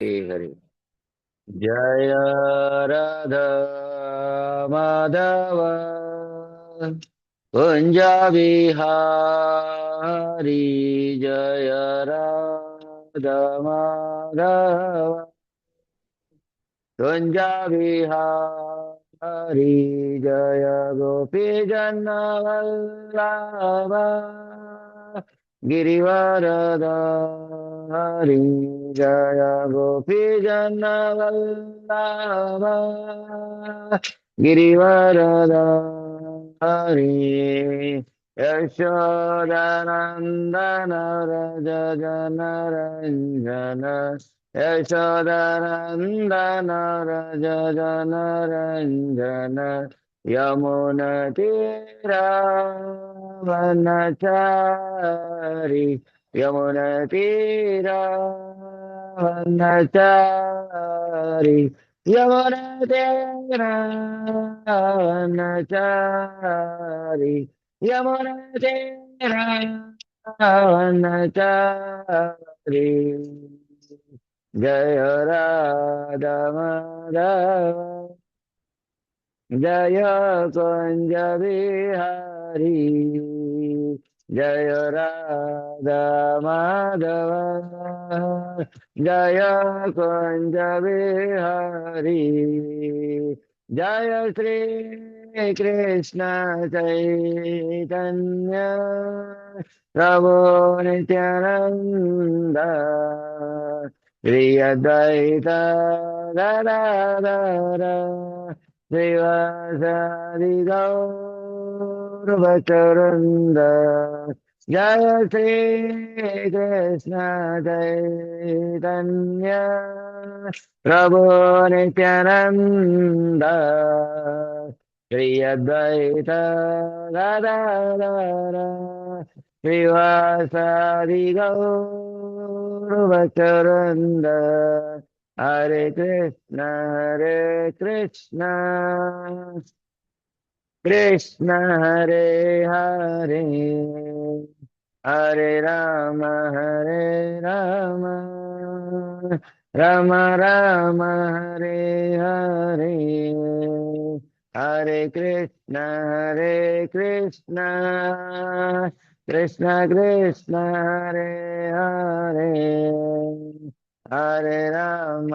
हरि। जय राधा माधव कुंज बिहारी। जय राधा माधव कुंज बिहारी। जय गोपी जन वल्लभ गिरिवरधारी। जय गोपी जन वल्लभ गिरिवरधारी। यशोदानन्दन व्रज जनरञ्जन। यशोदानन्दन व्रज जनरञ्जन। यमुनतीरावनचारि। यमुनतीरावनचारि। यमुनतीरावनचारि। यमुनतीरावनचारि। जय राधा माधव जय कुंज बिहारी। जय राधा माधव जय कुंज बिहारी। जय श्री कृष्ण चैतन्य प्रभु नित्यानंद श्री अद्वैत गदाधर श्रीवासादि गौरवचरन्द। जय श्री कृष्ण चैतन्य प्रभु नित्यानंद श्री अद्वैत गदाधर श्रीवासादि गौरवचरन्द। हरे कृष्ण कृष्ण हरे हरे हरे राम राम राम हरे हरे। हरे कृष्ण कृष्ण कृष्ण हरे हरे हरे राम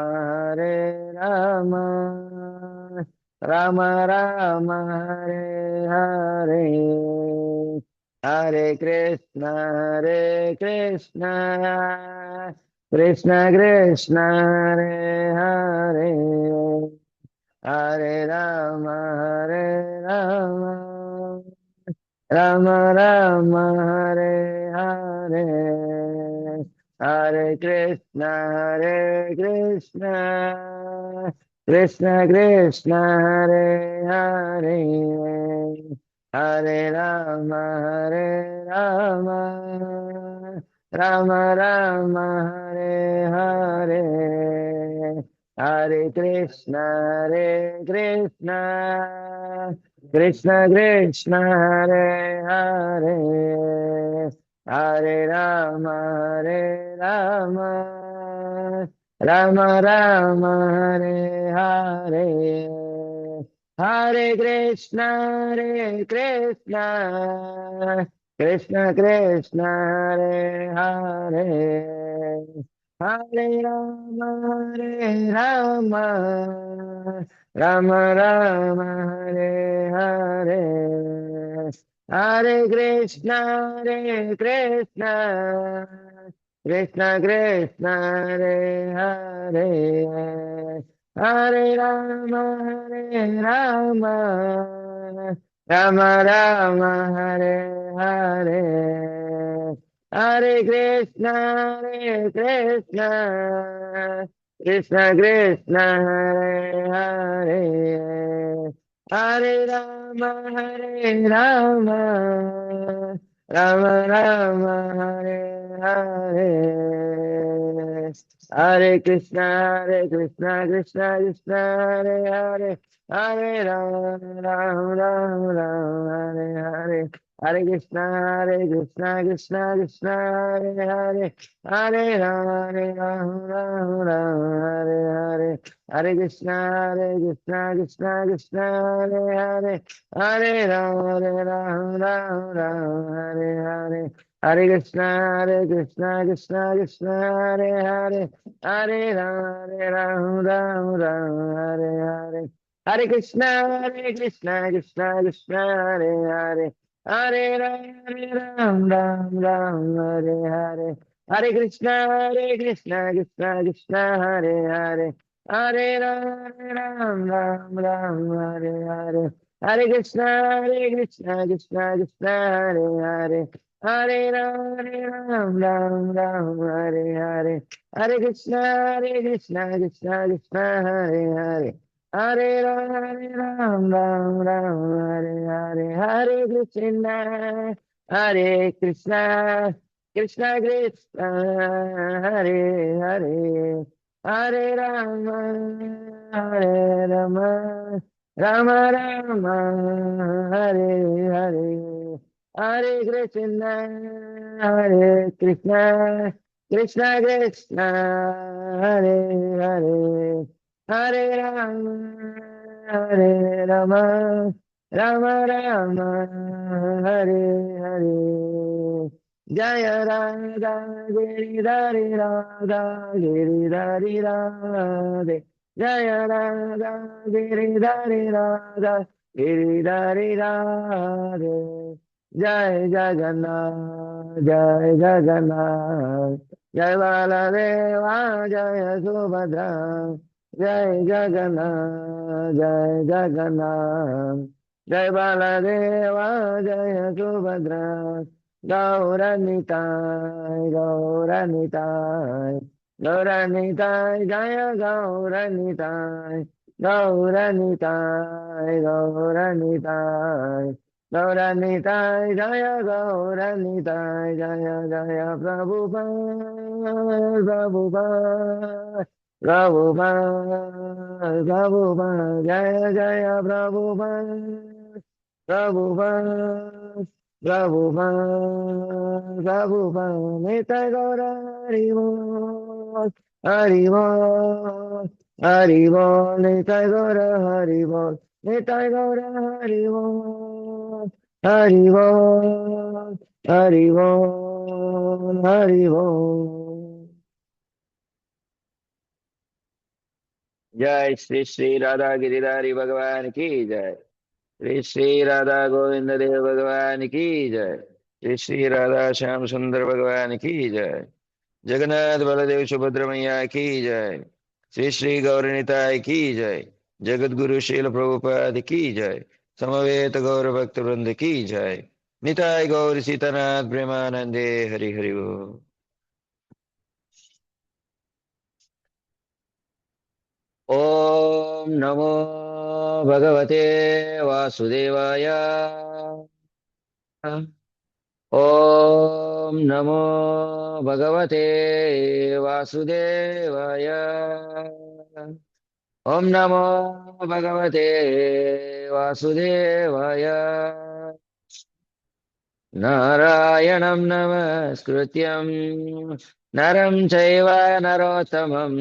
राम राम हरे हरे। हरे कृष्ण कृष्ण कृष्ण हरे हरे हरे राम राम राम हरे हरे। हरे कृष्ण कृष्ण कृष्ण हरे हरे हरे राम राम राम हरे हरे। हरे कृष्ण कृष्ण कृष्ण हरे हरे हरे राम राम राम हरे हरे। हरे कृष्ण कृष्ण कृष्ण हरे हरे हरे राम राम राम हरे हरे। हरे कृष्ण कृष्ण कृष्ण हरे हरे हरे राम राम राम हरे हरे। हरे कृष्ण कृष्ण कृष्ण हरे हरे हरे राम राम राम हरे हरे। हरे Krishna Krishna Krishna Hare Hare Hare Ram Ram Hare Hare Hare Krishna, Hare Krishna, Krishna Krishna, Hare Hare, Hare Rama, Hare Rama, Rama Rama, Hare Hare, Hare Krishna, Hare Krishna, Krishna Krishna, Hare Hare, Hare Rama, Hare Rama, Rama Rama, Hare Hare, Hare Krishna, Hare Krishna, Krishna Krishna, Hare Hare, Hare Rama, Hare Rama, Rama Rama, Hare Hare. Hare Krishna, Hare Krishna, Krishna Krishna, Hare Hare, Hare Ram, Hare Ram, Ram Ram, Hare Hare, Hare Krishna, Hare Krishna, Krishna Krishna, Hare Hare, Hare Ram, Hare Ram, Ram Ram, Hare Hare, Hare Krishna, Hare Krishna, Krishna Krishna, Hare Hare, Hare Ram, Hare Ram, Ram Ram, Hare Hare, Hare Krishna, Hare Krishna, Krishna Krishna, Hare Hare. Hare Ram, Hare Ram, Ram Ram, Hare Hare, Hare Krishna, Hare Krishna, Krishna Krishna, Hare Hare, Hare Rama, Hare Rama, Rama Rama, Hare Hare, Hare Krishna, Hare Krishna, Krishna Krishna, Hare Hare. Hare Rama, Hare Rama, Rama Rama, Hare Hare. Jaya Radha, Giridhari Radha, Giridhari Radhe. Jaya Radha, Giridhari Radha, Giridhari Radhe. Jai Jagannath, Jai Jagannath, Jai Baladeva, Jai Subhadra. Jai Jagannath, Jai Jagannath, Jai Baladeva, Jai Subhadra, Gauranitai, Gauranitai, Gauranitai, Jaya Gauranitai, Gauranitai, Gauranitai, Gauranitai, Jaya Gauranitai, Jaya Jaya Prabhupada, Prabhupada. Prabhupada, Prabhupada, Jaya Jaya Prabhupada, Prabhupada, Prabhupada, Prabhupada, Nitai Gaura Haribol, Haribol, Haribol, Nitai Gaura Haribol, Nitai Gaura Haribol, Haribol, Haribol, Haribol. जय श्री श्री राधा गिरिधारी भगवान की जय। श्री श्री राधा गोविंद देव भगवान की जय। श्री श्री राधा श्याम सुंदर भगवान की जय। जगन्नाथ बलदेव सुभद्र मैया की जय। श्री श्री गौरनिताय की जय। जगत गुरु शील प्रभुपाद की जय। समवेत गौर भक्त वृंद की जय। निताय गौर सीतानाथ प्रेमानंदे हरि हरि बोल। ओम नमो भगवते वासुदेवाय। ओम नमो भगवते वासुदेवाय। ओम नमो भगवते वासुदेवाय। नारायणं नमस्कृत्यं नरं चैव नरोत्तमं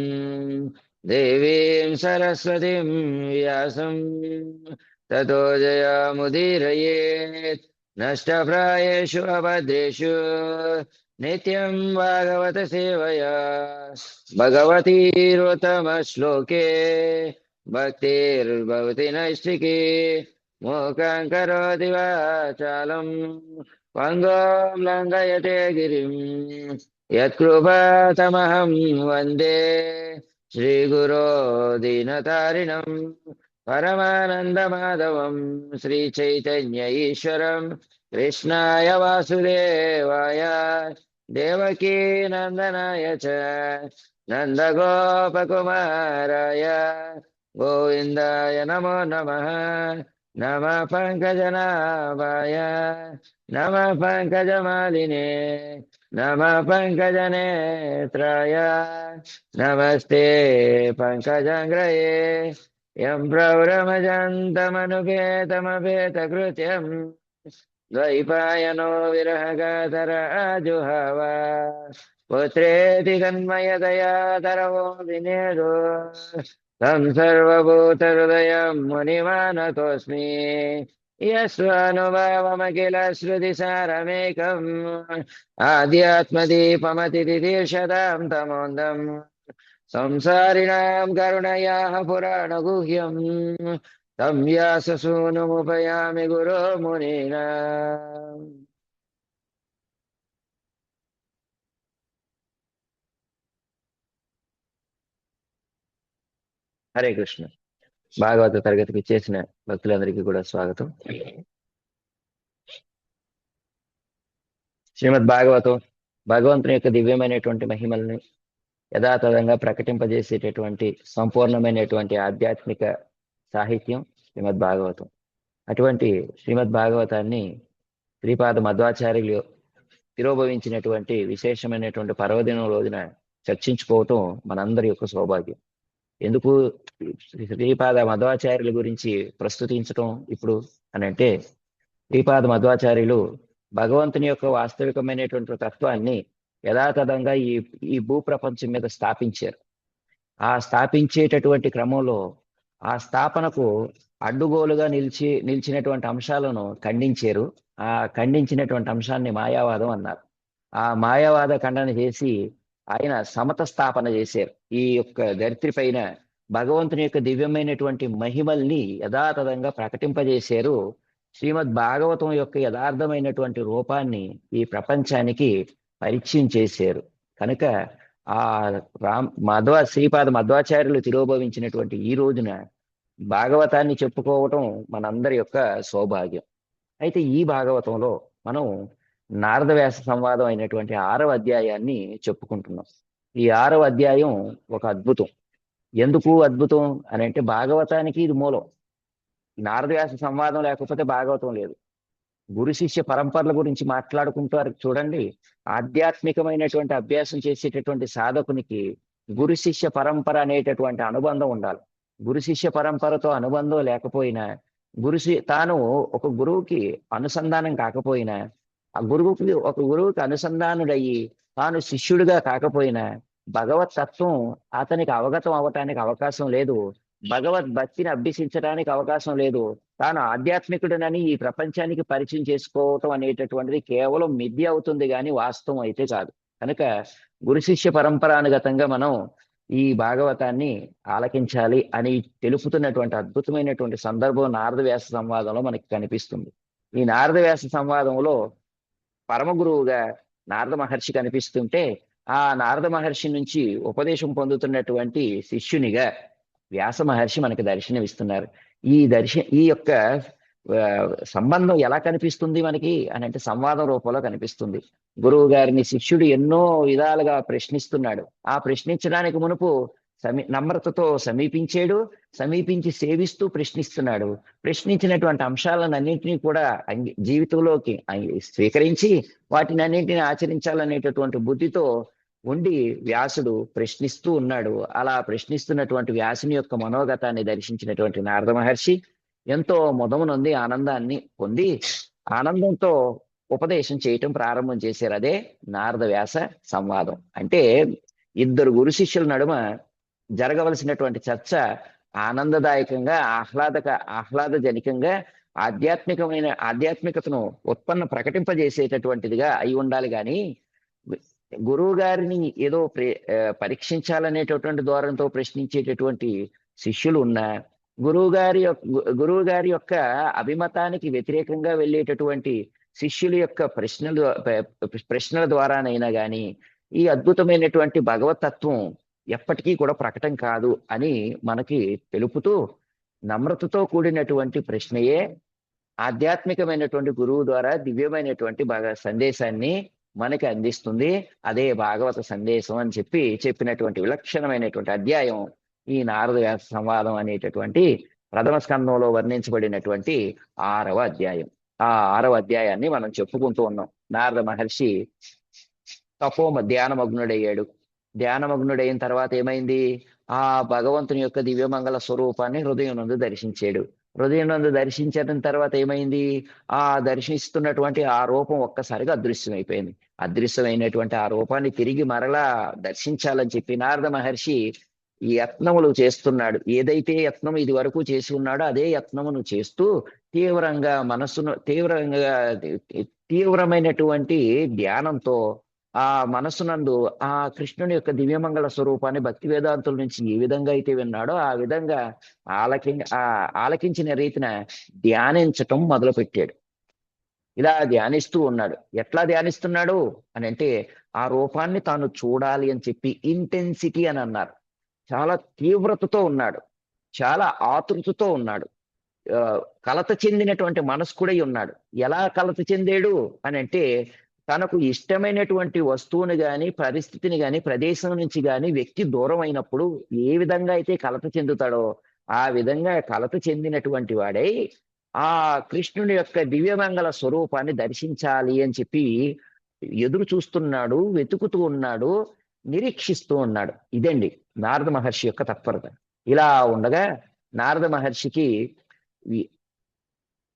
देवीं सरस्वतीं व्यासं ततो जयमुदीरयेत् नष्टप्रायेषु अभद्रेषु नित्यं भागवत सेवया भगवतीरुत्तमश्लोके भक्तिर्भवति नैष्टिकी मूकं करोति वाचालं पङ्गुं लङ्घयते गिरिं यत्कृपातमहं वन्दे श्रीगुरो दीनतारिणं परमानन्दमाधवं श्रीचैतन्य ईश्वरं कृष्णाय वासुदेवाय देवकी नन्दनाय च नन्दगोपकुमाराय गोविन्दाय नमो नमः। नमः पङ्कजनाभाय नमः पङ्कजमालिने नमः पङ्कजनेत्राय नमस्ते पङ्कजाङ्ग्रये यं प्रव्रमजन्तमनुपेतमपेतकृत्यम् ద్వైపాయనో విరహగాతర ఆజుహావ పుత్రేతి తన్మయతయా తరవో వినేదో తం సర్వభూతహృదయం మునిమానతోస్మి యస్వానుభావమఖిల శృతిసారమేకం ఆధ్యాత్మదీపమతిదిదీర్షతాం తమోందం సంసారిణాం కరుణయాః పురాణగుహ్యం తం వ్యాససూనుముపయామి గురో మునీనా. హరే కృష్ణ. భాగవత తరగతికి చేసిన భక్తులందరికీ కూడా స్వాగతం. శ్రీమద్ భాగవతం భగవంతుని యొక్క దివ్యమైనటువంటి మహిమల్ని యథాతథంగా ప్రకటింపజేసేటటువంటి సంపూర్ణమైనటువంటి ఆధ్యాత్మిక సాహిత్యం శ్రీమద్ భాగవతం. అటువంటి శ్రీమద్ భాగవతాన్ని శ్రీపాద మధ్వాచార్యులు తిరోభవించినటువంటి విశేషమైనటువంటి పర్వదినం రోజున చర్చించుకోవటం మనందరి యొక్క సౌభాగ్యం. ఎందుకు శ్రీపాద మధ్వాచార్యుల గురించి ప్రస్తుతించటం ఇప్పుడు అని అంటే, శ్రీపాద మధ్వాచార్యులు భగవంతుని యొక్క వాస్తవికమైనటువంటి తత్వాన్ని యథాతథంగా ఈ భూప్రపంచం మీద స్థాపించారు. ఆ స్థాపించేటటువంటి క్రమంలో ఆ స్థాపనకు అడ్డుగోలుగా నిలిచినటువంటి అంశాలను ఖండించారు. ఆ ఖండించినటువంటి అంశాన్ని మాయావాదం అన్నారు. ఆ మాయావాద ఖండన చేసి ఆయన సమత స్థాపన చేశారు. ఈ యొక్క ధరిత్రి పైన భగవంతుని యొక్క దివ్యమైనటువంటి మహిమల్ని యథాతథంగా ప్రకటింపజేశారు. శ్రీమద్ భాగవతం యొక్క యథార్థమైనటువంటి రూపాన్ని ఈ ప్రపంచానికి పరిచయం చేశారు. కనుక ఆ శ్రీపాద మధ్వాచార్యులు తిరోభవించినటువంటి ఈ రోజున భాగవతాన్ని చెప్పుకోవటం మనందరి యొక్క సౌభాగ్యం. అయితే ఈ భాగవతంలో మనం నారద వ్యాస సంవాదం అయినటువంటి 6వ అధ్యాయాన్ని చెప్పుకుంటున్నాం. ఈ 6వ అధ్యాయం ఒక అద్భుతం. ఎందుకు అద్భుతం అని అంటే, భాగవతానికి ఇది మూలం. నారద వ్యాస సంవాదం లేకపోతే భాగవతం లేదు. గురు శిష్య పరంపరల గురించి మాట్లాడుకుంటారు చూడండి. ఆధ్యాత్మికమైనటువంటి అభ్యాసం చేసేటటువంటి సాధకునికి గురు శిష్య పరంపర అనేటటువంటి అనుబంధం ఉండాలి. గురు శిష్య పరంపరతో అనుబంధం లేకపోయినా, తాను ఒక గురువుకి అనుసంధానం కాకపోయినా, ఆ ఒక గురువుకి అనుసంధానుడయ్యి తాను శిష్యుడిగా కాకపోయినా భగవత్ తత్వం అతనికి అవగతం అవ్వటానికి అవకాశం లేదు. భగవద్భక్తిని అభ్యసించడానికి అవకాశం లేదు. తాను ఆధ్యాత్మికుడనని ఈ ప్రపంచానికి పరిచయం చేసుకోవటం అనేటటువంటిది కేవలం మిథ్య అవుతుంది, కానీ వాస్తవం అయితే కాదు. కనుక గురు శిష్య పరంపరానుగతంగా మనం ఈ భాగవతాన్ని ఆలకించాలి అని తెలుపుతున్నటువంటి అద్భుతమైనటువంటి సందర్భం నారద వ్యాస సంవాదంలో మనకి కనిపిస్తుంది. ఈ నారద వ్యాస సంవాదంలో పరమ గురువుగా నారద మహర్షి కనిపిస్తుంటే, ఆ నారద మహర్షి నుంచి ఉపదేశం పొందుతున్నటువంటి శిష్యునిగా వ్యాస మహర్షి మనకి దర్శనమిస్తున్నారు. ఈ యొక్క సంబంధం ఎలా కనిపిస్తుంది మనకి అని అంటే, సంవాదం రూపంలో కనిపిస్తుంది. గురువు గారిని శిష్యుడు ఎన్నో విధాలుగా ప్రశ్నిస్తున్నాడు. ఆ ప్రశ్నించడానికి మునుపు నమ్రతతో సమీపించి సేవిస్తూ ప్రశ్నిస్తున్నాడు. ప్రశ్నించినటువంటి అంశాలన్నింటినీ కూడా జీవితంలోకి స్వీకరించి వాటిని అన్నింటినీ ఆచరించాలనేటటువంటి బుద్ధితో ఉండి వ్యాసుడు ప్రశ్నిస్తూ ఉన్నాడు. అలా ప్రశ్నిస్తున్నటువంటి వ్యాసుని యొక్క మనోగతాన్ని దర్శించినటువంటి నారద మహర్షి ఎంతో మొదమునొంది ఆనందాన్ని పొంది ఆనందంతో ఉపదేశం చేయటం ప్రారంభం చేశారు. అదే నారద వ్యాస సంవాదం. అంటే ఇద్దరు గురు శిష్యుల నడుమ జరగవలసినటువంటి చర్చ ఆనందదాయకంగా, ఆహ్లాదజనికంగా, ఆధ్యాత్మికతను ప్రకటింపజేసేటటువంటిదిగా అయి ఉండాలి. కానీ గురువు గారిని ఏదో పరీక్షించాలనేటటువంటి ధోరణితో ప్రశ్నించేటటువంటి శిష్యులు ఉన్నా, గురువు గారి యొక్క అభిమతానికి వ్యతిరేకంగా వెళ్ళేటటువంటి శిష్యుల యొక్క ప్రశ్నల ద్వారానైనా కానీ ఈ అద్భుతమైనటువంటి భగవతత్వం ఎప్పటికీ కూడా ప్రకటన కాదు అని మనకి తెలుపుతూ, నమ్రతతో కూడినటువంటి ప్రశ్నయే ఆధ్యాత్మికమైనటువంటి గురువు ద్వారా దివ్యమైనటువంటి సందేశాన్ని మనకి అందిస్తుంది. అదే భాగవత సందేశం అని చెప్పినటువంటి విలక్షణమైనటువంటి అధ్యాయం ఈ నారద వ్యాస సంవాదం అనేటటువంటి ప్రథమ స్కంధంలో వర్ణించబడినటువంటి 6వ అధ్యాయం. ఆ 6వ అధ్యాయాన్ని మనం చెప్పుకుంటూ ఉన్నాం. నారద మహర్షి ధ్యానమగ్నుడయ్యాడు. ధ్యానమగ్నుడైన తర్వాత ఏమైంది? ఆ భగవంతుని యొక్క దివ్యమంగళ స్వరూపాన్ని హృదయం నందు దర్శించాడు. హృదయం నందు దర్శించిన తర్వాత ఏమైంది? ఆ దర్శిస్తున్నటువంటి ఆ రూపం ఒక్కసారిగా అదృశ్యమైపోయింది. అదృశ్యమైనటువంటి ఆ రూపాన్ని తిరిగి మరలా దర్శించాలని చెప్పి నారద మహర్షి ఈ యత్నములు చేస్తున్నాడు. ఏదైతే యత్నం ఇది వరకు చేసి ఉన్నాడో అదే యత్నమును చేస్తూ తీవ్రంగా మనస్సును తీవ్రమైనటువంటి ధ్యానంతో ఆ మనస్సునందు ఆ కృష్ణుని యొక్క దివ్యమంగళ స్వరూపాన్ని భక్తి వేదాంతుల నుంచి ఏ విధంగా అయితే విన్నాడో ఆ విధంగా ఆలకించిన రీతిన ధ్యానించటం మొదలుపెట్టాడు. ఇలా ధ్యానిస్తూ ఉన్నాడు. ఎట్లా ధ్యానిస్తున్నాడు అని అంటే ఆ రూపాన్ని తాను చూడాలి అని చెప్పి ఇంటెన్సిటీ అని అన్నారు. చాలా తీవ్రతతో ఉన్నాడు. చాలా ఆతృతతో ఉన్నాడు. కలత చెందినటువంటి మనస్కుడై ఉన్నాడు. ఎలా కలత చెందాడు అని అంటే తనకు ఇష్టమైనటువంటి వస్తువుని గాని, పరిస్థితిని గాని, ప్రదేశం నుంచి గాని వ్యక్తి దూరం అయినప్పుడు ఏ విధంగా అయితే కలత చెందుతాడో ఆ విధంగా కలత చెందినటువంటి వాడై ఆ కృష్ణుని యొక్క దివ్యమంగళ స్వరూపాన్ని దర్శించాలి అని చెప్పి ఎదురు చూస్తున్నాడు, వెతుకుతూ ఉన్నాడు, నిరీక్షిస్తూ ఉన్నాడు. ఇదండి నారద మహర్షి యొక్క తత్పరత. ఇలా ఉండగా నారద మహర్షికి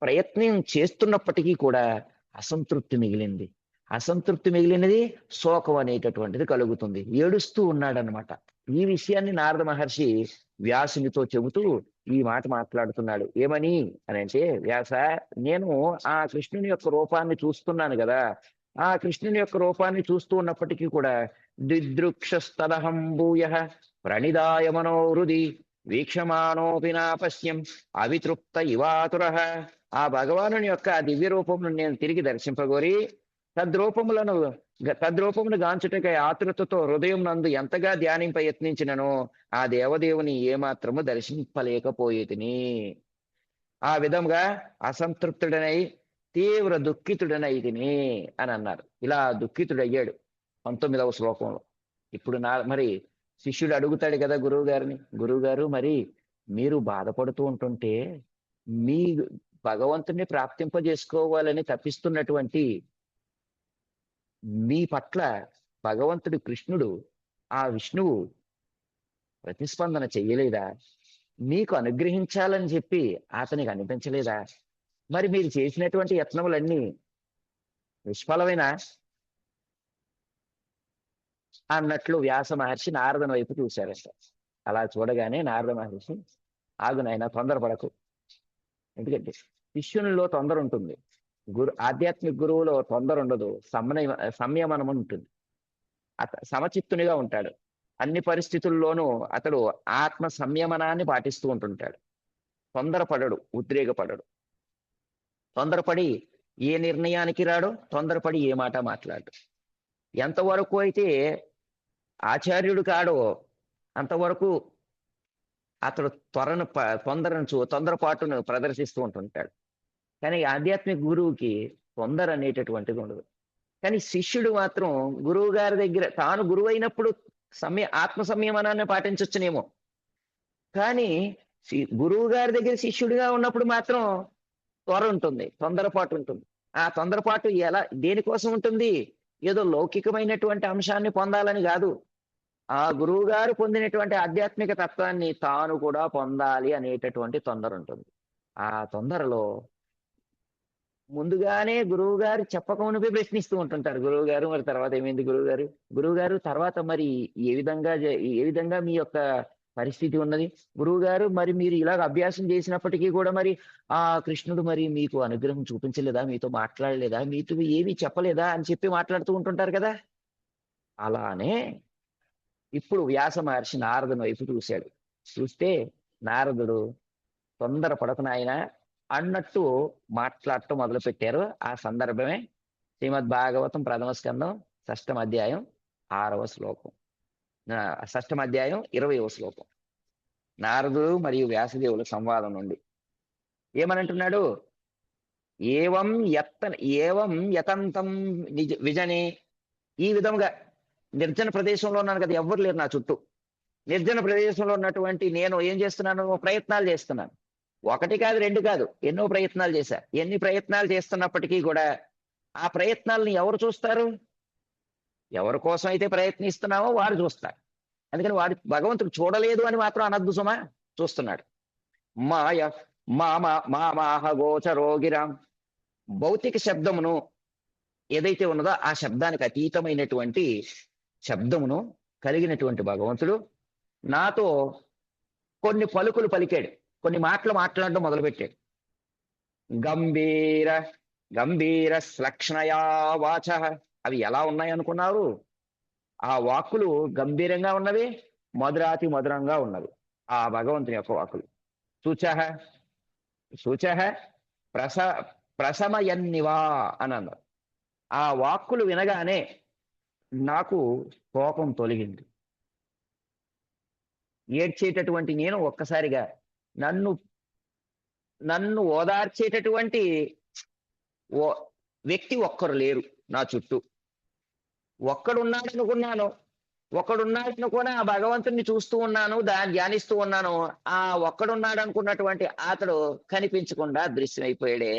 ప్రయత్నం చేస్తున్నప్పటికీ కూడా అసంతృప్తి మిగిలింది. అసంతృప్తి మిగిలినది శోకం అనేటటువంటిది కలుగుతుంది. ఏడుస్తూ ఉన్నాడనమాట. ఈ విషయాన్ని నారద మహర్షి వ్యాసునితో చెబుతూ ఈ మాట మాట్లాడుతున్నాడు. ఏమని అని అంటే, వ్యాస, నేను ఆ కృష్ణుని యొక్క రూపాన్ని చూస్తున్నాను కదా, ఆ కృష్ణుని యొక్క రూపాన్ని చూస్తూ ఉన్నప్పటికీ కూడా దిదృక్షస్తదహం భూయ ప్రణిదాయ మనోహృది వీక్షమాణోపి నా పశ్యం అవితృప్త ఇవాతుర. ఆ భగవానుని యొక్క దివ్య రూపమును నేను తిరిగి దర్శింపగోరి తద్రూపమును గాంచుటకై ఆతృతతో హృదయం నందు ఎంతగా ధ్యానింప యత్నించిననో ఆ దేవదేవుని ఏమాత్రము దర్శింపలేకపోయేతిని. ఆ విధంగా అసంతృప్తుడనై తీవ్ర దుఃఖితుడనైతిని అని అన్నారు. ఇలా దుఃఖితుడయ్యాడు 19వ శ్లోకంలో. ఇప్పుడు మరి శిష్యుడు అడుగుతాడు కదా గురువు గారిని, గురువుగారు, మరి మీరు బాధపడుతూ ఉంటుంటే మీ భగవంతుని ప్రాప్తింపజేసుకోవాలని తప్పిస్తున్నటువంటి మీ పట్ల భగవంతుడు కృష్ణుడు, ఆ విష్ణువు ప్రతిస్పందన చెయ్యలేదా? మీకు అనుగ్రహించాలని చెప్పి అతనికి అనిపించలేదా? మరి మీరు చేసినటువంటి యత్నములన్నీ నిష్ఫలమైనా అన్నట్లు వ్యాస మహర్షి నారదుని వైపు చూశారట. అలా చూడగానే నారద మహర్షి, ఆగు నాయనా, తొందరపడకు. ఎందుకంటే శిష్యునిలో తొందర ఉంటుంది, ఆధ్యాత్మిక గురువులో తొందర ఉండదు, సంయమనం ఉంటుంది. సమచిత్తునిగా ఉంటాడు. అన్ని పరిస్థితుల్లోనూ అతడు ఆత్మ సంయమనాన్ని పాటిస్తూ ఉంటుంటాడు. తొందరపడడు, ఉద్రేకపడడు. తొందరపడి ఏ నిర్ణయానికి రాడో, తొందరపడి ఏ మాట మాట్లాడు. ఎంతవరకు అయితే ఆచార్యుడు కాడో అంతవరకు అతడు తొందరపాటును ప్రదర్శిస్తూ ఉంటుంటాడు. కానీ ఆధ్యాత్మిక గురువుకి తొందర అనేటటువంటిది ఉండదు. కానీ శిష్యుడు మాత్రం గురువు గారి దగ్గర తాను గురువు అయినప్పుడు ఆత్మ సంయమనాన్ని పాటించవచ్చునేమో, కానీ గురువు గారి దగ్గర శిష్యుడిగా ఉన్నప్పుడు మాత్రం ఉంటుంది, తొందరపాటు ఉంటుంది. ఆ తొందరపాటు దేనికోసం ఉంటుంది? ఏదో లౌకికమైనటువంటి అంశాన్ని పొందాలని కాదు. ఆ గురువు గారు పొందినటువంటి ఆధ్యాత్మిక తత్వాన్ని తాను కూడా పొందాలి అనేటటువంటి తొందర ఉంటుంది. ఆ తొందరలో ముందుగానే గురువు గారు చెప్పకమునిపై ప్రశ్నిస్తూ ఉంటుంటారు. గురువు గారు, మరి తర్వాత ఏమైంది గురువు గారు తర్వాత మరి ఏ విధంగా మీ యొక్క పరిస్థితి ఉన్నది గురువు గారు? మరి మీరు ఇలాగ అభ్యాసం చేసినప్పటికీ కూడా మరి ఆ కృష్ణుడు మరి మీకు అనుగ్రహం చూపించలేదా? మీతో మాట్లాడలేదా? మీతో ఏమీ చెప్పలేదా అని చెప్పి మాట్లాడుతూ ఉంటుంటారు కదా. అలానే ఇప్పుడు వ్యాస మహర్షి నారదుని వైపు చూశాడు. చూస్తే నారదుడు తొందర పడకు నాయనా అన్నట్టు మాట్లాడటం మొదలు పెట్టారు. ఆ సందర్భమే శ్రీమద్ భాగవతం ప్రథమ స్కందం 6వ అధ్యాయం 6వ శ్లోకం, 6వ అధ్యాయం 20వ శ్లోకం. నారదుడు మరియు వ్యాసదేవుల సంవాదం నుండి ఏమనంటున్నాడు? ఏవం యతంతం విజనే. ఈ విధంగా నిర్జన ప్రదేశంలో ఉన్నాను కదా, ఎవ్వరు లేరు నా చుట్టూ. నిర్జన ప్రదేశంలో ఉన్నటువంటి నేను ఏం చేస్తున్నాను? ప్రయత్నాలు చేస్తున్నాను. 1 కాదు, 2 కాదు, ఎన్నో ప్రయత్నాలు చేశా. ఎన్ని ప్రయత్నాలు చేస్తున్నప్పటికీ కూడా ఆ ప్రయత్నాలను ఎవరు చూస్తారు? ఎవరి కోసం అయితే ప్రయత్నిస్తున్నామో వారు చూస్తారు. అందుకని భగవంతుడు చూడలేదు అని మాత్రం అనద్దు సుమా, చూస్తున్నాడు. మాయ మామాహ గోచరోగిరాం. భౌతిక శబ్దమును ఏదైతే ఉన్నదో ఆ శబ్దానికి అతీతమైనటువంటి శబ్దమును కలిగినటువంటి భగవంతుడు నాతో కొన్ని పలుకులు పలికాడు, కొన్ని మాటలు మాట్లాడడం మొదలుపెట్టాడు. గంభీర గంభీర శ్లక్షణయా వాచ. అవి ఎలా ఉన్నాయి అనుకున్నారు? ఆ వాక్కులు గంభీరంగా ఉన్నవి, మధురాతి మధురంగా ఉన్నవి ఆ భగవంతుని యొక్క వాక్కులు. శుచ శుచ ప్రస ప్రశమయన్నివా అని అన్నారు. ఆ వాక్కులు వినగానే నాకు కోపం తొలగింది. ఏడ్చేటటువంటి నేను ఒక్కసారిగా నన్ను నన్ను ఓదార్చేటటువంటి ఓ వ్యక్తి ఒక్కరు లేరు నా చుట్టూ. ఒక్కడున్నాడు అనుకున్నాను, ఒక్కడున్నాడు ఆ భగవంతుడిని చూస్తూ ఉన్నాను, దాన్ని ధ్యానిస్తూ ఉన్నాను. ఆ ఒక్కడున్నాడు అనుకున్నటువంటి అతడు కనిపించకుండా దృశ్యమైపోయాడే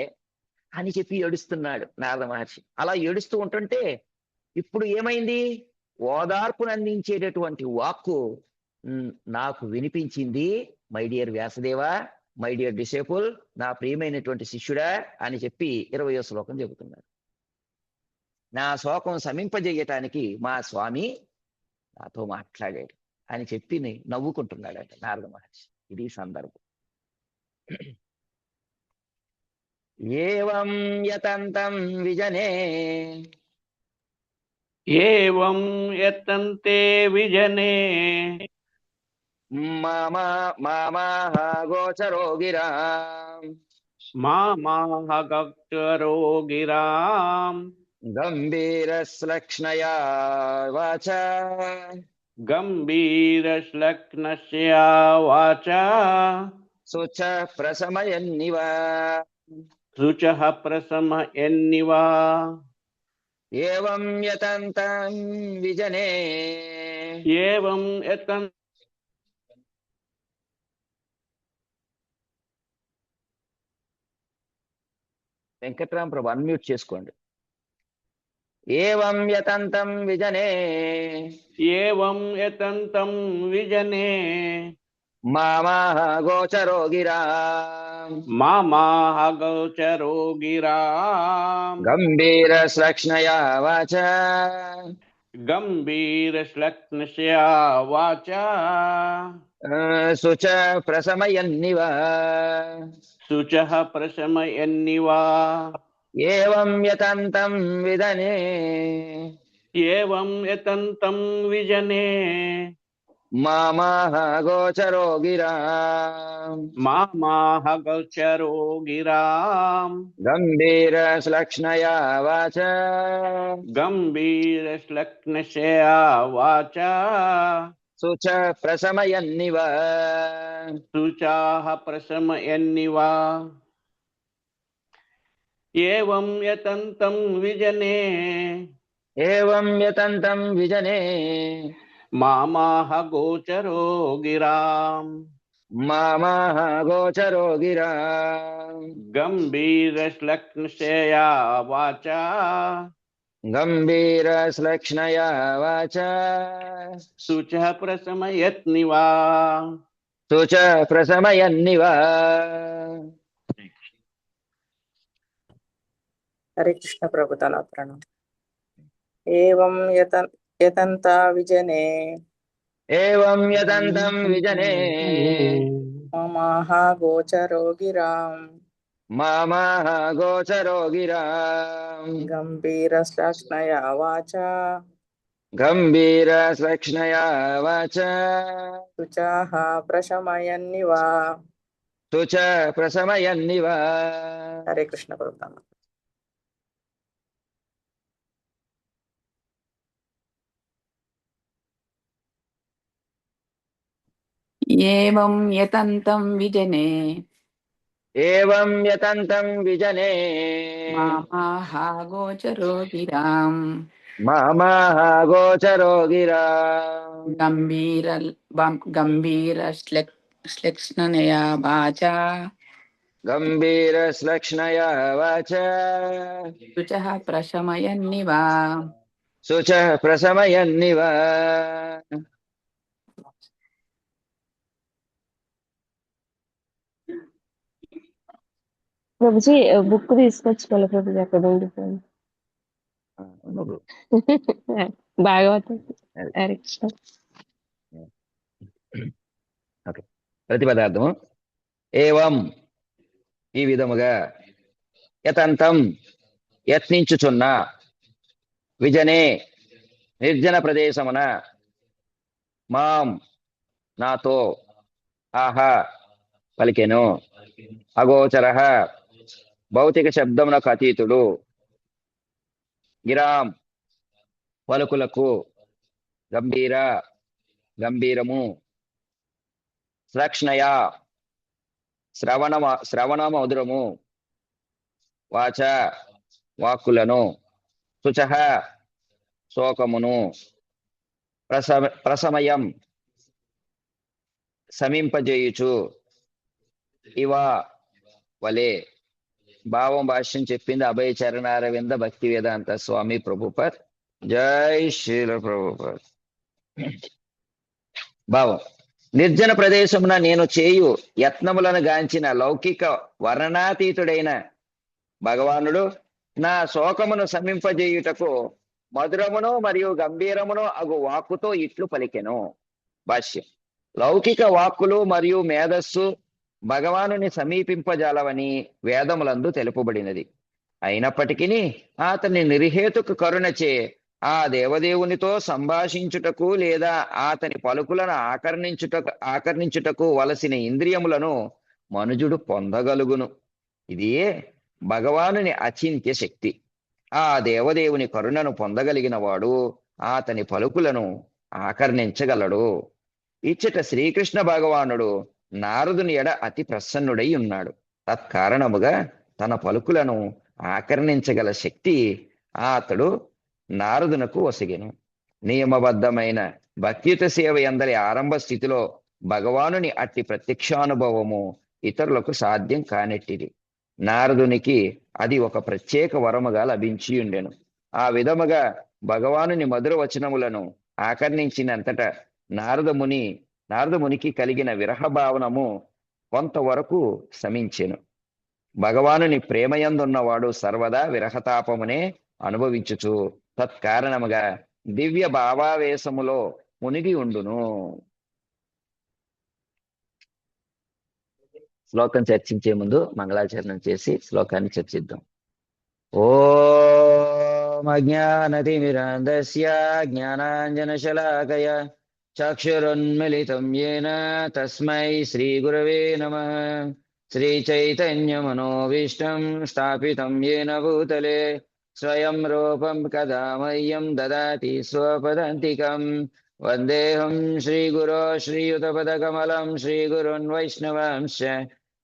అని చెప్పి ఏడుస్తున్నాడు నారద మహర్షి. అలా ఏడుస్తూ ఉంటుంటే ఇప్పుడు ఏమైంది? ఓదార్పును అందించేటటువంటి వాక్కు నాకు వినిపించింది. My dear Vyasadeva, my dear disciple, నా ప్రియమైనటువంటి శిష్యుడా అని చెప్పి 20వ శ్లోకం చెబుతున్నాడు. నా శోకం శమింపజేయటానికి మా స్వామి నాతో మాట్లాడాడు అని చెప్పి నవ్వుకుంటున్నాడట నారద మహర్షి. ఇది సందర్భం. ఏవం యతంతం విజనే ఏవం యతంతే విజనే మామాహ గోచరో గిరాం మామాహ గోచరో గిరాం గంభీరశ్లక్ష్ణయా వాచ గంభీరశ్లక్ష్ణస్యా వాచ శుచ ప్రశమయన్నివ శుచః ప్రశమయన్నివ. ఏవం యతంతం విజనే ఏవం యతం వెంకట్రామ ప్రభు అన్మ్యూట్ చేసుకోండి. ఏవం యతంతం విజనే ఏవం యతంతం విజనే మామాహ గోచరో గిరాం మామాహ గోచరో గిరాం గంభీరశ్లక్ష్ణయా వాచ గంభీరశ్లక్ష్ణస్యా వాచ శుచ ప్రశమయన్నివ శుచః ప్రశమయన్నివ. ఏవం యతంతం విజనే ఏవం యతంతం విజనే మామాహ గోచరో గిరాం మామాహ గోచరో గిరాం గంభీరశ్లక్ష్ణయా వాచ గంభీరశ్లక్ష్ణస్యా వాచ శుచ ప్రశమయన్నివ శుచాః ప్రశమయన్నివ. ఏవం యతంతం విజనే ఏవం యతంతం విజనే మామాహ గోచరో గిరాం మామాహ గోచరో గిరాం గంభీరశ్లక్ష్ణస్యా వాచ గంభీరశ్లక్ష్ణయా వాచ శుచః ప్రశమయన్నివ. శుచ ప్రశమయన్నివ. హరే కృష్ణ ప్రభు తలాప్రణం. ఏవం యతంతా విజనే ఏవం యతంతం విజనే మమాహ గోచరో గిరాం మామాహ గోచరో గిరాం గంభీరశ్లక్ష్ణయా వాచ గంభీరశ్లక్ష్ణయా వాచ శుచాః ప్రశమయన్నివ. శుచ ప్రశమయన్నివ. హరే కృష్ణ ప్రభు. ఏవం యతంతం విజనే ఏవం యతంతం విజనే మామాహ గోచరో గిరాం మామాహ గోచరో గిరాం గంభీరశ్లక్ష్ణయా వాచ గంభీరశ్లక్ష్ణయా వాచ శుచః ప్రశమయన్నివ. శుచ ప్రశమయన్నివ. ప్రభుజీ బుక్ తీసుకొచ్చుకోవాలి ప్రభుజీ అక్కడ ఉండిపోయింది. నువ్వు భాగవతం అది. హరే కృష్ణ. ఓకే, ప్రతిపదార్థము ఏవం ఈ విధముగా, యతంతం యత్నించుచున్న, విజనే నిర్జన ప్రదేశమున, మాం నాతో, ఆహా పలికెను, అగోచర భౌతిక శబ్దమునకు అతీతుడు, గిరాం పలుకులకు, గంభీర గంభీరము, శ్లక్ష్ణయ శ్రవణ మధురము, వాచ వాక్కులను, శుచః శోకమును, ప్రసమయం సమీంపజేయుచు, ఇవ వలే. భావం భాష్యం చెప్పింది అభయ చరణారవింద భక్తి వేదాంత స్వామి ప్రభుపద్. జై శ్రీల ప్రభుపద్. భావం, నిర్జన ప్రదేశమున నేను చేయు యత్నములను గాంచిన లౌకిక వర్ణనాతీతుడైన భగవానుడు నా శోకమును సమీంపజేయుటకు మధురమును మరియు గంభీరమును అగు వాక్కుతో ఇట్లు పలికెను. భాష్యం, లౌకిక వాక్కులు మరియు మేధస్సు భగవానుని సమీపింపజాలవని వేదములందు తెలుపబడినది. అయినప్పటికీ అతని నిర్హేతుక కరుణచే ఆ దేవదేవునితో సంభాషించుటకు లేదా అతని పలుకులను ఆకర్ణించుటకు వలసిన ఇంద్రియములను మనుజుడు పొందగలుగును. ఇదియే భగవానుని అచింత్య శక్తి. ఆ దేవదేవుని కరుణను పొందగలిగిన వాడు అతని పలుకులను ఆకర్ణించగలడు. ఇచ్చట శ్రీకృష్ణ భగవానుడు నారదుని ఎడ అతి ప్రసన్నుడై ఉన్నాడు. తత్కారణముగా తన పలుకులను ఆకర్ణించగల శక్తి అతడు నారదునకు ఒసగెను. నియమబద్ధమైన భక్తియుత సేవ ఎందరి ఆరంభ స్థితిలో భగవానుని అట్టి ప్రత్యక్షానుభవము ఇతరులకు సాధ్యం కానెట్టిది. నారదునికి అది ఒక ప్రత్యేక వరముగా లభించి ఉండెను. ఆ విధముగా భగవానుని మధుర వచనములను ఆకర్ణించినంతట నారదమునికి కలిగిన విరహభావనము కొంతవరకు శమించెను. భగవానుని ప్రేమయందున్నవాడు సర్వదా విరహతాపమునే అనుభవించుచు తత్కారణముగా దివ్య భావావేశములో మునిగి ఉండును. శ్లోకం చర్చించే ముందు మంగళాచరణం చేసి శ్లోకాన్ని చర్చిద్దాం. ఓం అజ్ఞానతిమిరాంధస్య జ్ఞానాంజనశలాకయ చక్షురున్మిళితం యేన తస్మై శ్రీగురవే నమః. శ్రీచైతన్యమనోభీష్టం స్థాపితం యేన భూతలే స్వయం రూపం కదా మह्यं దదాతి స్వపదాంతికం. వందేహం శ్రీగురో శ్రీయుతపదకమలం శ్రీగురున్ వైష్ణవాంశ్చ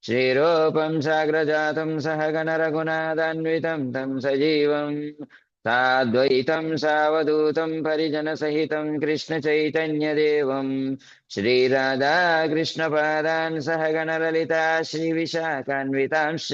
శ్రీరూపం సాగ్రజాతం సహగణ రఘునాథాన్వితం తం సజీవం సాద్వైతం సావధూతం పరిజన సహితం కృష్ణ చైతన్యదేవం శ్రీరాధా కృష్ణ పాదాన్ సహగణ లలితా శ్రీ విశాఖాన్వితాంశ్చ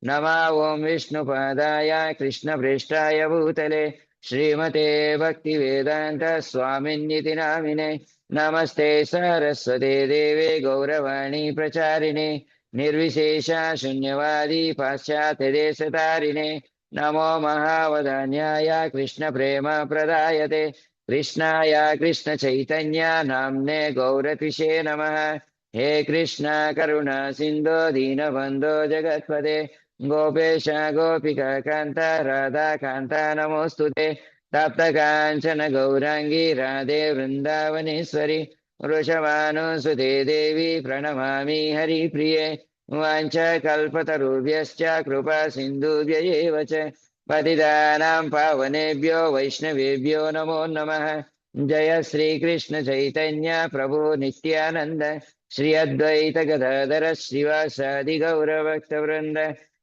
నమా ఓం విష్ణుపాదాయ కృష్ణ ప్రేష్టాయ భూతలే శ్రీమతే భక్తి వేదాంత స్వామిన్నితి నామినే. నమస్తే సరస్వతే దేవే గౌరవాణి ప్రచారిణే నిర్విశేష శూన్యవాది పాశ్చాత్య దేశతారిణే. నమో మహావదాన్యాయ కృష్ణ ప్రేమ ప్రదాయతే కృష్ణాయ కృష్ణ చైతన్య నామ్నే గౌరతిషే నమః. హే కృష్ణ కరుణా సింధో దీనబంధో జగత్పదే గోపేశ గోపికా కాంత రాధా కాంత నమోస్తుతే. తప్త కాంచన గౌరాంగి రాధే వృందావనేశ్వరి వృషభానుసుతే దేవి ప్రణమామి హరిప్రియే. వాంఛ కల్పతరుభ్యశ్చ కృపా సింధుభ్య ఏవ చ పతితానాం పావనేభ్యో వైష్ణవేభ్యో నమో నమః. జయ శ్రీకృష్ణ చైతన్య ప్రభు నిత్యానంద శ్రీ అద్వైత గదాధర శ్రీవాసాది గౌరభక్తవృంద.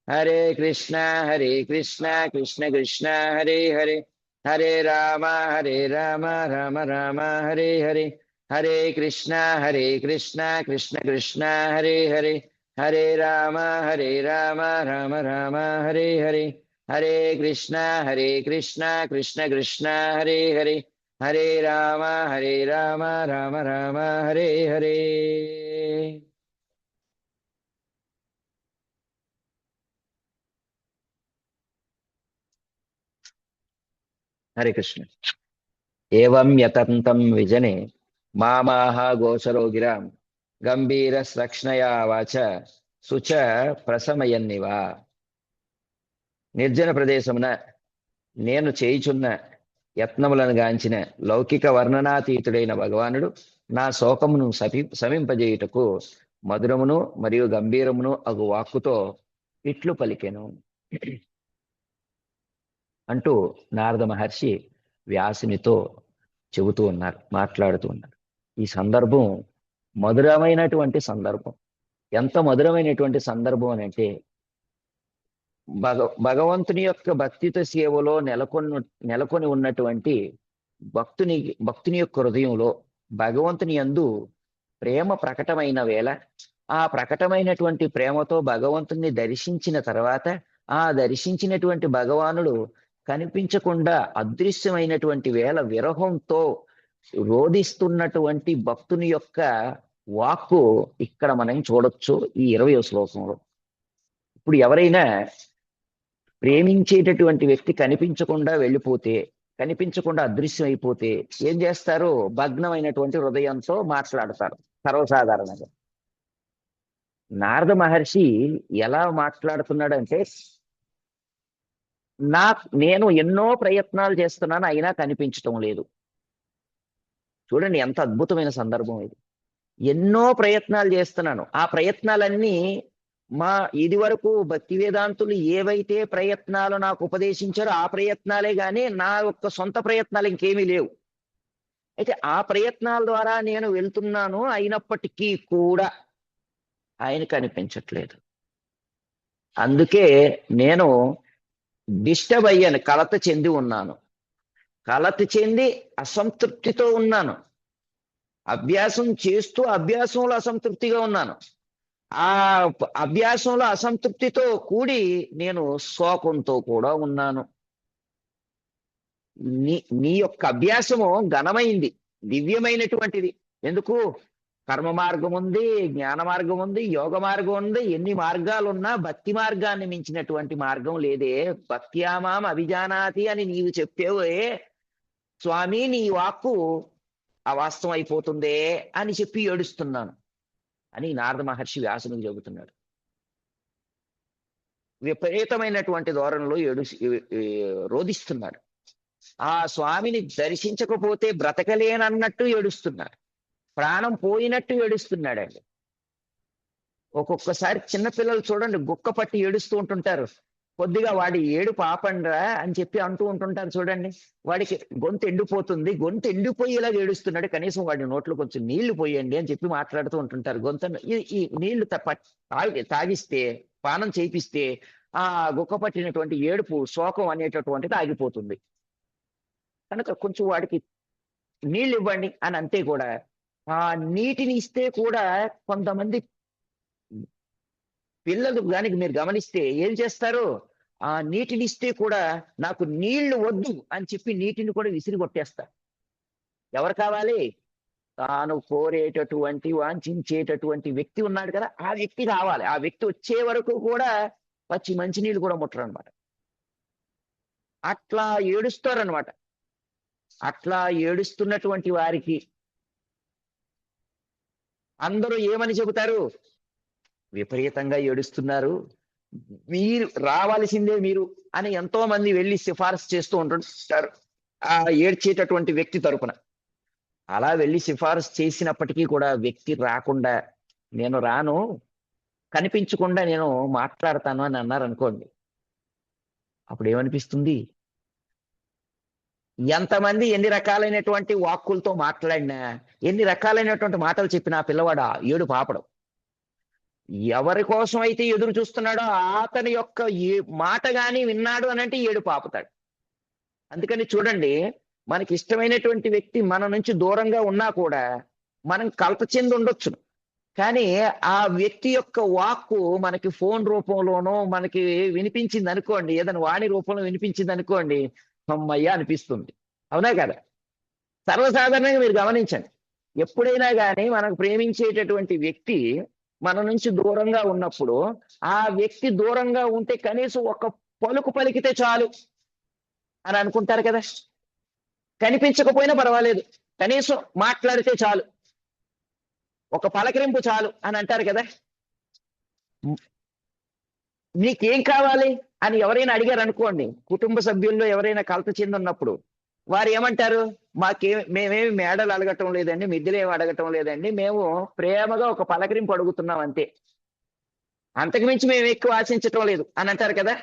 హరే కృష్ణ కృష్ణ కృష్ణ హరే హరే హరే రామ రామ రామ హరే హరే. హరే కృష్ణ కృష్ణ కృష్ణ హరే హరే హరే రామ రామ రామ హరే హరే. హరే కృష్ణ కృష్ణ కృష్ణ హరే హరే హరే రామ రామ రామ హరే హరే. హరే కృష్ణ. ఏవం యతంతం విజనే మామాహ గోచరో గిరాం గంభీర రక్షణయా వాచ శుచ ప్రశమయన్నివా. నిర్జన ప్రదేశమున నేను చేయుచున్న యత్నములను గాంచిన లౌకిక వర్ణనాతీతుడైన భగవానుడు నా శోకమును శమింపజేయుటకు మధురమును మరియు గంభీరమును అగు వాక్కుతో ఇట్లు పలికెను అంటూ నారద మహర్షి వ్యాసునితో చెబుతూ ఉన్నారు, మాట్లాడుతూ ఉన్నారు. ఈ సందర్భం మధురమైనటువంటి సందర్భం. ఎంత మధురమైనటువంటి సందర్భం అని అంటే, భగవంతుని యొక్క భక్తితో సేవలో నెలకొని ఉన్నటువంటి భక్తుని యొక్క హృదయంలో భగవంతుని యందు ప్రేమ ప్రకటమైన వేళ, ఆ ప్రకటమైనటువంటి ప్రేమతో భగవంతుని దర్శించిన తర్వాత ఆ దర్శించినటువంటి భగవానుడు కనిపించకుండా అదృశ్యమైనటువంటి వేళ విరహంతో రోధిస్తున్నటువంటి భక్తుని యొక్క వాక్కు ఇక్కడ మనం చూడొచ్చు ఈ 20వ శ్లోకంలో. ఇప్పుడు ఎవరైనా ప్రేమించేటటువంటి వ్యక్తి కనిపించకుండా వెళ్ళిపోతే, కనిపించకుండా అదృశ్యం అయిపోతే ఏం చేస్తారు? భగ్నమైనటువంటి హృదయంతో మాట్లాడతారు సర్వసాధారణంగా. నారద మహర్షి ఎలా మాట్లాడుతున్నాడంటే, నేను ఎన్నో ప్రయత్నాలు చేస్తున్నాను అయినా కనిపించటం లేదు. చూడండి ఎంత అద్భుతమైన సందర్భం ఇది. ఎన్నో ప్రయత్నాలు చేస్తున్నాను, ఆ ప్రయత్నాలన్నీ ఇది వరకు భక్తి వేదాంతులు ఏవైతే ప్రయత్నాలు నాకు ఉపదేశించారో ఆ ప్రయత్నాలే కానీ నా యొక్క సొంత ప్రయత్నాలు ఇంకేమీ లేవు. అయితే ఆ ప్రయత్నాల ద్వారా నేను వెళ్తున్నాను, అయినప్పటికీ కూడా ఆయన కనిపించట్లేదు. అందుకే నేను డిస్టర్బ్ అయ్యాను, కలత చెంది ఉన్నాను, కలత చెంది అసంతృప్తితో ఉన్నాను, అభ్యాసం చేస్తూ అభ్యాసంలో అసంతృప్తిగా ఉన్నాను. ఆ అభ్యాసంలో అసంతృప్తితో కూడి నేను శోకంతో కూడా ఉన్నాను. నీ యొక్క అభ్యాసము ఘనమైంది, దివ్యమైనటువంటిది. ఎందుకు? కర్మ మార్గం ఉంది, జ్ఞాన మార్గం ఉంది, యోగ మార్గం ఉంది. ఎన్ని మార్గాలున్నా భక్తి మార్గాన్ని మించినటువంటి మార్గం లేదే. భక్త్యామాం అభిజానాతి అని నీవు చెప్పేవే స్వామి, నీ వాక్కు అవాస్తవం అయిపోతుందే అని చెప్పి ఏడుస్తున్నాను అని నారద మహర్షి వ్యాసునికి చెబుతున్నాడు. విపరీతమైనటువంటి ధోరణిలో రోధిస్తున్నాడు. ఆ స్వామిని దర్శించకపోతే బ్రతకలేనన్నట్టు ఏడుస్తున్నాడు, ప్రాణం పోయినట్టు ఏడుస్తున్నాడండి. ఒక్కొక్కసారి చిన్నపిల్లలు చూడండి, గుక్క పట్టి ఏడుస్తూ ఉంటుంటారు. కొద్దిగా వాడి ఏడు పాపండ్రా అని చెప్పి అంటూ ఉంటుంటారు చూడండి. వాడికి గొంతు ఎండిపోతుంది, గొంతు ఎండిపోయేలాగా ఏడుస్తున్నాడు, కనీసం వాడి నోట్లో కొంచెం నీళ్లు పోయండి అని చెప్పి మాట్లాడుతూ ఉంటుంటారు. ఈ నీళ్లు తాగిస్తే, పానం చేపిస్తే ఆ గుక్క పట్టినటువంటి ఏడుపు, శోకం అనేటటువంటిది ఆగిపోతుంది. కనుక కొంచెం వాడికి నీళ్ళు ఇవ్వండి అని అంతే. కూడా ఆ నీటిని ఇస్తే కూడా కొంతమంది పిల్లలు దానికి మీరు గమనిస్తే ఏం చేస్తారు? ఆ నీటిని ఇస్తే కూడా నాకు నీళ్లు వద్దు అని చెప్పి నీటిని కూడా విసిరి కొట్టేస్తారు. ఎవరు కావాలి? తాను కోరేటటువంటి వాంఛించేటటువంటి వ్యక్తి ఉన్నాడు కదా, ఆ వ్యక్తి కావాలి. ఆ వ్యక్తి వచ్చే వరకు కూడా పచ్చి మంచినీళ్ళు కూడా ముట్టరు అనమాట. అట్లా ఏడుస్తారనమాట. అట్లా ఏడుస్తున్నటువంటి వారికి అందరూ ఏమని చెబుతారు? విపరీతంగా ఏడుస్తున్నారు, మీరు రావాల్సిందే మీరు అని ఎంతో మంది వెళ్ళి సిఫారసు చేస్తూ ఉంటుంటారు ఆ ఏడ్చేటటువంటి వ్యక్తి తరపున. అలా వెళ్ళి సిఫారసు చేసినప్పటికీ కూడా వ్యక్తి రాకుండా, నేను రాను, కనిపించకుండా నేను మాట్లాడతాను అని అన్నారు అనుకోండి. అప్పుడు ఏమనిపిస్తుంది? ఎంతమంది ఎన్ని రకాలైనటువంటి వాక్కులతో మాట్లాడినా, ఎన్ని రకాలైనటువంటి మాటలు చెప్పినా పిల్లవాడు ఏడు పాపడం. ఎవరి కోసం అయితే ఎదురు చూస్తున్నాడో అతని యొక్క మాట గాని విన్నాడు అని అంటే ఏడు పాపుతాడు. అందుకని చూడండి, మనకి ఇష్టమైనటువంటి వ్యక్తి మన నుంచి దూరంగా ఉన్నా కూడా మనం కలత చెంది ఉండొచ్చు, కానీ ఆ వ్యక్తి యొక్క వాక్కు మనకి ఫోన్ రూపంలోనో మనకి వినిపించింది అనుకోండి, ఏదైనా వాణి రూపంలో వినిపించింది అనుకోండి, అమ్మయ్య అనిపిస్తుంది. అవునా కదా? సర్వసాధారణంగా మీరు గమనించండి, ఎప్పుడైనా కానీ మనకు ప్రేమించేటటువంటి వ్యక్తి మన నుంచి దూరంగా ఉన్నప్పుడు, ఆ వ్యక్తి దూరంగా ఉంటే కనీసం ఒక పలుకు పలికితే చాలు అని అనుకుంటారు కదా. కనిపించకపోయినా పర్వాలేదు, కనీసం మాట్లాడితే చాలు, ఒక పలకరింపు చాలు అని అంటారు కదా. నీకేం కావాలి అని ఎవరైనా అడిగారు అనుకోండి, కుటుంబ సభ్యుల్లో ఎవరైనా కలత చెందున్నప్పుడు వారు ఏమంటారు? మేమేమి మేడలు అడగటం లేదండి, మిద్దెలేమి అడగటం లేదండి, మేము ప్రేమగా ఒక పలకరింపు అడుగుతున్నాం అంతే, అంతకుమించి మేము ఎక్కువ ఆశించటం లేదు అని అంటారు కదా.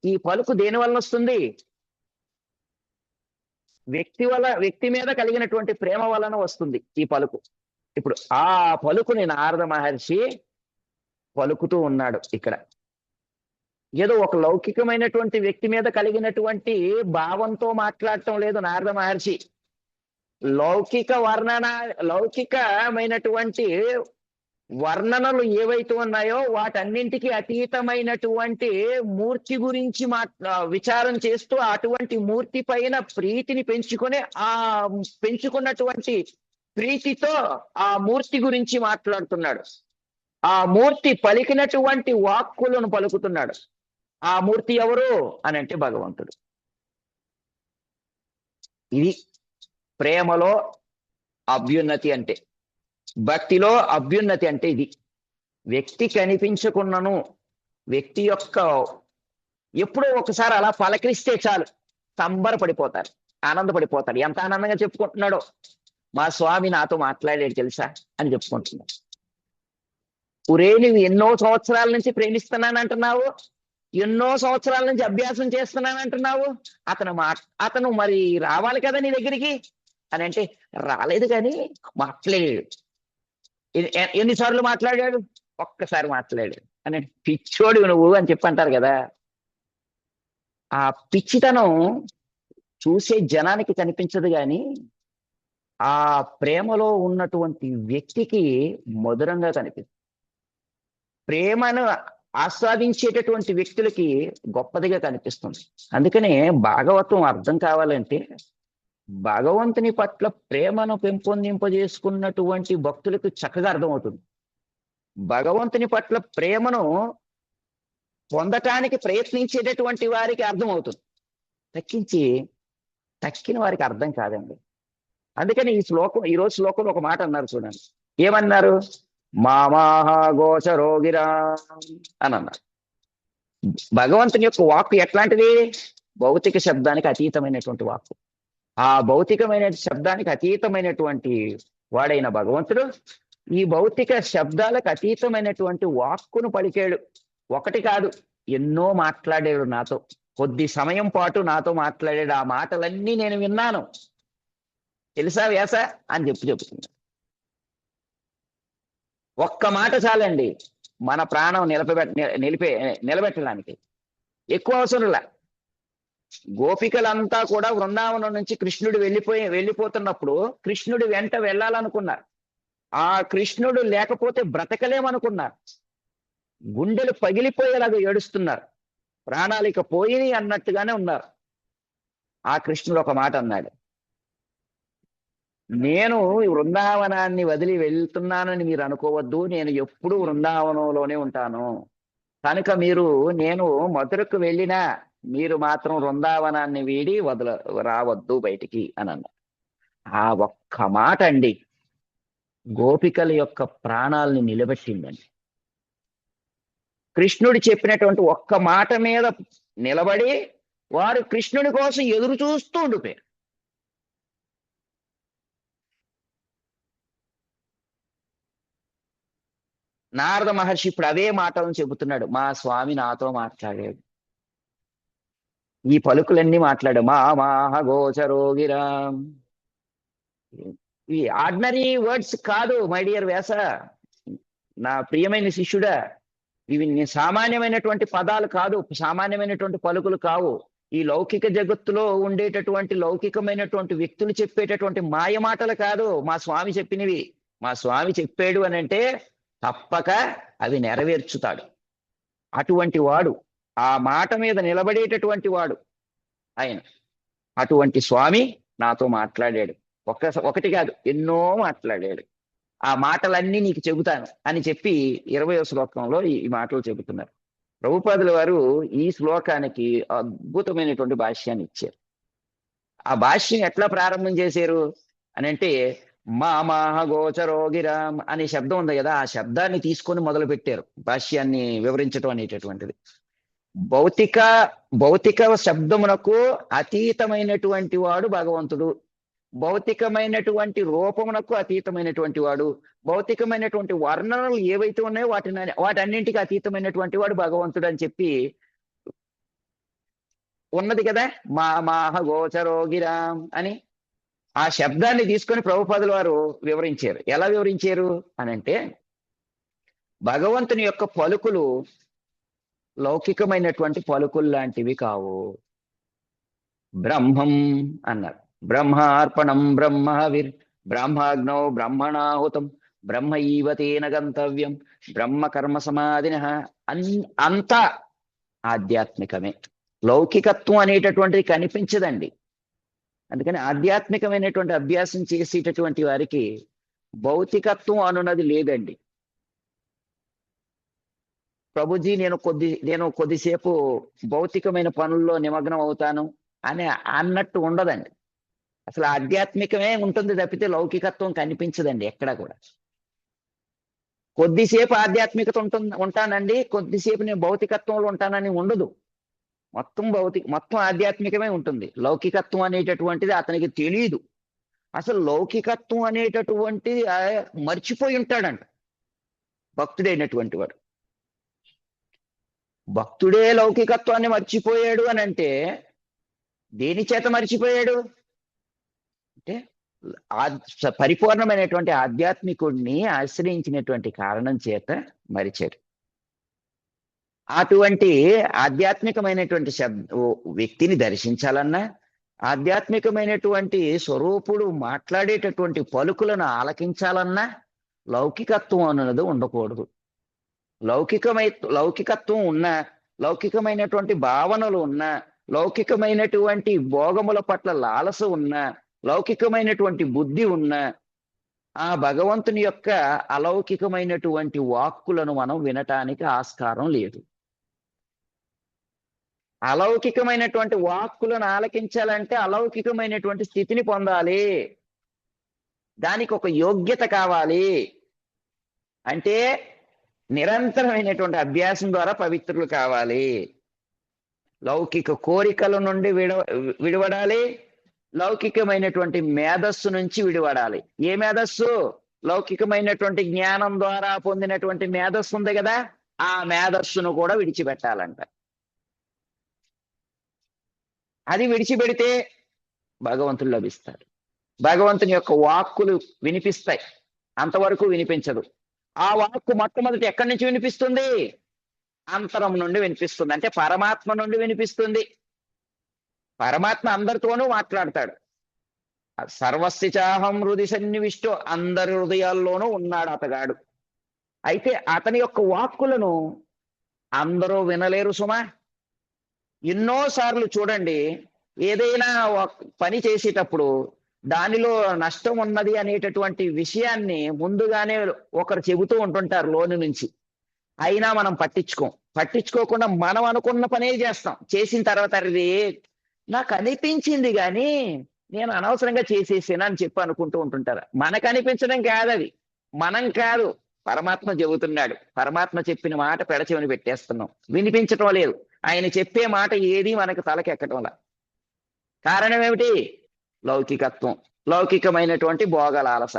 ఈ పలుకు దేని వల్ల వస్తుంది? వ్యక్తి మీద కలిగినటువంటి ప్రేమ వలన వస్తుంది ఈ పలుకు. ఇప్పుడు ఆ పలుకుని నారద మహర్షి పలుకుతూ ఉన్నాడు ఇక్కడ. ఏదో ఒక లౌకికమైనటువంటి వ్యక్తి మీద కలిగినటువంటి భావంతో మాట్లాడటం లేదు నారద మహర్షి. లౌకికమైనటువంటి వర్ణనలు ఏవైతే ఉన్నాయో వాటన్నింటికి అతీతమైనటువంటి మూర్తి గురించి విచారం చేస్తూ అటువంటి మూర్తి పైన ప్రీతిని పెంచుకున్నటువంటి ప్రీతితో ఆ మూర్తి గురించి మాట్లాడుతున్నాడు. ఆ మూర్తి పలికినటువంటి వాక్కులను పలుకుతున్నాడు. ఆ మూర్తి ఎవరు అని అంటే భగవంతుడు. ఇది ప్రేమలో అభ్యున్నతి అంటే, భక్తిలో అభ్యున్నతి అంటే ఇది. వ్యక్తి కనిపించకున్నను వ్యక్తి యొక్క ఎప్పుడో ఒకసారి అలా పలకరిస్తే చాలు సంబరపడిపోతారు, ఆనందపడిపోతారు. ఎంత ఆనందంగా చెప్పుకుంటున్నాడో, మా స్వామి నాతో మాట్లాడాడు తెలుసా అని చెప్పుకుంటున్నాడు. ఒరే, నువ్వు ఎన్నో సంవత్సరాల నుంచి ప్రేమిస్తున్నానంటున్నావు, ఎన్నో సంవత్సరాల నుంచి అభ్యాసం చేస్తున్నానంటున్నావు, అతను మరి రావాలి కదా నీ దగ్గరికి అని అంటే, రాలేదు కానీ మాట్లాడాడు. ఎన్నిసార్లు మాట్లాడాడు? ఒక్కసారి మాట్లాడాడు అని. పిచ్చోడు నువ్వు అని చెప్పి అంటారు కదా. ఆ పిచ్చితనం చూసే జనానికి కనిపించదు కానీ ఆ ప్రేమలో ఉన్నటువంటి వ్యక్తికి మధురంగా కనిపిస్తుంది. ప్రేమను ఆస్వాదించేటటువంటి వ్యక్తులకి గొప్పదిగా కనిపిస్తుంది. అందుకనే భాగవతం అర్థం కావాలంటే భగవంతుని పట్ల ప్రేమను పెంపొందింపజేసుకున్నటువంటి భక్తులకు చక్కగా అర్థమవుతుంది. భగవంతుని పట్ల ప్రేమను పొందటానికి ప్రయత్నించేటటువంటి వారికి అర్థమవుతుంది, తక్కిన వారికి అర్థం కాదండి. అందుకని ఈరోజు శ్లోకంలో ఒక మాట అన్నారు చూడండి. ఏమన్నారు? మామాహ గోచరోగిరా అని అన్నారు. భగవంతుని యొక్క వాక్కు ఎట్లాంటిది? భౌతిక శబ్దానికి అతీతమైనటువంటి వాక్కు. ఆ భౌతికమైన శబ్దానికి అతీతమైనటువంటి వాడైన భగవంతుడు ఈ భౌతిక శబ్దాలకు అతీతమైనటువంటి వాక్కును పలికాడు. ఒకటి కాదు, ఎన్నో మాట్లాడాడు నాతో. కొద్ది సమయం పాటు నాతో మాట్లాడాడు. ఆ మాటలన్నీ నేను విన్నాను తెలుసా వ్యాస అని చెప్తున్నా. ఒక్క మాట చాలండి మన ప్రాణం నిలబెట్టడానికి. ఎక్కువ అవసరంలా. గోపికలంతా కూడా బృందావనం నుంచి కృష్ణుడు వెళ్ళిపోతున్నప్పుడు కృష్ణుడు వెంట వెళ్ళాలనుకున్నారు. ఆ కృష్ణుడు లేకపోతే బ్రతకలేమనుకున్నారు. గుండెలు పగిలిపోయేలాగా ఏడుస్తున్నారు. ప్రాణాలిక పోయి అన్నట్టుగానే ఉన్నారు. ఆ కృష్ణుడు ఒక మాట అన్నాడు, నేను వృందావనాన్ని వదిలి వెళ్తున్నానని మీరు అనుకోవద్దు, నేను ఎప్పుడు వృందావనంలోనే ఉంటాను. కనుక నేను మధురకు వెళ్ళినా మీరు మాత్రం వృందావనాన్ని వీడి రావద్దు బయటికి అని అన్నారు. ఆ ఒక్క మాట అండి గోపికల యొక్క ప్రాణాలని నిలబెట్టిందండి. కృష్ణుడు చెప్పినటువంటి ఒక్క మాట మీద నిలబడి వారు కృష్ణుడి కోసం ఎదురు చూస్తూ ఉండిపోయారు. నారద మహర్షి ఇప్పుడు అవే మాటలను చెబుతున్నాడు. మా స్వామి నాతో మాట్లాడాడు, ఈ పలుకులన్నీ మాట్లాడు. మామాహ గోచరోగిరా. ఈ ఆర్డినరీ వర్డ్స్ కాదు మై డియర్ వ్యాస, నా ప్రియమైన శిష్యుడా. ఇవి సామాన్యమైనటువంటి పదాలు కాదు, సామాన్యమైనటువంటి పలుకులు కావు. ఈ లౌకిక జగత్తులో ఉండేటటువంటి లౌకికమైనటువంటి వ్యక్తులు చెప్పేటటువంటి మాయ మాటలు కాదు మా స్వామి చెప్పినవి. మా స్వామి చెప్పాడు అని అంటే తప్పక అవి నెరవేర్చుతాడు. అటువంటి వాడు, ఆ మాట మీద నిలబడేటటువంటి వాడు ఆయన. అటువంటి స్వామి నాతో మాట్లాడాడు. ఒకటి కాదు, ఎన్నో మాట్లాడాడు. ఆ మాటలన్నీ నీకు చెబుతాను అని చెప్పి 20వ శ్లోకంలో ఈ మాటలు చెబుతున్నారు. ప్రభుపాదుల వారు ఈ శ్లోకానికి అద్భుతమైనటువంటి భాష్యాన్ని ఇచ్చారు. ఆ భాష్యం ఎట్లా ప్రారంభం చేశారు అని అంటే మామాహ గోచరోగిరామ్ అనే శబ్దం ఉంది కదా, ఆ శబ్దాన్ని తీసుకొని మొదలు పెట్టారు భాష్యాన్ని వివరించడం అనేటటువంటిది. భౌతిక భౌతిక శబ్దమునకు అతీతమైనటువంటి వాడు భగవంతుడు, భౌతికమైనటువంటి రూపమునకు అతీతమైనటువంటి వాడు, భౌతికమైనటువంటి వర్ణనలు ఏవైతే ఉన్నాయో వాటన్నింటికి అతీతమైనటువంటి వాడు భగవంతుడు అని చెప్పి ఉన్నది కదా. మామాహ గోచరోగిరాం అని ఆ శబ్దాన్ని తీసుకొని ప్రభుపాదుల వారు వివరించారు. ఎలా వివరించారు అని అంటే, భగవంతుని యొక్క పలుకులు లౌకికమైనటువంటి పలుకులు లాంటివి కావు. బ్రహ్మం అన్నారు, బ్రహ్మార్పణం బ్రహ్మవిర్ బ్రహ్మాగ్నౌ బ్రహ్మణాహుతం బ్రహ్మైవతేన గంతవ్యం బ్రహ్మ కర్మ సమాధిన. అంతా ఆధ్యాత్మికమే. లౌకికత్వం అనేటటువంటిది కనిపించదండి. అందుకని ఆధ్యాత్మికమైనటువంటి అభ్యాసం చేసేటటువంటి వారికి భౌతికత్వం అనున్నది లేదండి. ప్రభుజీ నేను కొద్దిసేపు భౌతికమైన పనుల్లో నిమగ్నం అవుతాను అని అన్నట్టు ఉండదండి. అసలు ఆధ్యాత్మికమే ఉంటుంది తప్పితే లౌకికత్వం కనిపించదండి ఎక్కడా కూడా. కొద్దిసేపు ఆధ్యాత్మికత ఉంటానండి, కొద్దిసేపు నేను భౌతికత్వంలో ఉంటానని ఉండదు. మొత్తం ఆధ్యాత్మికమే ఉంటుంది. లౌకికత్వం అనేటటువంటిది అతనికి తెలియదు. అసలు లౌకికత్వం అనేటటువంటిది మర్చిపోయి ఉంటాడంట భక్తుడైనటువంటి వాడు. భక్తుడే లౌకికత్వాన్ని మర్చిపోయాడు అని అంటే దేని చేత మర్చిపోయాడు అంటే పరిపూర్ణమైనటువంటి ఆధ్యాత్మికుడిని ఆశ్రయించినటువంటి కారణం చేత మరిచాడు. అటువంటి ఆధ్యాత్మికమైనటువంటి వ్యక్తిని దర్శించాలన్నా, ఆధ్యాత్మికమైనటువంటి స్వరూపుడు మాట్లాడేటటువంటి పలుకులను ఆలకించాలన్నా లౌకికత్వం అన్నది ఉండకూడదు. లౌకికత్వం ఉన్నా, లౌకికమైనటువంటి భావనలు ఉన్నా, లౌకికమైనటువంటి భోగముల పట్ల లాలస ఉన్నా, లౌకికమైనటువంటి బుద్ధి ఉన్నా, ఆ భగవంతుని యొక్క అలౌకికమైనటువంటి వాక్కులను మనం వినటానికి ఆస్కారం లేదు. అలౌకికమైనటువంటి వాక్కులను ఆలకించాలంటే అలౌకికమైనటువంటి స్థితిని పొందాలి. దానికి ఒక యోగ్యత కావాలి. అంటే నిరంతరమైనటువంటి అభ్యాసం ద్వారా పవిత్రులు కావాలి. లౌకిక కోరికల నుండి విడివడాలి, లౌకికమైనటువంటి మేధస్సు నుంచి విడివడాలి. ఏ మేధస్సు? లౌకికమైనటువంటి జ్ఞానం ద్వారా పొందినటువంటి మేధస్సు ఉంది కదా, ఆ మేధస్సును కూడా విడిచిపెట్టాలంట. అది విడిచిపెడితే భగవంతుడు లభిస్తాడు. భగవంతుని యొక్క వాక్కులు వినిపిస్తాయి, అంతవరకు వినిపించదు. ఆ వాక్కు మొట్టమొదటి ఎక్కడి నుంచి వినిపిస్తుంది? అంతరం నుండి వినిపిస్తుంది. అంటే పరమాత్మ నుండి వినిపిస్తుంది. పరమాత్మ అందరితోనూ మాట్లాడతాడు. సర్వస్యచాహం హృది సన్నివిష్టో, అందరి హృదయాల్లోనూ ఉన్నాడు అతగాడు. అయితే అతని యొక్క వాక్కులను అందరూ వినలేరు సుమా. ఎన్నోసార్లు చూడండి, ఏదైనా పని చేసేటప్పుడు దానిలో నష్టం ఉన్నది అనేటటువంటి విషయాన్ని ముందుగానే ఒకరు చెబుతూ ఉంటుంటారు లోని నుంచి. అయినా మనం పట్టించుకోకుండా మనం అనుకున్న పనే చేస్తాం. చేసిన తర్వాత అది నాకు అనిపించింది కానీ నేను అనవసరంగా చేసేసాను అని చెప్పి అనుకుంటూ ఉంటుంటారు. మనకు అనిపించడం కాదు, అది మనం కాదు, పరమాత్మ చెబుతున్నాడు. పరమాత్మ చెప్పిన మాట పెడచెవిని పెట్టేస్తున్నాం, వినిపించటం లేదు. ఆయన చెప్పే మాట ఏది మనకు తలకెక్కటంలా. కారణం ఏమిటి? లౌకికత్వం, లౌకికమైనటువంటి భోగలాలస.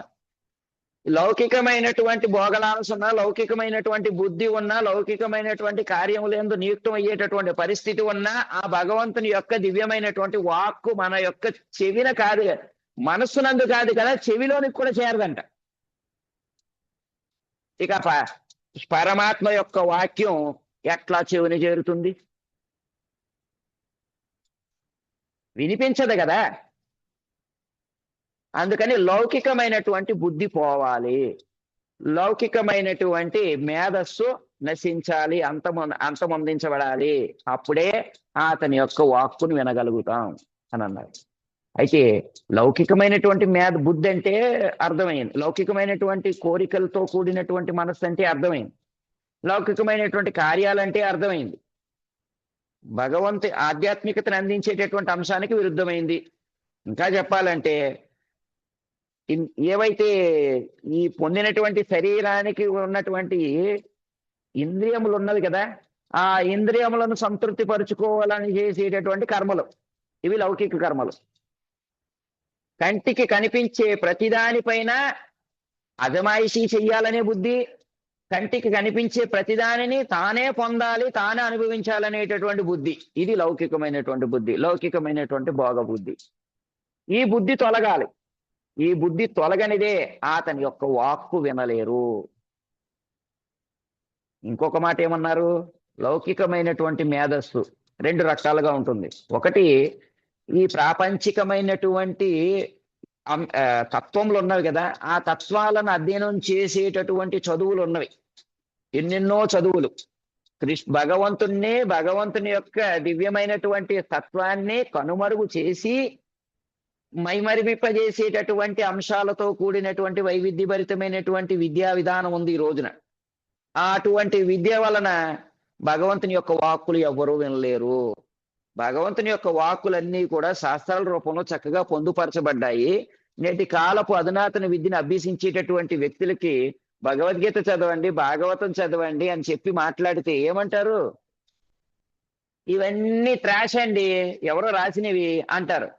లౌకికమైనటువంటి భోగలాలస ఉన్నా, లౌకికమైనటువంటి బుద్ధి ఉన్నా, లౌకికమైనటువంటి కార్యములందు నియుక్తం అయ్యేటటువంటి పరిస్థితి ఉన్నా, ఆ భగవంతుని యొక్క దివ్యమైనటువంటి వాక్కు మన యొక్క చెవిన కాదు, మనస్సునందు కాదు కదా, చెవిలోనికి కూడా చేరదంట. ఇక పరమాత్మ యొక్క వాక్యం ఎట్లా చెవిని చేరుతుంది? వినిపించదు కదా. అందుకని లౌకికమైనటువంటి బుద్ధి పోవాలి, లౌకికమైనటువంటి మేధస్సు నశించాలి, అంతమొందించబడాలి. అప్పుడే అతని యొక్క వాక్కును వినగలుగుతాం అని అన్నారు. అయితే లౌకికమైనటువంటి బుద్ధి అంటే అర్థమైంది, లౌకికమైనటువంటి కోరికలతో కూడినటువంటి మనస్సు అంటే అర్థమైంది, లౌకికమైనటువంటి కార్యాలంటే అర్థమైంది. భగవంతు ఆధ్యాత్మికతను అందించేటటువంటి అంశానికి విరుద్ధమైంది. ఇంకా చెప్పాలంటే ఏవైతే ఈ పొందినటువంటి శరీరానికి ఉన్నటువంటి ఇంద్రియములు ఉన్నవి కదా, ఆ ఇంద్రియములను సంతృప్తి పరుచుకోవాలని చేసేటటువంటి కర్మలు ఇవి లౌకిక కర్మలు. కంటికి కనిపించే ప్రతిదానిపైన అజమాయిషీ చెయ్యాలనే బుద్ధి, కంటికి కనిపించే ప్రతిదానిని తానే పొందాలి, తానే అనుభవించాలనేటటువంటి బుద్ధి, ఇది లౌకికమైనటువంటి బుద్ధి, లౌకికమైనటువంటి భోగ బుద్ధి. ఈ బుద్ధి తొలగాలి. ఈ బుద్ధి తొలగనిదే అతని యొక్క వాక్కు వినలేరు. ఇంకొక మాట ఏమన్నారు, లౌకికమైనటువంటి మేధస్సు రెండు రకాలుగా ఉంటుంది. ఒకటి ఈ ప్రాపంచికమైనటువంటి తత్వములు ఉన్నవి కదా, ఆ తత్వాలను అధ్యయనం చేసేటటువంటి చదువులు ఉన్నవి, ఎన్నెన్నో చదువులు. భగవంతుని యొక్క దివ్యమైనటువంటి తత్వాన్ని కనుమరుగు చేసి మైమరిపింపజేసేటటువంటి అంశాలతో కూడినటువంటి వైవిధ్యభరితమైనటువంటి విద్యా విధానం ఉంది ఈ రోజున. అటువంటి విద్య వలన భగవంతుని యొక్క వాక్కులు ఎవ్వరూ వినలేరు. భగవంతుని యొక్క వాక్కులన్నీ కూడా శాస్త్రాల రూపంలో చక్కగా పొందుపరచబడ్డాయి. నేటి కాలపు అధునాతన విద్యను అభ్యసించేటటువంటి వ్యక్తులకి భగవద్గీత చదవండి, భాగవతం చదవండి అని చెప్పి మాట్లాడితే ఏమంటారు? ఇవన్నీ ట్రాష్ అండి, ఎవరో రాసినవి అంటారు.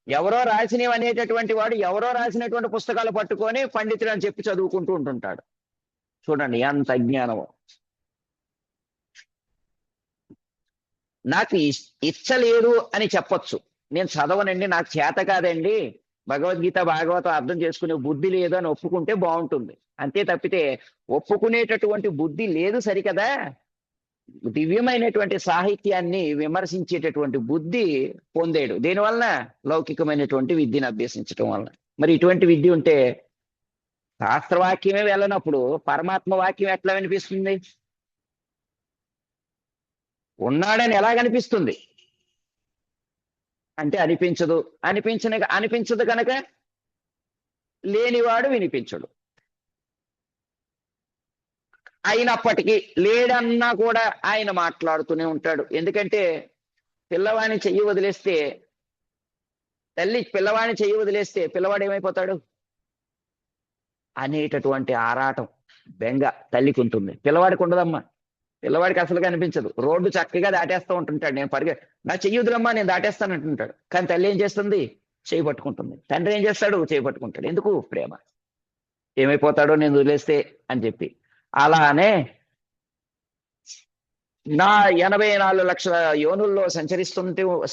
ఎవరో రాసినవి అనేటటువంటి వాడు ఎవరో రాసినటువంటి పుస్తకాలు పట్టుకొని పండితుడు అని చెప్పి చదువుకుంటూ ఉంటుంటాడు. చూడండి ఎంత అజ్ఞానము. నాకు ఇచ్చ లేదు అని చెప్పొచ్చు, నేను చదవనండి, నాకు చేత కాదండి, భగవద్గీత భాగవతం అర్థం చేసుకునే బుద్ధి లేదు అని ఒప్పుకుంటే బాగుంటుంది. అంతే తప్పితే ఒప్పుకునేటటువంటి బుద్ధి లేదు సరికదా, దివ్యమైనటువంటి సాహిత్యాన్ని విమర్శించేటటువంటి బుద్ధి పొందేడు. దేనివలన? లౌకికమైనటువంటి విద్యను అభ్యసించడం వలన. మరి ఇటువంటి విద్య ఉంటే శాస్త్రవాక్యమే వెళ్ళనప్పుడు పరమాత్మ వాక్యం ఎట్లా వినిపిస్తుంది? ఉన్నాడని ఎలా కనిపిస్తుంది అంటే అనిపించదు కనుక లేనివాడు వినిపించడు. అయినప్పటికీ లేడన్నా కూడా ఆయన మాట్లాడుతూనే ఉంటాడు. ఎందుకంటే పిల్లవాడిని చెయ్యి వదిలేస్తే, తల్లి పిల్లవాడిని చెయ్యి వదిలేస్తే పిల్లవాడు ఏమైపోతాడు అనేటటువంటి ఆరాటం, బెంగ తల్లికి ఉంటుంది. పిల్లవాడికి ఉండదమ్మా, పిల్లవాడికి అసలు కనిపించదు. రోడ్డు చక్కగా దాటేస్తూ ఉంటుంటాడు, నేను నా చెయ్యి వదిలమ్మా నేను దాటేస్తాను అంటుంటాడు. కానీ తల్లి ఏం చేస్తుంది? చేయి పట్టుకుంటుంది. తండ్రి ఏం చేస్తాడు? చేయి పట్టుకుంటాడు. ఎందుకు? ప్రేమ. ఏమైపోతాడో నేను వదిలేస్తే అని చెప్పి. అలానే నా 84 లక్షల యోనుల్లో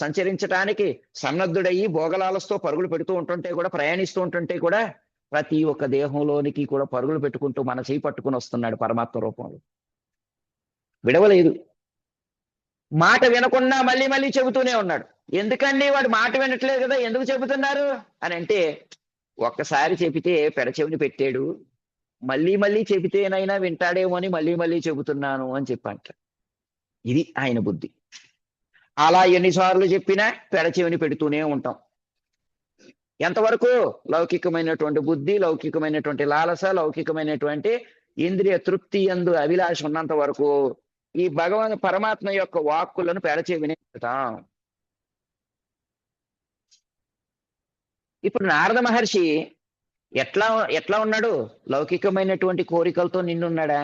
సంచరించడానికి సన్నద్ధుడయ్యి భోగలాలతో పరుగులు పెడుతూ ఉంటుంటే కూడా, ప్రయాణిస్తూ ఉంటుంటే కూడా ప్రతి ఒక్క దేహంలోనికి కూడా పరుగులు పెట్టుకుంటూ మన చేయి పట్టుకుని వస్తున్నాడు పరమాత్మ రూపంలో. విడవలేదు. మాట వినకుండా మళ్ళీ మళ్ళీ చెబుతూనే ఉన్నాడు. ఎందుకండి వాడు మాట వినట్లేదు కదా, ఎందుకు చెబుతున్నారు అని అంటే, ఒక్కసారి చెబితే పెడచెవిని పెట్టాడు, మళ్ళీ మళ్ళీ చెబితేనైనా వింటాడేమో అని మళ్ళీ మళ్ళీ చెబుతున్నాను అని చెప్పంట. ఇది ఆయన బుద్ధి. అలా ఎన్నిసార్లు చెప్పినా పెడచెవిని పెడుతూనే ఉంటాం. ఎంతవరకు? లౌకికమైనటువంటి బుద్ధి, లౌకికమైనటువంటి లాలస, లౌకికమైనటువంటి ఇంద్రియ తృప్తి యందు అభిలాష ఉన్నంత వరకు ఈ పరమాత్మ యొక్క వాక్కులను పెడచెవిని పెడతాం. ఇప్పుడు నారద మహర్షి ఎట్లా ఉన్నాడు? లౌకికమైనటువంటి కోరికలతో నిన్నున్నాడా,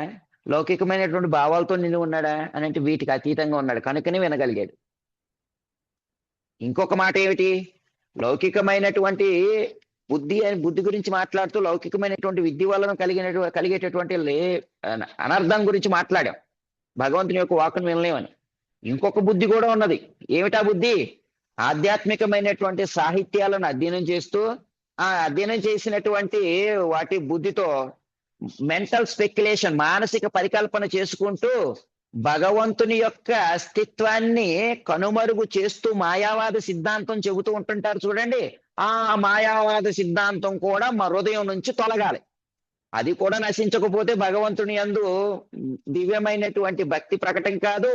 లౌకికమైనటువంటి భావాలతో నిన్ను ఉన్నాడా అని అంటే వీటికి అతీతంగా ఉన్నాడు కనుకనే వినగలిగాడు. ఇంకొక మాట ఏమిటి? లౌకికమైనటువంటి బుద్ధి గురించి మాట్లాడుతూ లౌకికమైనటువంటి విద్య వలన కలిగేటటువంటి అనర్థం గురించి మాట్లాడాం. భగవంతుని యొక్క వాక్కును వినలేమని. ఇంకొక బుద్ధి కూడా ఉన్నది. ఏమిటా బుద్ధి? ఆధ్యాత్మికమైనటువంటి సాహిత్యాలను అధ్యయనం చేస్తూ ఆ అధ్యయనం చేసినటువంటి వాటి బుద్ధితో మెంటల్ స్పెక్యులేషన్, మానసిక పరికల్పన చేసుకుంటూ భగవంతుని యొక్క అస్తిత్వాన్ని కనుమరుగు చేస్తూ మాయావాద సిద్ధాంతం చెబుతూ ఉంటుంటారు చూడండి. ఆ మాయావాద సిద్ధాంతం కూడా మా హృదయం నుంచి తొలగాలి. అది కూడా నశించకపోతే భగవంతుని యందు దివ్యమైనటువంటి భక్తి ప్రకటన కాదు.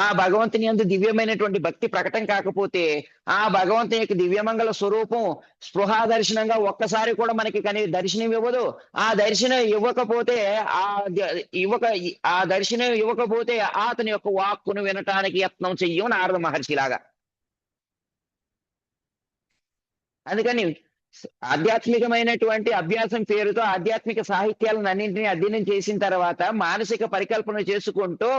ఆ భగవంతుని యందు దివ్యమైనటువంటి భక్తి ప్రకటన కాకపోతే ఆ భగవంతుని యొక్క దివ్యమంగళ స్వరూపం స్పృహా దర్శనంగా ఒక్కసారి కూడా మనకి దర్శనం ఇవ్వదు. ఆ దర్శనం ఇవ్వకపోతే ఆ దర్శనం ఇవ్వకపోతే అతని యొక్క వాక్కును వినటానికి యత్నం చెయ్యం నారద మహర్షిలాగా. అందుకని ఆధ్యాత్మికమైనటువంటి అభ్యాసం పేరుతో ఆధ్యాత్మిక సాహిత్యాలను అన్నింటినీ అధ్యయనం చేసిన తర్వాత మానసిక పరికల్పన చేసుకుంటూ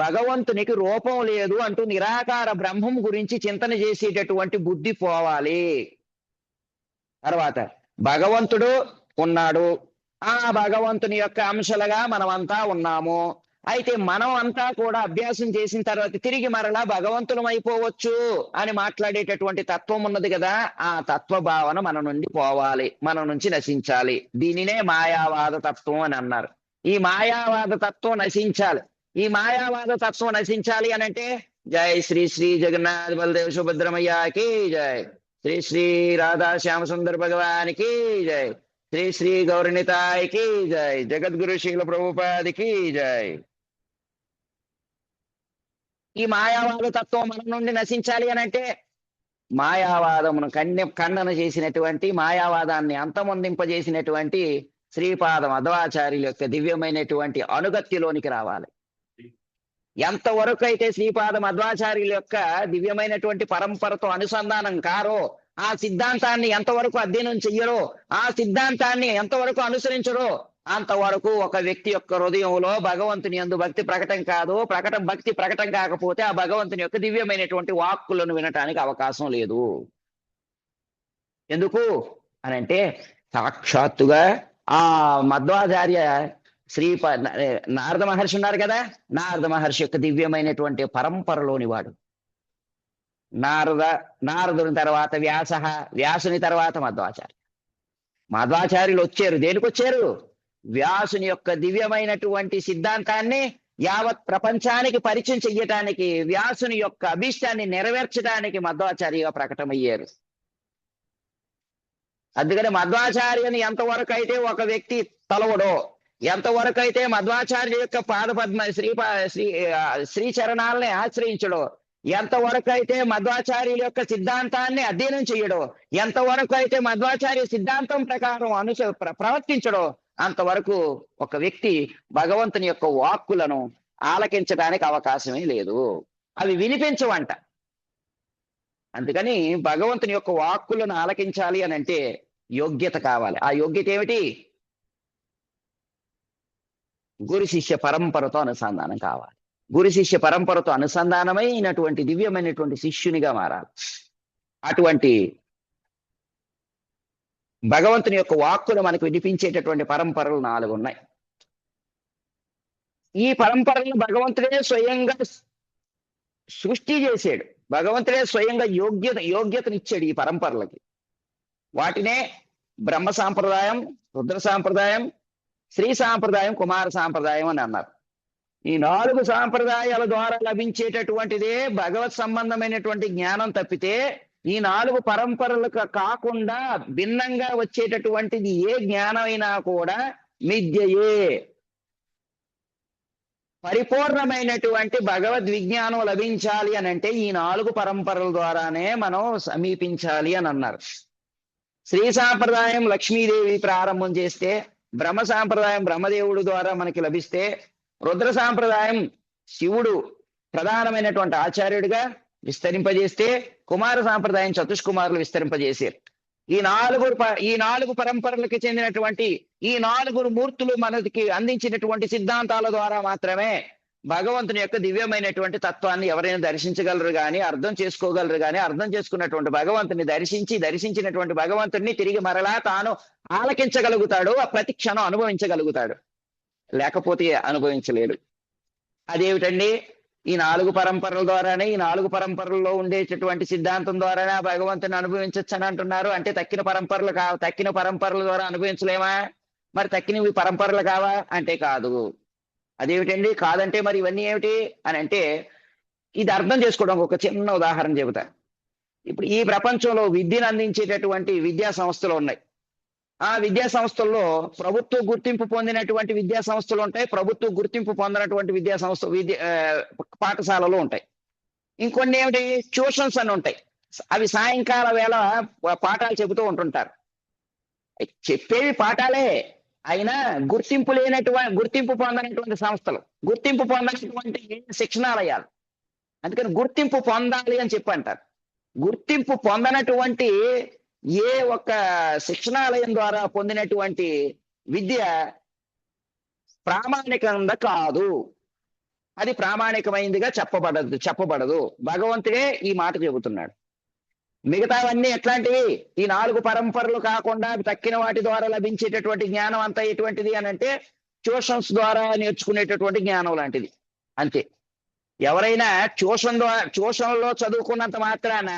భగవంతునికి రూపం లేదు అంటూ నిరాకార బ్రహ్మం గురించి చింతన చేసేటటువంటి బుద్ధి పోవాలి. తర్వాత భగవంతుడు ఉన్నాడు, ఆ భగవంతుని యొక్క అంశలుగా మనమంతా ఉన్నాము. అయితే మనం అంతా కూడా అభ్యాసం చేసిన తర్వాత తిరిగి మరలా భగవంతులం అయిపోవచ్చు అని మాట్లాడేటటువంటి తత్వం ఉన్నది కదా, ఆ తత్వ భావన మన నుండి పోవాలి, మన నుంచి నశించాలి. దీనినే మాయావాద తత్వం అని అన్నారు. ఈ మాయావాద తత్వం నశించాలి. ఈ మాయావాద తత్వం నశించాలి అని అంటే జై శ్రీ శ్రీ జగన్నాథ్ బలదేవ్ సుభద్రమయ్యకి జై, శ్రీ శ్రీ రాధా శ్యామ సుందర్ భగవానికి జై, శ్రీ శ్రీ గౌరనితాయికి జై, జగద్గురు శీల ప్రభుపాదికి జై. ఈ మాయావాద తత్వం మన నుండి నశించాలి అని అంటే మాయావాదమును ఖండన చేసినటువంటి, మాయావాదాన్ని అంతమొందింపజేసినటువంటి శ్రీపాద మధ్వాచార్యుల యొక్క దివ్యమైనటువంటి అనుగత్యలోనికి రావాలి. ఎంతవరకు అయితే శ్రీపాద మధ్వాచార్యుల యొక్క దివ్యమైనటువంటి పరంపరతో అనుసంధానం కారో, ఆ సిద్ధాంతాన్ని ఎంతవరకు అధ్యయనం చెయ్యరో, ఆ సిద్ధాంతాన్ని ఎంతవరకు అనుసరించరో, అంతవరకు ఒక వ్యక్తి యొక్క హృదయంలో భగవంతుని యందు భక్తి ప్రకటన కాదు. భక్తి ప్రకటన కాకపోతే ఆ భగవంతుని యొక్క దివ్యమైనటువంటి వాక్కులను వినటానికి అవకాశం లేదు. ఎందుకు అనంటే సాక్షాత్తుగా ఆ మధ్వాచార్య నారద మహర్షి ఉన్నారు కదా, నారద మహర్షి యొక్క దివ్యమైనటువంటి పరంపరలోని వాడు. నారదుని తర్వాత వ్యాసుని తర్వాత మధ్వాచార్యులు వచ్చారు. దేనికి వచ్చారు? వ్యాసుని యొక్క దివ్యమైనటువంటి సిద్ధాంతాన్ని యావత్ ప్రపంచానికి పరిచయం చెయ్యటానికి, వ్యాసుని యొక్క అభీష్టాన్ని నెరవేర్చడానికి మధ్వాచార్యగా ప్రకటమయ్యారు. అందుకని మధ్వాచార్యుని ఎంతవరకు అయితే ఒక వ్యక్తి తలవడో, ఎంతవరకు అయితే మధ్వాచార్య యొక్క పాదపద్మ శ్రీ చరణాలని ఆశ్రయించడో, ఎంతవరకు అయితే మధ్వాచార్యుల యొక్క సిద్ధాంతాన్ని అధ్యయనం చేయడో, ఎంతవరకు అయితే మధ్వాచార్య సిద్ధాంతం ప్రకారం ప్రవర్తించడో, అంతవరకు ఒక వ్యక్తి భగవంతుని యొక్క వాక్కులను ఆలకించడానికి అవకాశమే లేదు. అవి వినిపించవంట. అందుకని భగవంతుని యొక్క వాక్కులను ఆలకించాలి అని అంటే యోగ్యత కావాలి. ఆ యోగ్యత ఏమిటి? గురు శిష్య పరంపరతో అనుసంధానం కావాలి. గురు శిష్య పరంపరతో అనుసంధానమైనటువంటి దివ్యమైనటువంటి శిష్యునిగా మారాలి. అటువంటి భగవంతుని యొక్క వాక్కులు మనకు వినిపించేటటువంటి పరంపరలు 4 ఉన్నాయి. ఈ పరంపరలను భగవంతుడే స్వయంగా సృష్టి చేశాడు. భగవంతుడే స్వయంగా యోగ్యతనిచ్చాడు ఈ పరంపరలకి. వాటినే బ్రహ్మ సాంప్రదాయం, రుద్ర సాంప్రదాయం, శ్రీ సాంప్రదాయం, కుమార సాంప్రదాయం అని అన్నారు. ఈ 4 సాంప్రదాయాల ద్వారా లభించేటటువంటిదే భగవత్ సంబంధమైనటువంటి జ్ఞానం తప్పితే ఈ 4 పరంపరలకు కాకుండా భిన్నంగా వచ్చేటటువంటిది ఏ జ్ఞానమైనా కూడా మిథ్యయే. పరిపూర్ణమైనటువంటి భగవద్ విజ్ఞానం లభించాలి అని అంటే ఈ 4 పరంపరల ద్వారానే మనం సమీపించాలి అని అన్నారు. శ్రీ సాంప్రదాయం లక్ష్మీదేవి ప్రారంభం చేస్తే, బ్రహ్మ సాంప్రదాయం బ్రహ్మదేవుడు ద్వారా మనకి లభిస్తే, రుద్ర సాంప్రదాయం శివుడు ప్రధానమైనటువంటి ఆచార్యుడిగా విస్తరింపజేస్తే, కుమార సాంప్రదాయం చతుష్కుమారులు విస్తరింపజేశారు. ఈ 4 పరంపరలకు చెందినటువంటి ఈ 4 మూర్తులు మనకి అందించినటువంటి సిద్ధాంతాల ద్వారా మాత్రమే భగవంతుని యొక్క దివ్యమైనటువంటి తత్వాన్ని ఎవరైనా దర్శించగలరు కానీ, అర్థం చేసుకోగలరు కానీ, అర్థం చేసుకున్నటువంటి భగవంతుని దర్శించినటువంటి భగవంతుడిని తిరిగి మరలా తాను ఆలకించగలుగుతాడు, ఆ ప్రతి క్షణం అనుభవించగలుగుతాడు. లేకపోతే అనుభవించలేడు. అదేమిటండి? ఈ 4 పరంపరల ద్వారానే, ఈ 4 పరంపరల్లో ఉండేటటువంటి సిద్ధాంతం ద్వారానే ఆ భగవంతుని అనుభవించవచ్చు అని అంటున్నారు. అంటే తక్కిన పరంపరల ద్వారా అనుభవించలేమా? మరి తక్కినవి పరంపరలు కావా అంటే కాదు. అదేమిటండి? కాదంటే మరి ఇవన్నీ ఏమిటి అని అంటే, ఇది అర్థం చేసుకోవడం ఒక చిన్న ఉదాహరణ చెబుతా. ఇప్పుడు ఈ ప్రపంచంలో విద్యను అందించేటటువంటి విద్యా సంస్థలు ఉన్నాయి. ఆ విద్యా సంస్థల్లో ప్రభుత్వ గుర్తింపు పొందినటువంటి విద్యా సంస్థలు ఉంటాయి, ప్రభుత్వ గుర్తింపు పొందినటువంటి పాఠశాలలు ఉంటాయి. ఇంకొన్ని ఏమిటి? ట్యూషన్స్ అని ఉంటాయి. అవి సాయంకాల వేళ పాఠాలు చెబుతూ ఉంటుంటారు. చెప్పేవి పాఠాలే అయినా గుర్తింపు పొందనటువంటి సంస్థలు, గుర్తింపు పొందనటువంటి శిక్షణాలయాలు. అందుకని గుర్తింపు పొందాలి అని చెప్పి అంటారు. గుర్తింపు పొందనటువంటి ఏ ఒక్క శిక్షణాలయం ద్వారా పొందినటువంటి విద్య ప్రామాణికంగా కాదు, అది ప్రామాణికమైందిగా చెప్పబడదు. భగవంతుడే ఈ మాట చెబుతున్నాడు. మిగతావన్నీ ఎట్లాంటివి? ఈ 4 పరంపరలు కాకుండా తక్కిన వాటి ద్వారా లభించేటటువంటి జ్ఞానం అంతా ఎటువంటిది అని అంటే ట్యూషన్స్ ద్వారా నేర్చుకునేటటువంటి జ్ఞానం లాంటిది అంతే. ఎవరైనా ట్యూషన్లో చదువుకున్నంత మాత్రాన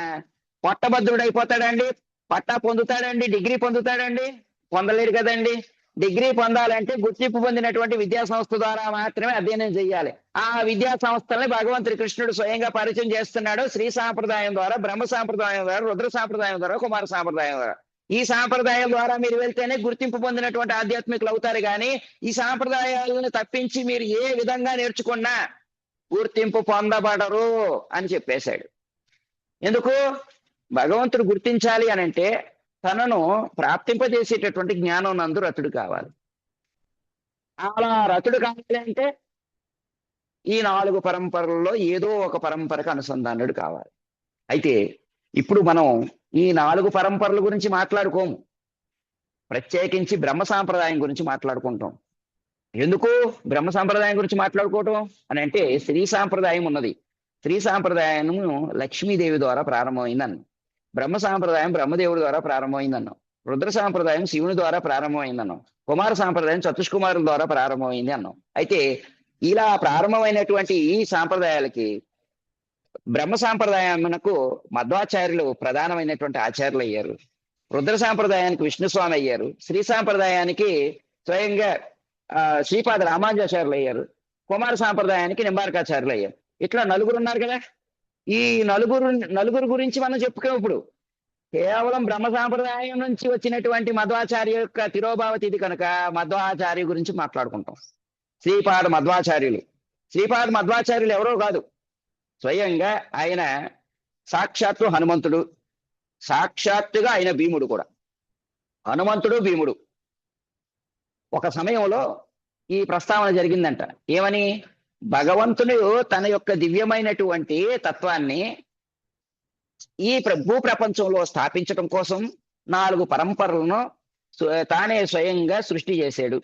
పట్టభద్రుడైపోతాడండి, పట్టా పొందుతాడండి, డిగ్రీ పొందుతాడండి? పొందలేడు కదండి. డిగ్రీ పొందాలంటే గుర్తింపు పొందినటువంటి విద్యా సంస్థ ద్వారా మాత్రమే అధ్యయనం చేయాలి. ఆ విద్యా సంస్థల్ని భగవంతుడి కృష్ణుడు స్వయంగా పరిచయం చేస్తున్నాడు. శ్రీ సాంప్రదాయం ద్వారా, బ్రహ్మ సాంప్రదాయం ద్వారా, రుద్ర సాంప్రదాయం ద్వారా, కుమార సాంప్రదాయం ద్వారా. ఈ సాంప్రదాయం ద్వారా మీరు వెళ్తేనే గుర్తింపు పొందినటువంటి ఆధ్యాత్మికులు అవుతారు. కానీ ఈ సాంప్రదాయాలను తప్పించి మీరు ఏ విధంగా నేర్చుకున్నా గుర్తింపు పొందబడరు అని చెప్పేశాడు. ఎందుకు? భగవంతుడు గుర్తించాలి అనంటే తనను ప్రాప్తింపజేసేటటువంటి జ్ఞానం నందు రతుడు కావాలి. అలా రతుడు కావాలి అంటే ఈ 4 పరంపరల్లో ఏదో ఒక పరంపరకు అనుసంధానుడు కావాలి. అయితే ఇప్పుడు మనం ఈ 4 పరంపరల గురించి మాట్లాడుకోము, ప్రత్యేకించి బ్రహ్మ సాంప్రదాయం గురించి మాట్లాడుకుంటాం. ఎందుకు బ్రహ్మ సాంప్రదాయం గురించి మాట్లాడుకోవటం అని అంటే, శ్రీ సాంప్రదాయం ఉన్నది. శ్రీ సాంప్రదాయం లక్ష్మీదేవి ద్వారా ప్రారంభమైందన్న. బ్రహ్మ సాంప్రదాయం బ్రహ్మదేవుడి ద్వారా ప్రారంభమైందన్నాం. రుద్ర సాంప్రదాయం శివుని ద్వారా ప్రారంభమైందన్నాం. కుమార సాంప్రదాయం చతుష్కుమారుల ద్వారా ప్రారంభమైంది అన్నాం. అయితే ఇలా ప్రారంభమైనటువంటి ఈ సాంప్రదాయాలకి బ్రహ్మ సాంప్రదాయమునకు మధ్వాచార్యులు ప్రధానమైనటువంటి ఆచార్యులు అయ్యారు. రుద్ర సాంప్రదాయానికి విష్ణుస్వామి అయ్యారు. శ్రీ సాంప్రదాయానికి స్వయంగా శ్రీపాద రామానుజాచార్యులు అయ్యారు. కుమార సాంప్రదాయానికి నింబార్కాచార్యులు అయ్యారు. ఇట్లా 4 ఉన్నారు కదా. ఈ నలుగురు గురించి మనం చెప్పుకో. ఇప్పుడు కేవలం బ్రహ్మ సాంప్రదాయం నుంచి వచ్చినటువంటి మధ్వాచార్య యొక్క తిరోభావ తిథి కనుక మధ్వాచార్య గురించి మాట్లాడుకుంటాం. శ్రీపాద మధ్వాచార్యులు ఎవరో కాదు, స్వయంగా ఆయన సాక్షాత్తు హనుమంతుడు, సాక్షాత్తుగా ఆయన భీముడు కూడా. హనుమంతుడు భీముడు ఒక సమయంలో ఈ ప్రస్తావన జరిగిందంట. ఏమని? భగవంతుడు తన యొక్క దివ్యమైనటువంటి తత్వాన్ని ఈ భూ ప్రపంచంలో స్థాపించడం కోసం 4 పరంపరలను తానే స్వయంగా సృష్టి చేశాడు.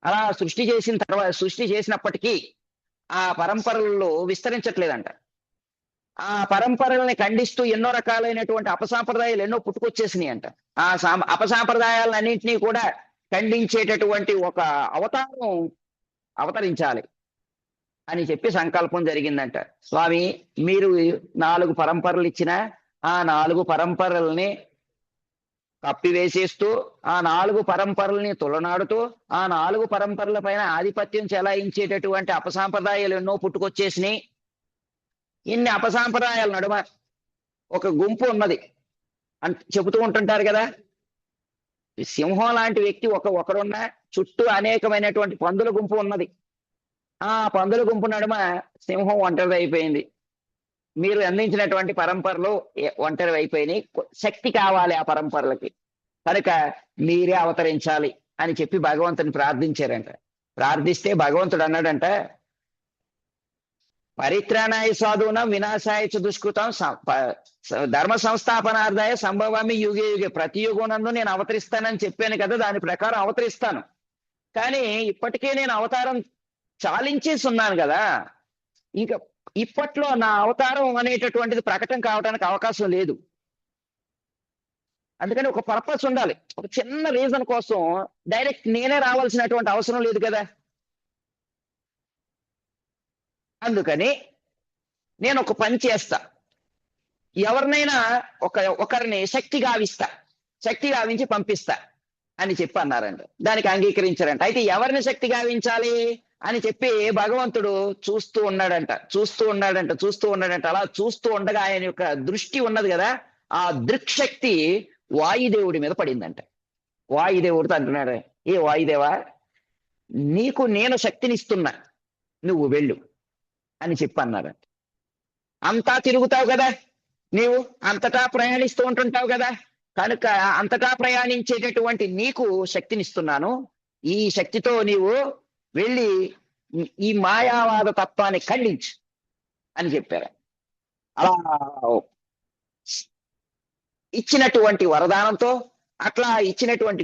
అలా సృష్టి చేసినప్పటికీ ఆ పరంపరలు విస్తరించట్లేదంట. ఆ పరంపరల్ని ఖండిస్తూ ఎన్నో రకాలైనటువంటి అపసాంప్రదాయాలు ఎన్నో పుట్టుకొచ్చేసినాయి అంట. ఆ అపసాంప్రదాయాలన్నింటినీ కూడా ఖండించేటటువంటి ఒక అవతరించాలి అని చెప్పి సంకల్పం జరిగిందంట. స్వామి, మీరు 4 పరంపరలు ఇచ్చిన ఆ 4 పరంపరల్ని కప్పివేసేస్తూ, ఆ 4 పరంపరల్ని తులనాడుతూ, ఆ 4 పరంపరల పైన ఆధిపత్యం చెలాయించేటటువంటి అపసాంప్రదాయాలు ఎన్నో పుట్టుకొచ్చేసినాయి. ఇన్ని అపసాంప్రదాయాల నడుమ ఒక గుంపు ఉన్నది చెబుతూ ఉంటుంటారు కదా. సింహం లాంటి వ్యక్తి ఒకడున్న చుట్టూ అనేకమైనటువంటి పందుల గుంపు ఉన్నది. ఆ పందుల గుంపు నడుమ సింహం ఒంటరి అయిపోయింది. మీరు అందించినటువంటి పరంపరలు ఒంటరి అయిపోయినాయి. శక్తి కావాలి ఆ పరంపరలకి, కనుక మీరే అవతరించాలి అని చెప్పి భగవంతుని ప్రార్థించారంట. ప్రార్థిస్తే భగవంతుడు అన్నాడంట, పరిత్రాణాయ సాధూనం వినాశాయ చ దుష్కృతం ధర్మ సంస్థాపనార్థాయ సంభవామి యుగే యుగే. ప్రతి యుగనందు నేను అవతరిస్తానని చెప్పాను కదా, దాని ప్రకారం అవతరిస్తాను. కానీ ఇప్పటికే నేను అవతారం చాలించేసి ఉన్నాను కదా, ఇంకా ఇప్పట్లో నా అవతారం అనేటటువంటిది ప్రకటన కావడానికి అవకాశం లేదు. అందుకని ఒక పర్పస్ ఉండాలి. ఒక చిన్న రీజన్ కోసం డైరెక్ట్ నేనే రావాల్సినటువంటి అవసరం లేదు కదా. అందుకని నేను ఒక పని చేస్తా, ఎవరినైనా ఒకరిని శక్తి గావించి పంపిస్తా అని చెప్పి అన్నారంట. దానికి అంగీకరించారంట. అయితే ఎవరిని శక్తి గావించాలి అని చెప్పి భగవంతుడు చూస్తూ ఉన్నాడంట. అలా చూస్తూ ఉండగా ఆయన యొక్క దృష్టి ఉన్నది కదా, ఆ దృక్శక్తి వాయుదేవుడి మీద పడిందంట. వాయుదేవుడితో అంటున్నాడు, ఏ వాయుదేవా, నీకు నేను శక్తినిస్తున్నా, నువ్వు వెళ్ళు అని చెప్పి అన్నారంట. అంతా తిరుగుతావు కదా నీవు, అంతటా ప్రయాణిస్తూ ఉంటుంటావు కదా, కనుక అంతటా ప్రయాణించేటటువంటి నీకు శక్తినిస్తున్నాను. ఈ శక్తితో నీవు వెళ్ళి ఈ మాయావాద తత్వాన్ని ఖండించు అని చెప్పారు. అలా ఇచ్చినటువంటి వరదానంతో, అట్లా ఇచ్చినటువంటి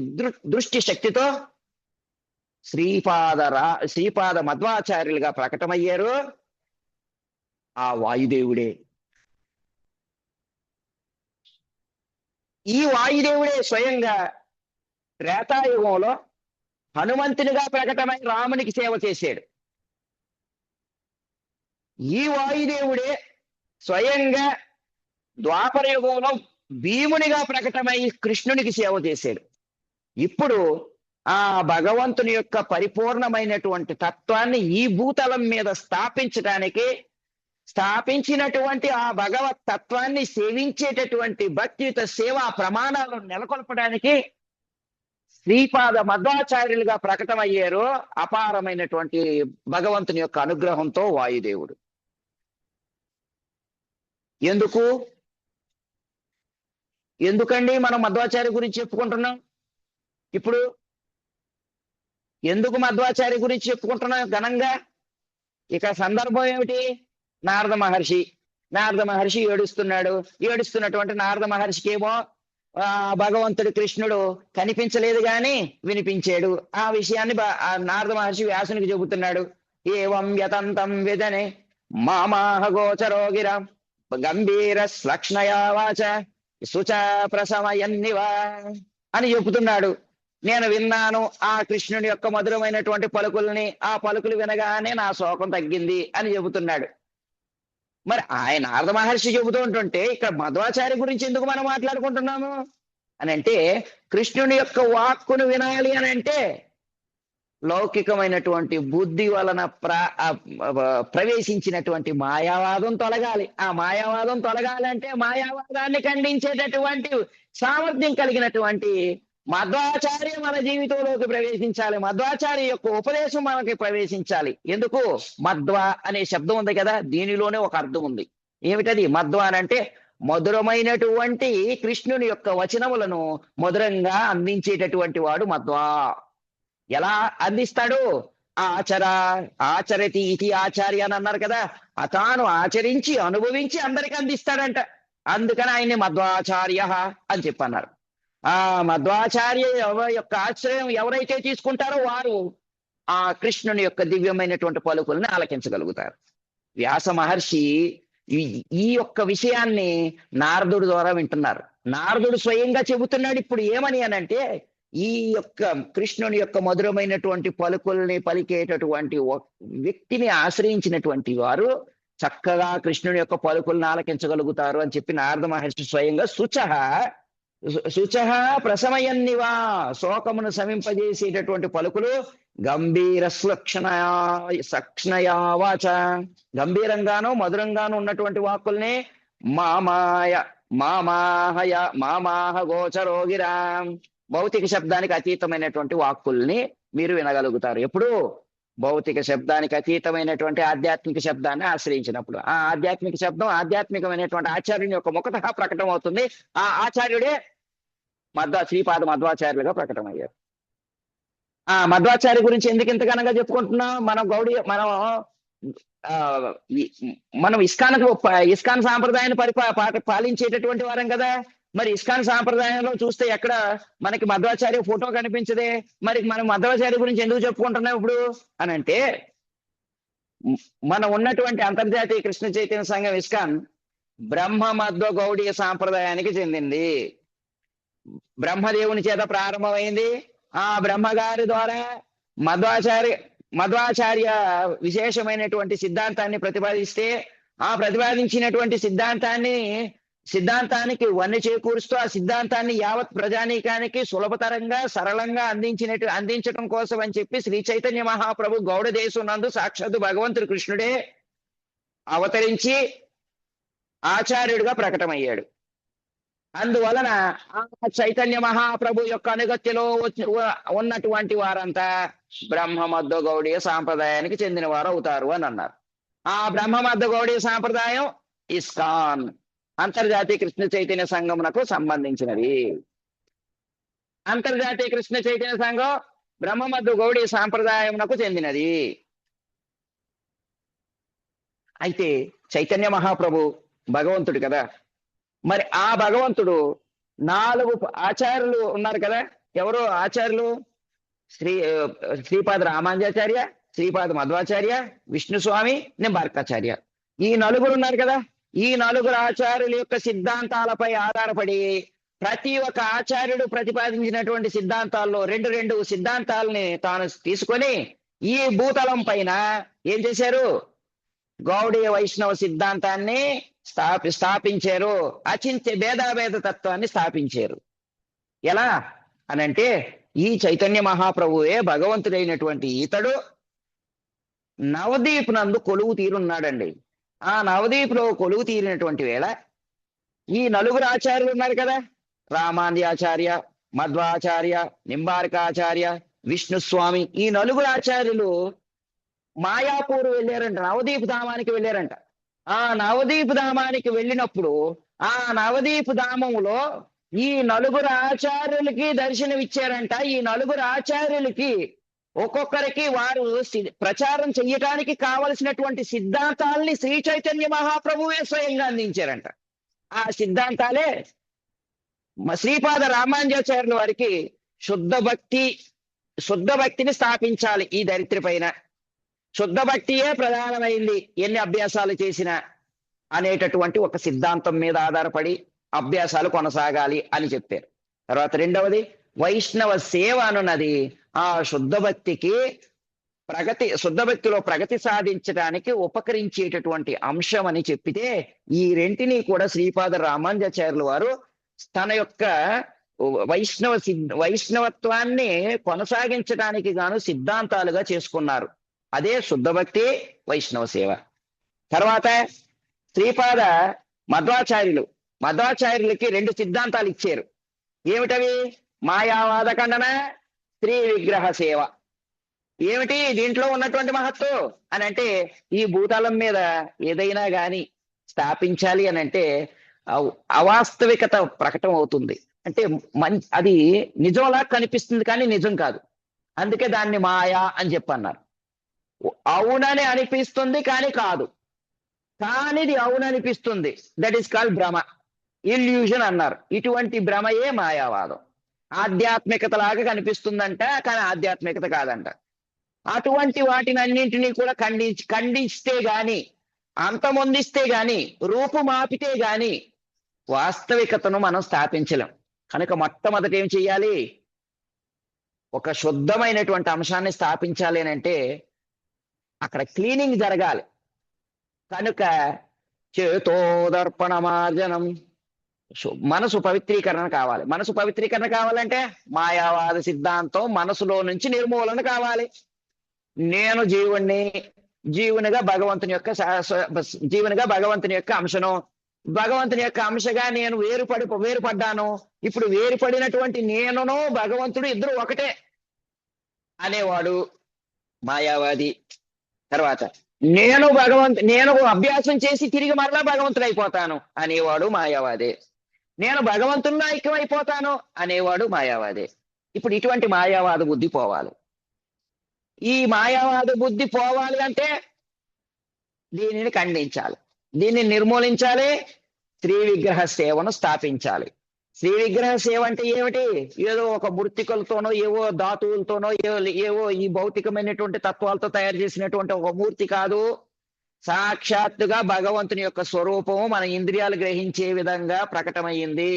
దృష్టి శక్తితో శ్రీపాద మధ్వాచార్యులుగా ప్రకటమయ్యారు ఆ వాయుదేవుడే. ఈ వాయుదేవుడే స్వయంగా త్రేతాయుగంలో హనుమంతునిగా ప్రకటమై రామునికి సేవ చేశాడు. ఈ వాయుదేవుడే స్వయంగా ద్వాపర యుగంలో భీమునిగా ప్రకటమై కృష్ణునికి సేవ చేశాడు. ఇప్పుడు ఆ భగవంతుని యొక్క పరిపూర్ణమైనటువంటి తత్వాన్ని ఈ భూతలం మీద స్థాపించినటువంటి ఆ భగవత్ తత్వాన్ని సేవించేటటువంటి భక్తియుత సేవా ప్రమాణాలను నెలకొల్పడానికి శ్రీపాద మధ్వాచార్యులుగా ప్రకటమయ్యారు అపారమైనటువంటి భగవంతుని యొక్క అనుగ్రహంతో వాయుదేవుడు. ఎందుకండి మనం మధ్వాచార్య గురించి చెప్పుకుంటున్నాం? ఇప్పుడు ఎందుకు మధ్వాచార్య గురించి చెప్పుకుంటున్నాం ఘనంగా? ఇక సందర్భం ఏమిటి? నారద మహర్షి ఏడుస్తున్నటువంటి నారద మహర్షికి ఏమో భగవంతుడు కృష్ణుడు కనిపించలేదు గాని వినిపించాడు. ఆ విషయాన్ని నారద మహర్షి వ్యాసునికి చెబుతున్నాడు. ఏవం యతంతం విజనే మామాహ గోచరోగిరం గంభీర శ్లక్ష్ణయా వాచ శుచ ప్రసమయన్నివా అని చెబుతున్నాడు. నేను విన్నాను ఆ కృష్ణుని యొక్క మధురమైనటువంటి పలుకుల్ని, ఆ పలుకులు వినగానే నా శోకం తగ్గింది అని చెబుతున్నాడు. మరి ఆయన నారద మహర్షి చెబుతూ ఉంటుంటే ఇక్కడ మధ్వాచార్య గురించి ఎందుకు మనం మాట్లాడుకుంటున్నాము అని అంటే, కృష్ణుని యొక్క వాక్కును వినాలి అని అంటే లౌకికమైనటువంటి బుద్ధి వలన ప్రవేశించినటువంటి మాయావాదం తొలగాలి. ఆ మాయావాదం తొలగాలి అంటే మాయావాదాన్ని ఖండించేటటువంటి సామర్థ్యం కలిగినటువంటి మధ్వాచార్య మన జీవితంలోకి ప్రవేశించాలి. మధ్వాచార్య యొక్క ఉపదేశం మనకి ప్రవేశించాలి. ఎందుకు? మధ్వ అనే శబ్దం ఉంది కదా, దీనిలోనే ఒక అర్థం ఉంది. ఏమిటది? మధ్వ అని అంటే మధురమైనటువంటి కృష్ణుని యొక్క వచనములను మధురంగా అందించేటటువంటి వాడు మధ్వ. ఎలా అందిస్తాడు? ఆచరతి ఇది ఆచార్య అని అన్నారు కదా, తాను ఆచరించి అనుభవించి అందరికి అందిస్తాడంట. అందుకని ఆయన్ని మధ్వాచార్య అని చెప్పన్నారు. ఆ మధ్వాచార్య యొక్క ఆశ్రయం ఎవరైతే తీసుకుంటారో వారు ఆ కృష్ణుని యొక్క దివ్యమైనటువంటి పలుకుల్ని ఆలకించగలుగుతారు. వ్యాస మహర్షి ఈ యొక్క విషయాన్ని నారదుడి ద్వారా వింటున్నారు. నారదుడు స్వయంగా చెబుతున్నాడు ఇప్పుడు ఏమని అనంటే, ఈ యొక్క కృష్ణుని యొక్క మధురమైనటువంటి పలుకుల్ని పలికేటటువంటి వ్యక్తిని ఆశ్రయించినటువంటి వారు చక్కగా కృష్ణుని యొక్క పలుకుల్ని ఆలకించగలుగుతారు అని చెప్పి నారద మహర్షి స్వయంగా శుచ ప్రసమయన్నివా, శోకమును శమింపజేసేటటువంటి పలుకులు గంభీర సక్ష్ణయా వాచ, గంభీరంగాను మధురంగాను ఉన్నటువంటి వాక్కుల్ని మామాహ గోచరోగిరాం, భౌతిక శబ్దానికి అతీతమైనటువంటి వాక్కుల్ని మీరు వినగలుగుతారు. ఎప్పుడు? భౌతిక శబ్దానికి అతీతమైనటువంటి ఆధ్యాత్మిక శబ్దాన్ని ఆశ్రయించినప్పుడు. ఆ ఆధ్యాత్మిక శబ్దం ఆధ్యాత్మికమైనటువంటి ఆచార్యుని యొక్క ముఖత ప్రకటన అవుతుంది. ఆ ఆచార్యుడే శ్రీపాద మధ్వాచార్యులుగా ప్రకటమయ్యారు. ఆ మధ్వాచార్య గురించి ఎందుకు ఇంత ఘనంగా చెప్పుకుంటున్నాం? మనం ఇస్కాన్ సాంప్రదాయాన్ని పాలించేటటువంటి వారం కదా. మరి ఇస్కాన్ సాంప్రదాయంలో చూస్తే ఎక్కడ మనకి మధ్వాచార్య ఫోటో కనిపించదే. మరి మనం మధ్వాచార్య గురించి ఎందుకు చెప్పుకుంటున్నాం ఇప్పుడు అని అంటే, మనం ఉన్నటువంటి అంతర్జాతీయ కృష్ణ చైతన్య సంఘం ఇస్కాన్ బ్రహ్మ మధ్వ గౌడీయ సాంప్రదాయానికి చెందింది. బ్రహ్మదేవుని చేత ప్రారంభమైంది. ఆ బ్రహ్మగారి ద్వారా మధ్వాచార్య విశేషమైనటువంటి సిద్ధాంతాన్ని ప్రతిపాదిస్తే, ఆ ప్రతిపాదించినటువంటి సిద్ధాంతానికి వన్నె చేకూరుస్తూ ఆ సిద్ధాంతాన్ని యావత్ ప్రజానీకానికి సులభతరంగా సరళంగా అందించడం కోసం అని చెప్పి శ్రీ చైతన్య మహాప్రభు గౌడ దేశం నందు సాక్షాత్తు భగవంతుడు కృష్ణుడే అవతరించి ఆచార్యుడిగా ప్రకటమయ్యాడు. అందువలన ఆ చైతన్య మహాప్రభు యొక్క అనుగత్యలో ఉన్నటువంటి వారంతా బ్రహ్మమధ్వ గౌడీయ సాంప్రదాయానికి చెందిన వారు అవుతారు అని అన్నారు. ఆ బ్రహ్మమధ్వ గౌడీయ సాంప్రదాయం ఇస్కాన్ అంతర్జాతీయ కృష్ణ చైతన్య సంఘమునకు సంబంధించినది. అంతర్జాతీయ కృష్ణ చైతన్య సంఘం బ్రహ్మమధ్వ గౌడీయ సాంప్రదాయమునకు చెందినది. అయితే చైతన్య మహాప్రభు భగవంతుడు కదా, మరి ఆ భగవంతుడు 4 ఆచార్యులు ఉన్నారు కదా. ఎవరు ఆచార్యులు? శ్రీపాద రామానుజాచార్య, శ్రీపాద మధ్వాచార్య, విష్ణుస్వామి, నింబార్కాచార్య. ఈ 4 ఉన్నారు కదా. ఈ 4 ఆచార్యుల యొక్క సిద్ధాంతాలపై ఆధారపడి ప్రతి ఒక్క ఆచార్యుడు ప్రతిపాదించినటువంటి సిద్ధాంతాల్లో 2 సిద్ధాంతాలని తాను తీసుకొని ఈ భూతలం పైన ఏం చేశారు? గౌడీయ వైష్ణవ సిద్ధాంతాన్ని స్థాపించారు. అచింత్య భేదాభేద తత్వాన్ని స్థాపించారు. ఎలా అనంటే ఈ చైతన్య మహాప్రభువే భగవంతుడైనటువంటి ఇతడు నవదీప్ నందు కొలువు తీరున్నాడండి. ఆ నవదీపులో కొలువు తీరినటువంటి వేళ ఈ 4 ఆచార్యులు ఉన్నారు కదా, రామానుజాచార్య, మధ్వాచార్య, నింబార్కాచార్య, విష్ణుస్వామి. ఈ 4 ఆచార్యులు మాయాపూర్ వెళ్ళారంట, నవదీప్ ధామానికి వెళ్ళారంట. ఆ నవదీప్ ధామానికి వెళ్ళినప్పుడు ఆ నవదీప్ ధామంలో ఈ 4 ఆచార్యులకి దర్శనమిచ్చారంట. ఈ 4 ఆచార్యులకి ఒక్కొక్కరికి వారు ప్రచారం చెయ్యటానికి కావలసినటువంటి సిద్ధాంతాల్ని శ్రీ చైతన్య మహాప్రభువే స్వయంగా అందించారంట. ఆ సిద్ధాంతాలే శ్రీపాద రామానుజాచార్యుల వారికి శుద్ధ భక్తిని స్థాపించాలి ఈ ధరిత్రి పైన. శుద్ధ భక్తియే ప్రధానమైంది ఎన్ని అభ్యాసాలు చేసినా అనేటటువంటి ఒక సిద్ధాంతం మీద ఆధారపడి అభ్యాసాలు కొనసాగాలి అని చెప్పారు. తర్వాత 2వది వైష్ణవ సేవ అనున్నది ఆ శుద్ధ భక్తిలో ప్రగతి సాధించడానికి ఉపకరించేటటువంటి అంశం అని చెప్పితే ఈ రెంటిని కూడా శ్రీపాద రామానుజాచార్యుల వారు తన యొక్క వైష్ణవత్వాన్ని కొనసాగించడానికి గాను సిద్ధాంతాలుగా చేసుకున్నారు. అదే శుద్ధ భక్తి, వైష్ణవ సేవ. తర్వాత శ్రీపాద మధ్వాచార్యులకి 2 సిద్ధాంతాలు ఇచ్చారు. ఏమిటవి? మాయావాద ఖండన, స్త్రీ విగ్రహ సేవ. ఏమిటి దీంట్లో ఉన్నటువంటి మహత్వం అని అంటే, ఈ భూతలం మీద ఏదైనా గాని స్థాపించాలి అని అంటే అవాస్తవికత ప్రకటన అవుతుంది. అంటే అది నిజంలా కనిపిస్తుంది కానీ నిజం కాదు. అందుకే దాన్ని మాయా అని చెప్పన్నారు. అవునని అనిపిస్తుంది కానీ కాదు, కానిది అవుననిపిస్తుంది. దట్ ఈస్ కాల్డ్ భ్రమ, ఇల్యూషన్ అన్నారు. ఇటువంటి భ్రమయే మాయావాదం. ఆధ్యాత్మికతలాగా కనిపిస్తుందంట కానీ ఆధ్యాత్మికత కాదంట. అటువంటి వాటిని అన్నింటినీ కూడా ఖండిస్తే గాని, అంతమొందిస్తే గాని, రూపుమాపితే గాని వాస్తవికతను మనం స్థాపించలేం. కనుక మొట్టమొదట ఏం చెయ్యాలి? ఒక శుద్ధమైనటువంటి అంశాన్ని స్థాపించాలి అని అంటే అక్కడ క్లీనింగ్ జరగాలి. కనుక చేతోదర్పణ మార్జనం, మనసు పవిత్రీకరణ కావాలి. మనసు పవిత్రీకరణ కావాలంటే మాయావాద సిద్ధాంతం మనసులో నుంచి నిర్మూలన కావాలి. నేను జీవునిగా భగవంతుని యొక్క అంశను, భగవంతుని యొక్క అంశగా నేను వేరుపడ్డాను. ఇప్పుడు వేరుపడినటువంటి నేనును భగవంతుడు ఇద్దరు ఒకటే అనేవాడు మాయావాది. తర్వాత నేను అభ్యాసం చేసి తిరిగి మరలా భగవంతుడు అయిపోతాను అనేవాడు మాయావాదే. నేను భగవంతుల్లో ఐక్యమైపోతాను అనేవాడు మాయావాదే. ఇప్పుడు ఇటువంటి మాయావాద బుద్ధి పోవాలి. ఈ మాయావాద బుద్ధి పోవాలి అంటే దీనిని ఖండించాలి, దీన్ని నిర్మూలించాలి, స్త్రీ విగ్రహ సేవను స్థాపించాలి. స్త్రీ విగ్రహ సేవ అంటే ఏమిటి? ఏదో ఒక మూర్తికలతోనో, ఏవో ధాతువులతోనో, ఏవో ఈ భౌతికమైనటువంటి తత్వాలతో తయారు చేసినటువంటి ఒక మూర్తి కాదు. సాక్షాత్తుగా భగవంతుని యొక్క స్వరూపము మన ఇంద్రియాలు గ్రహించే విధంగా ప్రకటమైంది.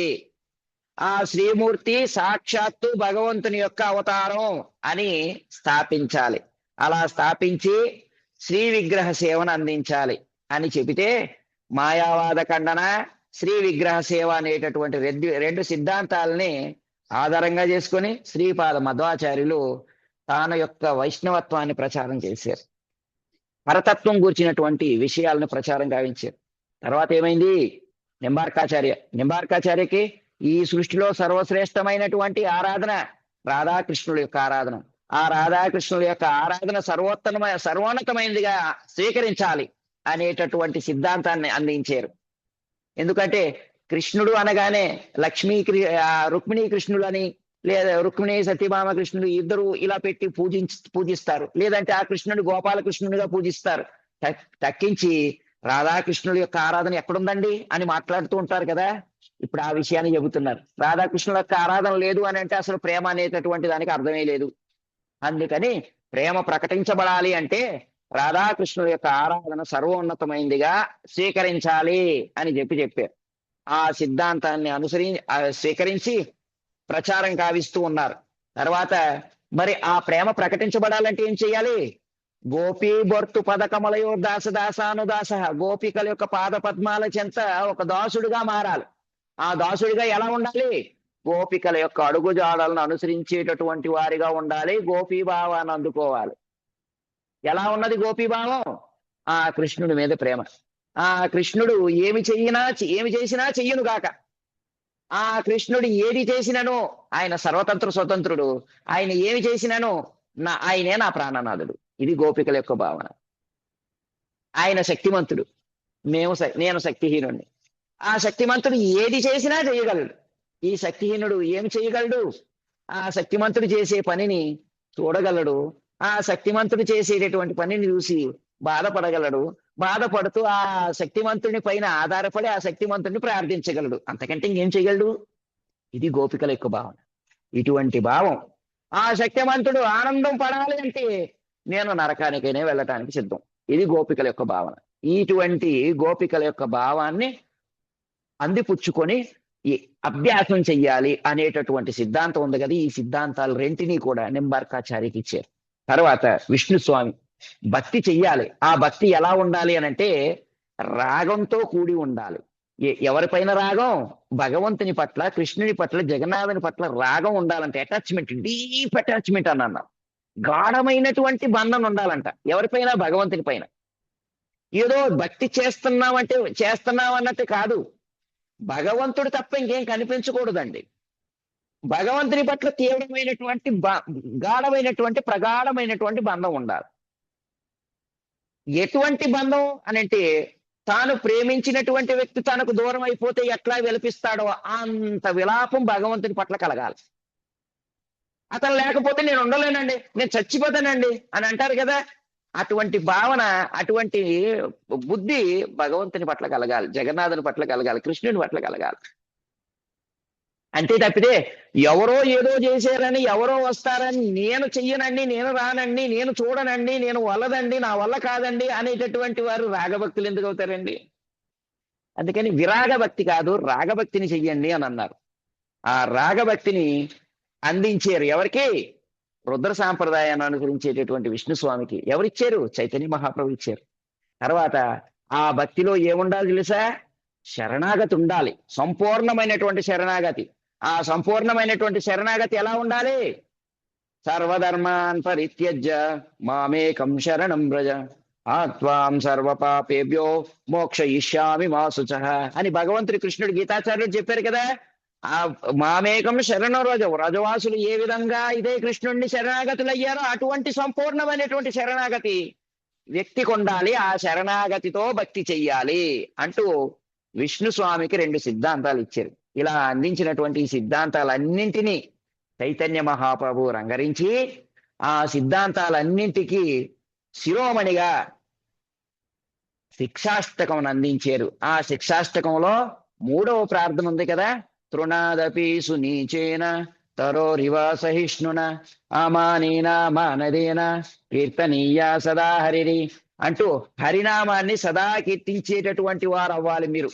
ఆ శ్రీమూర్తి సాక్షాత్తు భగవంతుని యొక్క అవతారం అని స్థాపించాలి. అలా స్థాపించి శ్రీ విగ్రహ సేవను అందించాలి అని చెబితే మాయావాద ఖండన, శ్రీ విగ్రహ సేవ అనేటటువంటి 2 సిద్ధాంతాలని ఆధారంగా చేసుకొని శ్రీపాద మధ్వాచార్యులు తాను యొక్క వైష్ణవత్వాన్ని ప్రచారం చేశారు. పరతత్వం గురించినటువంటి విషయాలను ప్రచారం గావించారు. తర్వాత ఏమైంది? నింబార్కాచార్యకి ఈ సృష్టిలో సర్వశ్రేష్టమైనటువంటి ఆరాధన రాధాకృష్ణుల యొక్క ఆరాధన. ఆ రాధాకృష్ణుల యొక్క ఆరాధన సర్వోన్నతమైనదిగా స్వీకరించాలి అనేటటువంటి సిద్ధాంతాన్ని అందించారు. ఎందుకంటే కృష్ణుడు అనగానే రుక్మిణీ కృష్ణుడు అని, లేదా రుక్మిణీ సత్యభామ కృష్ణుడు ఇద్దరు ఇలా పెట్టి పూజిస్తారు. లేదంటే ఆ కృష్ణుడు గోపాలకృష్ణునిగా పూజిస్తారు. తక్కించి రాధాకృష్ణుల యొక్క ఆరాధన ఎక్కడుందండి అని మాట్లాడుతూ ఉంటారు కదా. ఇప్పుడు ఆ విషయాన్ని చెబుతున్నారు. రాధాకృష్ణుల యొక్క ఆరాధన లేదు అని అంటే అసలు ప్రేమ అనేటటువంటి దానికి అర్థమే లేదు. అందుకని ప్రేమ ప్రకటించబడాలి అంటే రాధాకృష్ణుల యొక్క ఆరాధన సర్వోన్నతమైందిగా స్వీకరించాలి అని చెప్పారు. ఆ సిద్ధాంతాన్ని స్వీకరించి ప్రచారం కావిస్తూ ఉన్నారు. తర్వాత మరి ఆ ప్రేమ ప్రకటించబడాలంటే ఏం చేయాలి? గోపీ బొర్తు పదకమలయో దాసదాసానుదాస, గోపికల యొక్క పాద పద్మాల చెంత ఒక దాసుడిగా మారాలి. ఆ దాసుడిగా ఎలా ఉండాలి? గోపికల యొక్క అడుగుజాడలను అనుసరించేటటువంటి వారిగా ఉండాలి. గోపీభావాన్ని అందుకోవాలి. ఎలా ఉన్నది గోపీభావం? ఆ కృష్ణుడి మీద ప్రేమ. ఆ కృష్ణుడు ఏమి చేసినా చెయ్యను గాక. ఆ కృష్ణుడు ఏది చేసినను ఆయన సర్వతంత్ర స్వతంత్రుడు. ఆయన ఏమి చేసినను ఆయనే నా ప్రాణనాథుడు. ఇది గోపికల యొక్క భావన. ఆయన శక్తిమంతుడు, నేను శక్తిహీనుడిని. ఆ శక్తిమంతుడు ఏది చేసినా చేయగలడు. ఈ శక్తిహీనుడు ఏమి చేయగలడు? ఆ శక్తిమంతుడు చేసే పనిని చూడగలడు. ఆ శక్తిమంతుడు చేసేటటువంటి పనిని చూసి బాధపడగలడు. బాధపడుతూ ఆ శక్తిమంతుని పైన ఆధారపడి ఆ శక్తిమంతుడిని ప్రార్థించగలడు. అంతకంటే ఇంకేం చేయగలడు? ఇది గోపికల యొక్క భావన. ఇటువంటి భావం, ఆ శక్తిమంతుడు ఆనందం పడాలి అంటే నేను నరకానికైనా వెళ్ళటానికి సిద్ధం. ఇది గోపికల యొక్క భావన. ఇటువంటి గోపికల యొక్క భావాన్ని అందిపుచ్చుకొని ఈ అభ్యాసం చెయ్యాలి అనేటటువంటి సిద్ధాంతం ఉంది కదా. ఈ సిద్ధాంతాలు రెంటినీ కూడా నింబార్కాచార్యకి ఇచ్చారు. తర్వాత విష్ణు స్వామి భక్తి చెయ్యాలి. ఆ భక్తి ఎలా ఉండాలి అని అంటే రాగంతో కూడి ఉండాలి. ఎవరిపైన రాగం? భగవంతుని పట్ల, కృష్ణుని పట్ల, జగన్నాథుని పట్ల రాగం ఉండాలంటే అటాచ్మెంట్, డీప్ అటాచ్మెంట్ అని అన్నాం. గాఢమైనటువంటి బంధం ఉండాలంట. ఎవరిపైన? భగవంతుని పైన. ఏదో భక్తి చేస్తున్నాం అన్నట్టు కాదు. భగవంతుడు తప్ప ఇంకేం కనిపించకూడదండి. భగవంతుని పట్ల తీవ్రమైనటువంటి గాఢమైనటువంటి ప్రగాఢమైనటువంటి బంధం ఉండాలి. ఎటువంటి బంధం అనంటే తాను ప్రేమించినటువంటి వ్యక్తి తనకు దూరం అయిపోతే ఎట్లా విలపిస్తాడో అంత విలాపం భగవంతుని పట్ల కలగాలి. అతను లేకపోతే నేను ఉండలేనండి, నేను చచ్చిపోతానండి అని అంటారు కదా. అటువంటి భావన, అటువంటి బుద్ధి భగవంతుని పట్ల కలగాలి, జగన్నాథుని పట్ల కలగాలి, కృష్ణుని పట్ల కలగాలి. అంతే తప్పితే ఎవరో ఏదో చేశారని, ఎవరో వస్తారని, నేను చెయ్యనండి, నేను రానండి, నేను చూడనండి, నేను వల్లదండి, నా వల్ల కాదండి అనేటటువంటి వారు రాగభక్తులు ఎందుకు అవుతారండి? అందుకని విరాగభక్తి కాదు, రాగభక్తిని చెయ్యండి అని అన్నారు. ఆ రాగభక్తిని అందించారు ఎవరికి? రుద్ర సాంప్రదాయాన్ని అనుసరించేటటువంటి విష్ణు స్వామికి. ఎవరిచ్చారు? చైతన్య మహాప్రభు ఇచ్చారు. తర్వాత ఆ భక్తిలో ఏముండాలి తెలుసా? శరణాగతి ఉండాలి, సంపూర్ణమైనటువంటి శరణాగతి. ఆ సంపూర్ణమైనటువంటి శరణాగతి ఎలా ఉండాలి? సర్వధర్మాన్ పరిత్యజ్య మామేకం శరణం వ్రజ ఆత్వాం సర్వపాపేభ్యో మోక్షయిష్యామి మా శుచః అని భగవంతుడి కృష్ణుడు గీతాచార్యుడు చెప్పారు కదా. ఆ మామేకం శరణం రజవాసులు ఏ విధంగా ఇదే కృష్ణుడిని శరణాగతులు అయ్యారో అటువంటి సంపూర్ణమైనటువంటి శరణాగతి వ్యక్తికి ఉండాలి. ఆ శరణాగతితో భక్తి చెయ్యాలి అంటూ విష్ణు స్వామికి 2 సిద్ధాంతాలు ఇచ్చారు. ఇలా అందించినటువంటి ఈ సిద్ధాంతాలన్నింటినీ చైతన్య మహాప్రభు రంగరించి ఆ సిద్ధాంతాలన్నింటికి శిరోమణిగా శిక్షాష్టకం అందించారు. ఆ శిక్షాష్టకంలో 3వ ప్రార్థన ఉంది కదా. తృణాదపి సునీచేన తరోరివ సహిష్ణున అమానేన మానదేన కీర్తనీయ సదా హరిని అంటూ హరినామాన్ని సదా కీర్తించేటటువంటి వారు అవ్వాలి. మీరు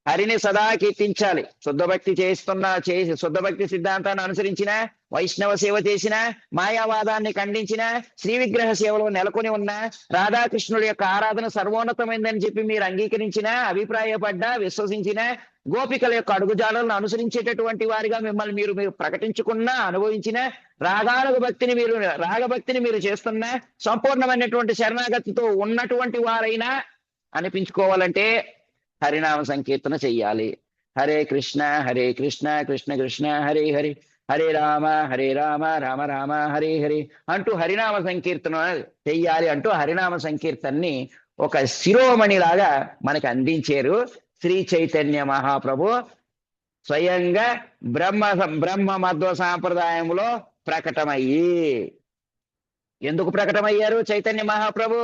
హరిని సదా కీర్తించాలి. శుద్ధ భక్తి సిద్ధాంతాన్ని అనుసరించిన, వైష్ణవ సేవ చేసిన, మాయావాదాన్ని ఖండించిన, శ్రీ విగ్రహ సేవలో నెలకొని ఉన్న, రాధాకృష్ణుడి యొక్క ఆరాధన సర్వోన్నతమైందని చెప్పి మీరు అంగీకరించిన, అభిప్రాయపడ్డా, విశ్వసించిన, గోపికల యొక్క అడుగుజాడలను అనుసరించేటటువంటి వారిగా మిమ్మల్ని మీరు ప్రకటించుకున్నా, అనుభవించిన, రాగభక్తిని మీరు చేస్తున్న, సంపూర్ణమైనటువంటి శరణాగతితో ఉన్నటువంటి వారైనా అనిపించుకోవాలంటే హరినామ సంకీర్తన చెయ్యాలి. హరే కృష్ణ కృష్ణ కృష్ణ హరే హరి, హరే రామ రామ రామ హరే హరి అంటూ హరినామ సంకీర్తన చెయ్యాలి. అంటూ హరినామ సంకీర్తనని ఒక శిరోమణిలాగా మనకు అందించారు శ్రీ చైతన్య మహాప్రభు. స్వయంగా బ్రహ్మ మధ్వ సాంప్రదాయంలో ప్రకటమయ్యి. ఎందుకు ప్రకటమయ్యారు చైతన్య మహాప్రభు?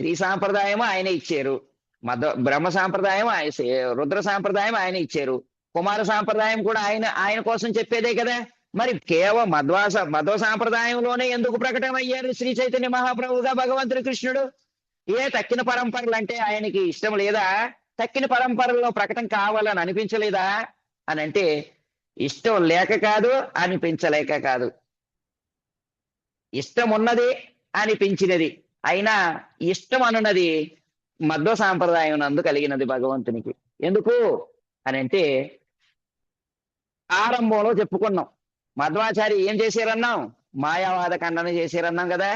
శ్రీ సాంప్రదాయం ఆయన ఇచ్చారు, బ్రహ్మ సాంప్రదాయం రుద్ర సాంప్రదాయం ఆయన ఇచ్చారు, కుమార సాంప్రదాయం కూడా ఆయన కోసం చెప్పేదే కదా. మరి కేవలం మధ్వ సాంప్రదాయంలోనే ఎందుకు ప్రకటమయ్యారు శ్రీ చైతన్య మహాప్రభుగా భగవంతుడు కృష్ణుడు? తక్కిన పరంపరలు అంటే ఆయనకి ఇష్టం లేదా? తక్కిన పరంపరల్లో ప్రకటన కావాలని అనిపించలేదా అని అంటే, ఇష్టం లేక కాదు, అనిపించలేక కాదు. ఇష్టం ఉన్నది, అనిపించినది. అయినా ఇష్టం అనున్నది మధ్వ సాంప్రదాయం నందు కలిగినది భగవంతునికి. ఎందుకు అని అంటే, ఆరంభంలో చెప్పుకున్నాం, మధ్వాచారి ఏం చేశారన్నాం? మాయావాద ఖండన చేశారన్నాం కదా.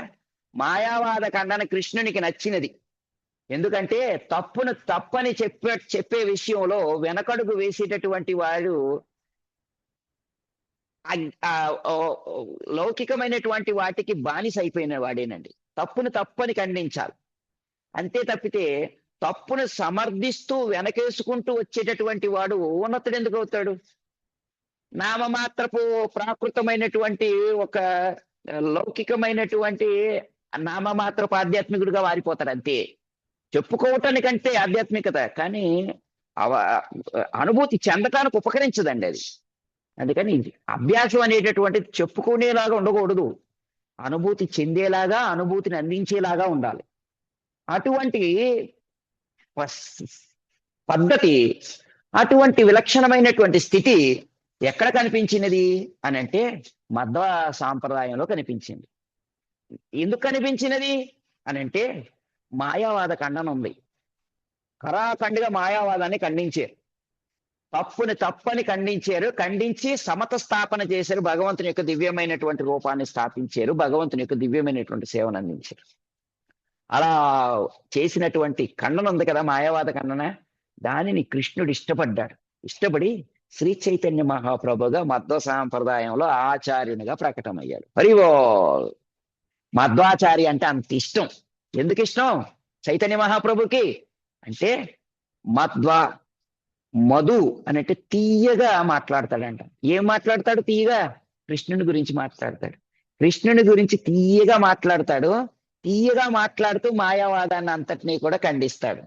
మాయావాద ఖండన కృష్ణునికి నచ్చినది. ఎందుకంటే తప్పని చెప్పే విషయంలో వెనకడుగు వేసేటటువంటి వాడు లౌకికమైనటువంటి వాటికి బానిస అయిపోయిన వాడేనండి. తప్పని ఖండించాలి. అంతే తప్పితే తప్పును సమర్థిస్తూ వెనకేసుకుంటూ వచ్చేటటువంటి వాడు ఉన్నతుడు ఎందుకు అవుతాడు? నామమాత్రపు ప్రాకృతమైనటువంటి ఒక లౌకికమైనటువంటి నామమాత్రపు ఆధ్యాత్మికుడిగా మారిపోతాడు. అంతే. చెప్పుకోవటానికంటే ఆధ్యాత్మికత, కానీ అనుభూతి చెందటానికి ఉపకరించదండి అది. అందుకని అభ్యాసం అనేటటువంటిది చెప్పుకునేలాగా ఉండకూడదు, అనుభూతి చెందేలాగా, అనుభూతిని అందించేలాగా ఉండాలి. అటువంటి పద్ధతి, అటువంటి విలక్షణమైనటువంటి స్థితి ఎక్కడ కనిపించినది అని అంటే మధ్వ సాంప్రదాయంలో కనిపించింది. ఎందుకు కనిపించినది అని అంటే, మాయావాద ఖండన ఉంది. ఖరాఖండిగా మాయావాదాన్ని ఖండించారు. తప్పని ఖండించారు. ఖండించి సమత స్థాపన చేశారు. భగవంతుని యొక్క దివ్యమైనటువంటి రూపాన్ని స్థాపించారు. భగవంతుని యొక్క దివ్యమైనటువంటి సేవను అందించారు. అలా చేసినటువంటి ఖండన ఉంది కదా, మాయావాద ఖండన. దానిని కృష్ణుడు ఇష్టపడ్డాడు. ఇష్టపడి శ్రీ చైతన్య మహాప్రభుగా మధ్వ సాంప్రదాయంలో ఆచార్యునిగా ప్రకటమయ్యాడు. హరివో! మధ్వాచార్య అంటే అంత ఇష్టం. ఎందుకు ఇష్టం చైతన్య మహాప్రభుకి అంటే, మధు అనంటే తీయగా మాట్లాడతాడంట. ఏం మాట్లాడతాడు? తీయగా కృష్ణుని గురించి మాట్లాడతాడు. కృష్ణుని గురించి తీయగా మాట్లాడతాడు. తీయగా మాట్లాడుతూ మాయావాదాన్ని అంతటినీ కూడా ఖండిస్తాడు.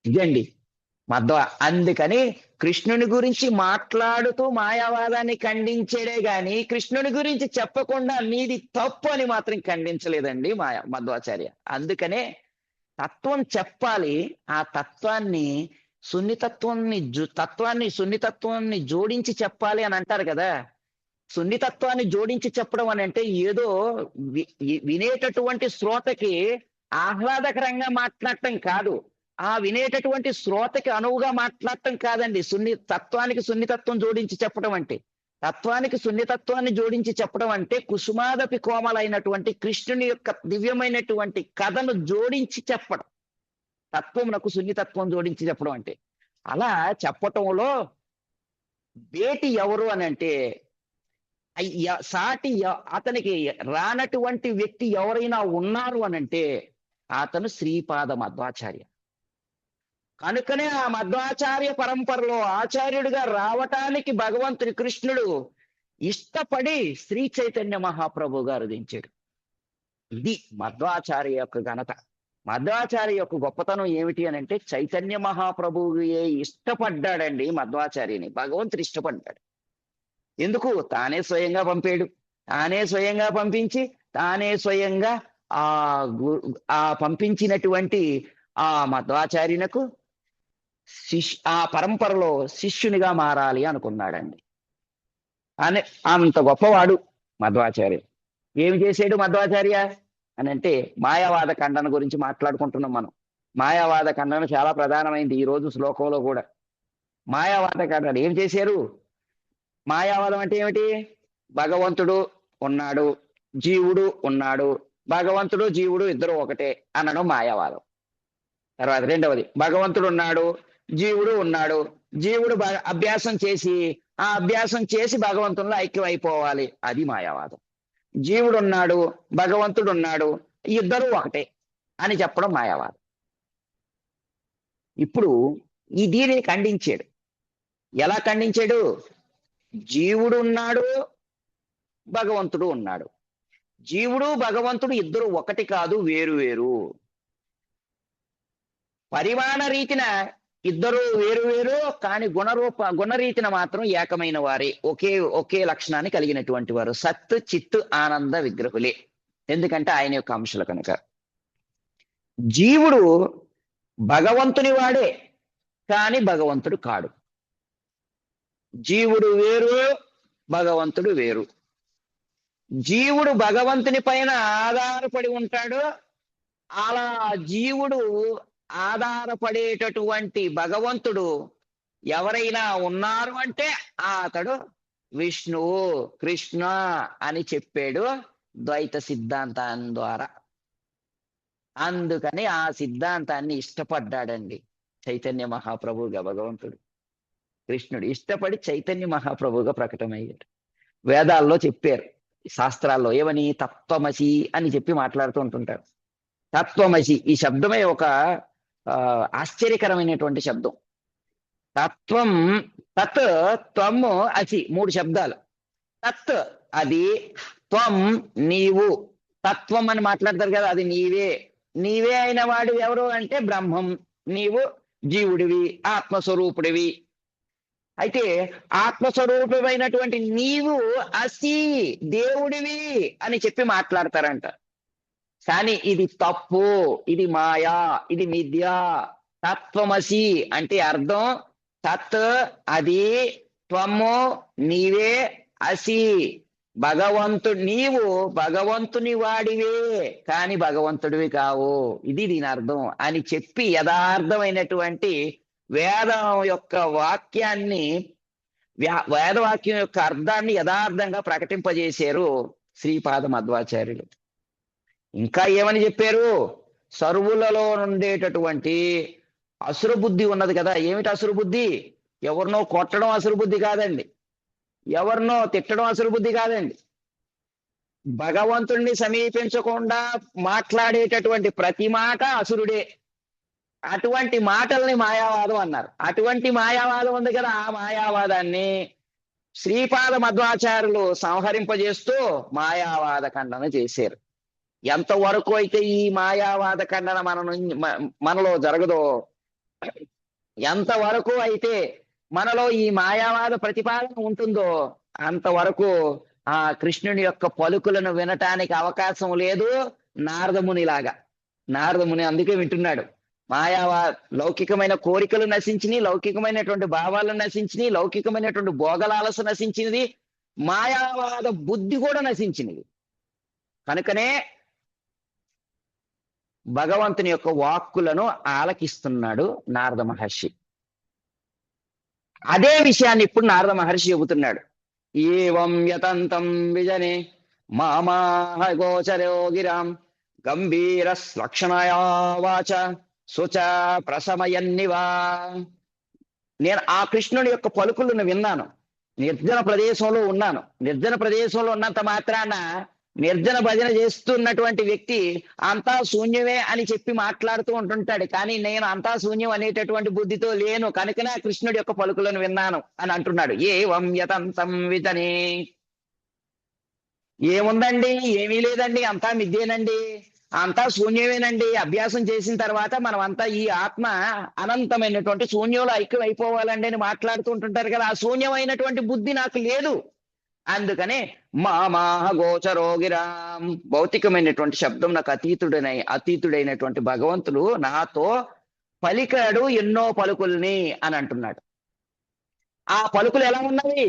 ఇదండి మధ్వ. అందుకని కృష్ణుని గురించి మాట్లాడుతూ మాయావాదాన్ని ఖండించేడే గాని కృష్ణుని గురించి చెప్పకుండా నీది తప్పు అని మాత్రం ఖండించలేదండి మధ్వాచార్య. అందుకనే తత్వం చెప్పాలి. ఆ తత్వాన్ని సున్నితత్వాన్ని జోడించి చెప్పాలి అని అంటారు కదా. సున్నితత్వాన్ని జోడించి చెప్పడం అని అంటే ఏదో వినేటటువంటి శ్రోతకి ఆహ్లాదకరంగా మాట్లాడటం కాదు, ఆ వినేటటువంటి శ్రోతకి అనువుగా మాట్లాడటం కాదండి. తత్వానికి సున్నితత్వం జోడించి చెప్పడం అంటే, తత్వానికి సున్నితత్వాన్ని జోడించి చెప్పడం అంటే కుసుమాదపి కోమలైనటువంటి కృష్ణుని యొక్క దివ్యమైనటువంటి కథను జోడించి చెప్పడం. తత్వమునకు సున్నితత్వం జోడించి చెప్పడం అంటే. అలా చెప్పటంలో బేటి ఎవరు అని అంటే, సాటి అతనికి రానటువంటి వ్యక్తి ఎవరైనా ఉన్నారు అనంటే అతను శ్రీపాద మధ్వాచార్య. కనుకనే ఆ మధ్వాచార్య పరంపరలో ఆచార్యుడిగా రావటానికి భగవంతుని కృష్ణుడు ఇష్టపడి శ్రీ చైతన్య మహాప్రభు గారు దించాడు. ఇది మధ్వాచార్య యొక్క ఘనత. మధ్వాచార్య యొక్క గొప్పతనం ఏమిటి అని అంటే, చైతన్య మహాప్రభువే ఇష్టపడ్డాడండి మధ్వాచార్యని. భగవంతుడు ఇష్టపడ్డాడు. ఎందుకు? తానే స్వయంగా పంపాడు. తానే స్వయంగా పంపించి తానే స్వయంగా ఆ పంపించినటువంటి ఆ మధ్వాచార్యునకు ఆ పరంపరలో శిష్యునిగా మారాలి అనుకున్నాడండి. అంత గొప్పవాడు మధ్వాచార్య. ఏమి చేశాడు మధ్వాచార్య అని అంటే, మాయావాద ఖండన గురించి మాట్లాడుకుంటున్నాం మనం. మాయావాద ఖండన చాలా ప్రధానమైంది ఈ రోజు శ్లోకంలో కూడా. మాయావాద ఖండన ఏం చేశారు? మాయావాదం అంటే ఏమిటి? భగవంతుడు ఉన్నాడు, జీవుడు ఉన్నాడు, భగవంతుడు జీవుడు ఇద్దరు ఒకటే అనడం మాయావాదం. తర్వాత రెండవది, భగవంతుడు ఉన్నాడు, జీవుడు ఉన్నాడు, జీవుడు అభ్యాసం చేసి భగవంతునిలో ఐక్యం అయిపోవాలి, అది మాయావాదం. జీవుడు ఉన్నాడు, భగవంతుడు ఉన్నాడు, ఇద్దరు ఒకటే అని చెప్పడం మాయావాదం. ఇప్పుడు దీనిని ఖండించాడు. ఎలా ఖండించాడు? జీవుడు ఉన్నాడు, భగవంతుడు ఉన్నాడు. జీవుడు భగవంతుడు ఇద్దరు ఒకటి కాదు, వేరు వేరు. పరిమాణ రీతిన ఇద్దరు వేరు వేరు కానీ గుణరీతిన మాత్రం ఏకమైన వారే, ఒకే లక్షణాన్ని కలిగినటువంటి వారు. సత్ చిత్ ఆనంద విగ్రహులే. ఎందుకంటే ఆయన యొక్క అంశాలు కనుక. జీవుడు భగవంతుని వాడే కానీ భగవంతుడు కాడు. జీవుడు వేరు, భగవంతుడు వేరు. జీవుడు భగవంతుని పైన ఆధారపడి ఉంటాడు. అలా జీవుడు ఆధారపడేటటువంటి భగవంతుడు ఎవరైనా ఉన్నారు అంటే అతడు విష్ణువు, కృష్ణ అని చెప్పాడు ద్వైత సిద్ధాంతం ద్వారా. అందుకని ఆ సిద్ధాంతాన్ని ఇష్టపడ్డాడండి చైతన్య మహాప్రభువుగా. భగవంతుడు కృష్ణుడు ఇష్టపడి చైతన్య మహాప్రభువుగా ప్రకటమయ్యాడు. వేదాల్లో చెప్పారు, శాస్త్రాల్లో ఏమని? తత్వమసి అని చెప్పి మాట్లాడుతూ ఉంటుంటారు. తత్వమసి ఈ శబ్దమే ఒక ఆశ్చర్యకరమైనటువంటి శబ్దం. తత్వం, తత్, త్వము, అసి, 3 శబ్దాలు. తత్ అది, త్వం నీవు. తత్వం అని మాట్లాడతారు కదా, అది నీవే. నీవే అయిన వాడు ఎవరు అంటే బ్రహ్మం. నీవు జీవుడివి, ఆత్మస్వరూపుడివి. అయితే ఆత్మస్వరూపమైనటువంటి నీవు అసి, దేవుడివి అని చెప్పి మాట్లాడతారంట. కానీ ఇది తప్పు, ఇది మాయా, ఇది మిథ్య. తత్వమసి అంటే అర్థం తత్ అది, త్వము నీవే, అసి నీవు భగవంతుని వాడివే కానీ భగవంతుడివి కావు, ఇది దీని అర్థం అని చెప్పి యథార్థమైనటువంటి వేదం యొక్క వాక్యాన్ని, వేదవాక్యం యొక్క అర్థాన్ని యథార్థంగా ప్రకటింపజేశారు శ్రీపాద మధ్వాచార్యులు. ఇంకా ఏమని చెప్పారు? సర్వులలో ఉండేటటువంటి అసుర బుద్ధి ఉన్నది కదా. ఏమిటి అసుర బుద్ధి? ఎవరినో కొట్టడం అసుర బుద్ధి కాదండి, ఎవరినో తిట్టడం అసుర బుద్ధి కాదండి. భగవంతుణ్ణి సమీపించకుండా మాట్లాడేటటువంటి ప్రతి మాట అసురుడే. అటువంటి మాటల్ని మాయావాదం అన్నారు. అటువంటి మాయావాదం ఉంది కదా, ఆ మాయావాదాన్ని శ్రీపాద మధ్వాచార్యులు సంహరింపజేస్తూ మాయావాద ఖండన చేశారు. ఎంతవరకు అయితే ఈ మాయావాద ఖండన మనలో జరగదో, ఎంతవరకు అయితే మనలో ఈ మాయావాద ప్రతిపాదన ఉంటుందో అంతవరకు ఆ కృష్ణుని యొక్క పలుకులను వినటానికి అవకాశం లేదు. నారదమునిలాగా, నారదముని అందుకే వింటున్నాడు. లౌకికమైన కోరికలు నశించినాయి, లౌకికమైనటువంటి భావాలు నశించినాయి, లౌకికమైనటువంటి భోగలాలస నశించినది, మాయావాద బుద్ధి కూడా నశించినది. కనుకనే భగవంతుని యొక్క వాక్కులను ఆలకిస్తున్నాడు నారద మహర్షి. అదే విషయాన్ని ఇప్పుడు నారద మహర్షి చెబుతున్నాడు. ఏవం యతంతం విజనే మామాహ గోచరో గిరాం గంభీర లక్షణయా వాచ సుచ ప్రశమయన్నివా. నేను ఆ కృష్ణుని యొక్క పలుకులను విన్నాను. నిర్జన ప్రదేశంలో ఉన్నాను. నిర్జన ప్రదేశంలో ఉన్నంత మాత్రాన నిర్జన భజన చేస్తున్నటువంటి వ్యక్తి అంతా శూన్యమే అని చెప్పి మాట్లాడుతూ ఉంటుంటాడు. కానీ నేను అంతా శూన్యం అనేటటువంటి బుద్ధితో లేను, కనుకనే కృష్ణుడి యొక్క పలుకులను విన్నాను అని అంటున్నాడు. ఏవం యతంతం విజనే. ఏముందండి? ఏమీ లేదండి, అంతా మిథ్యేనండి, అంతా శూన్యమేనండి. అభ్యాసం చేసిన తర్వాత మనం అంతా ఈ ఆత్మ అనంతమైనటువంటి శూన్యంలో ఐక్యం అయిపోవాలండి అని మాట్లాడుతూ ఉంటుంటారు కదా. ఆ శూన్యమైనటువంటి బుద్ధి నాకు లేదు. అందుకనే మామాహ గోచరోగిరాం, భౌతికమైనటువంటి శబ్దం నాకు అతీతుడైనటువంటి భగవంతుడు నాతో పలికాడు ఎన్నో పలుకుల్ని అని అంటున్నాడు. ఆ పలుకులు ఎలా ఉన్నవి?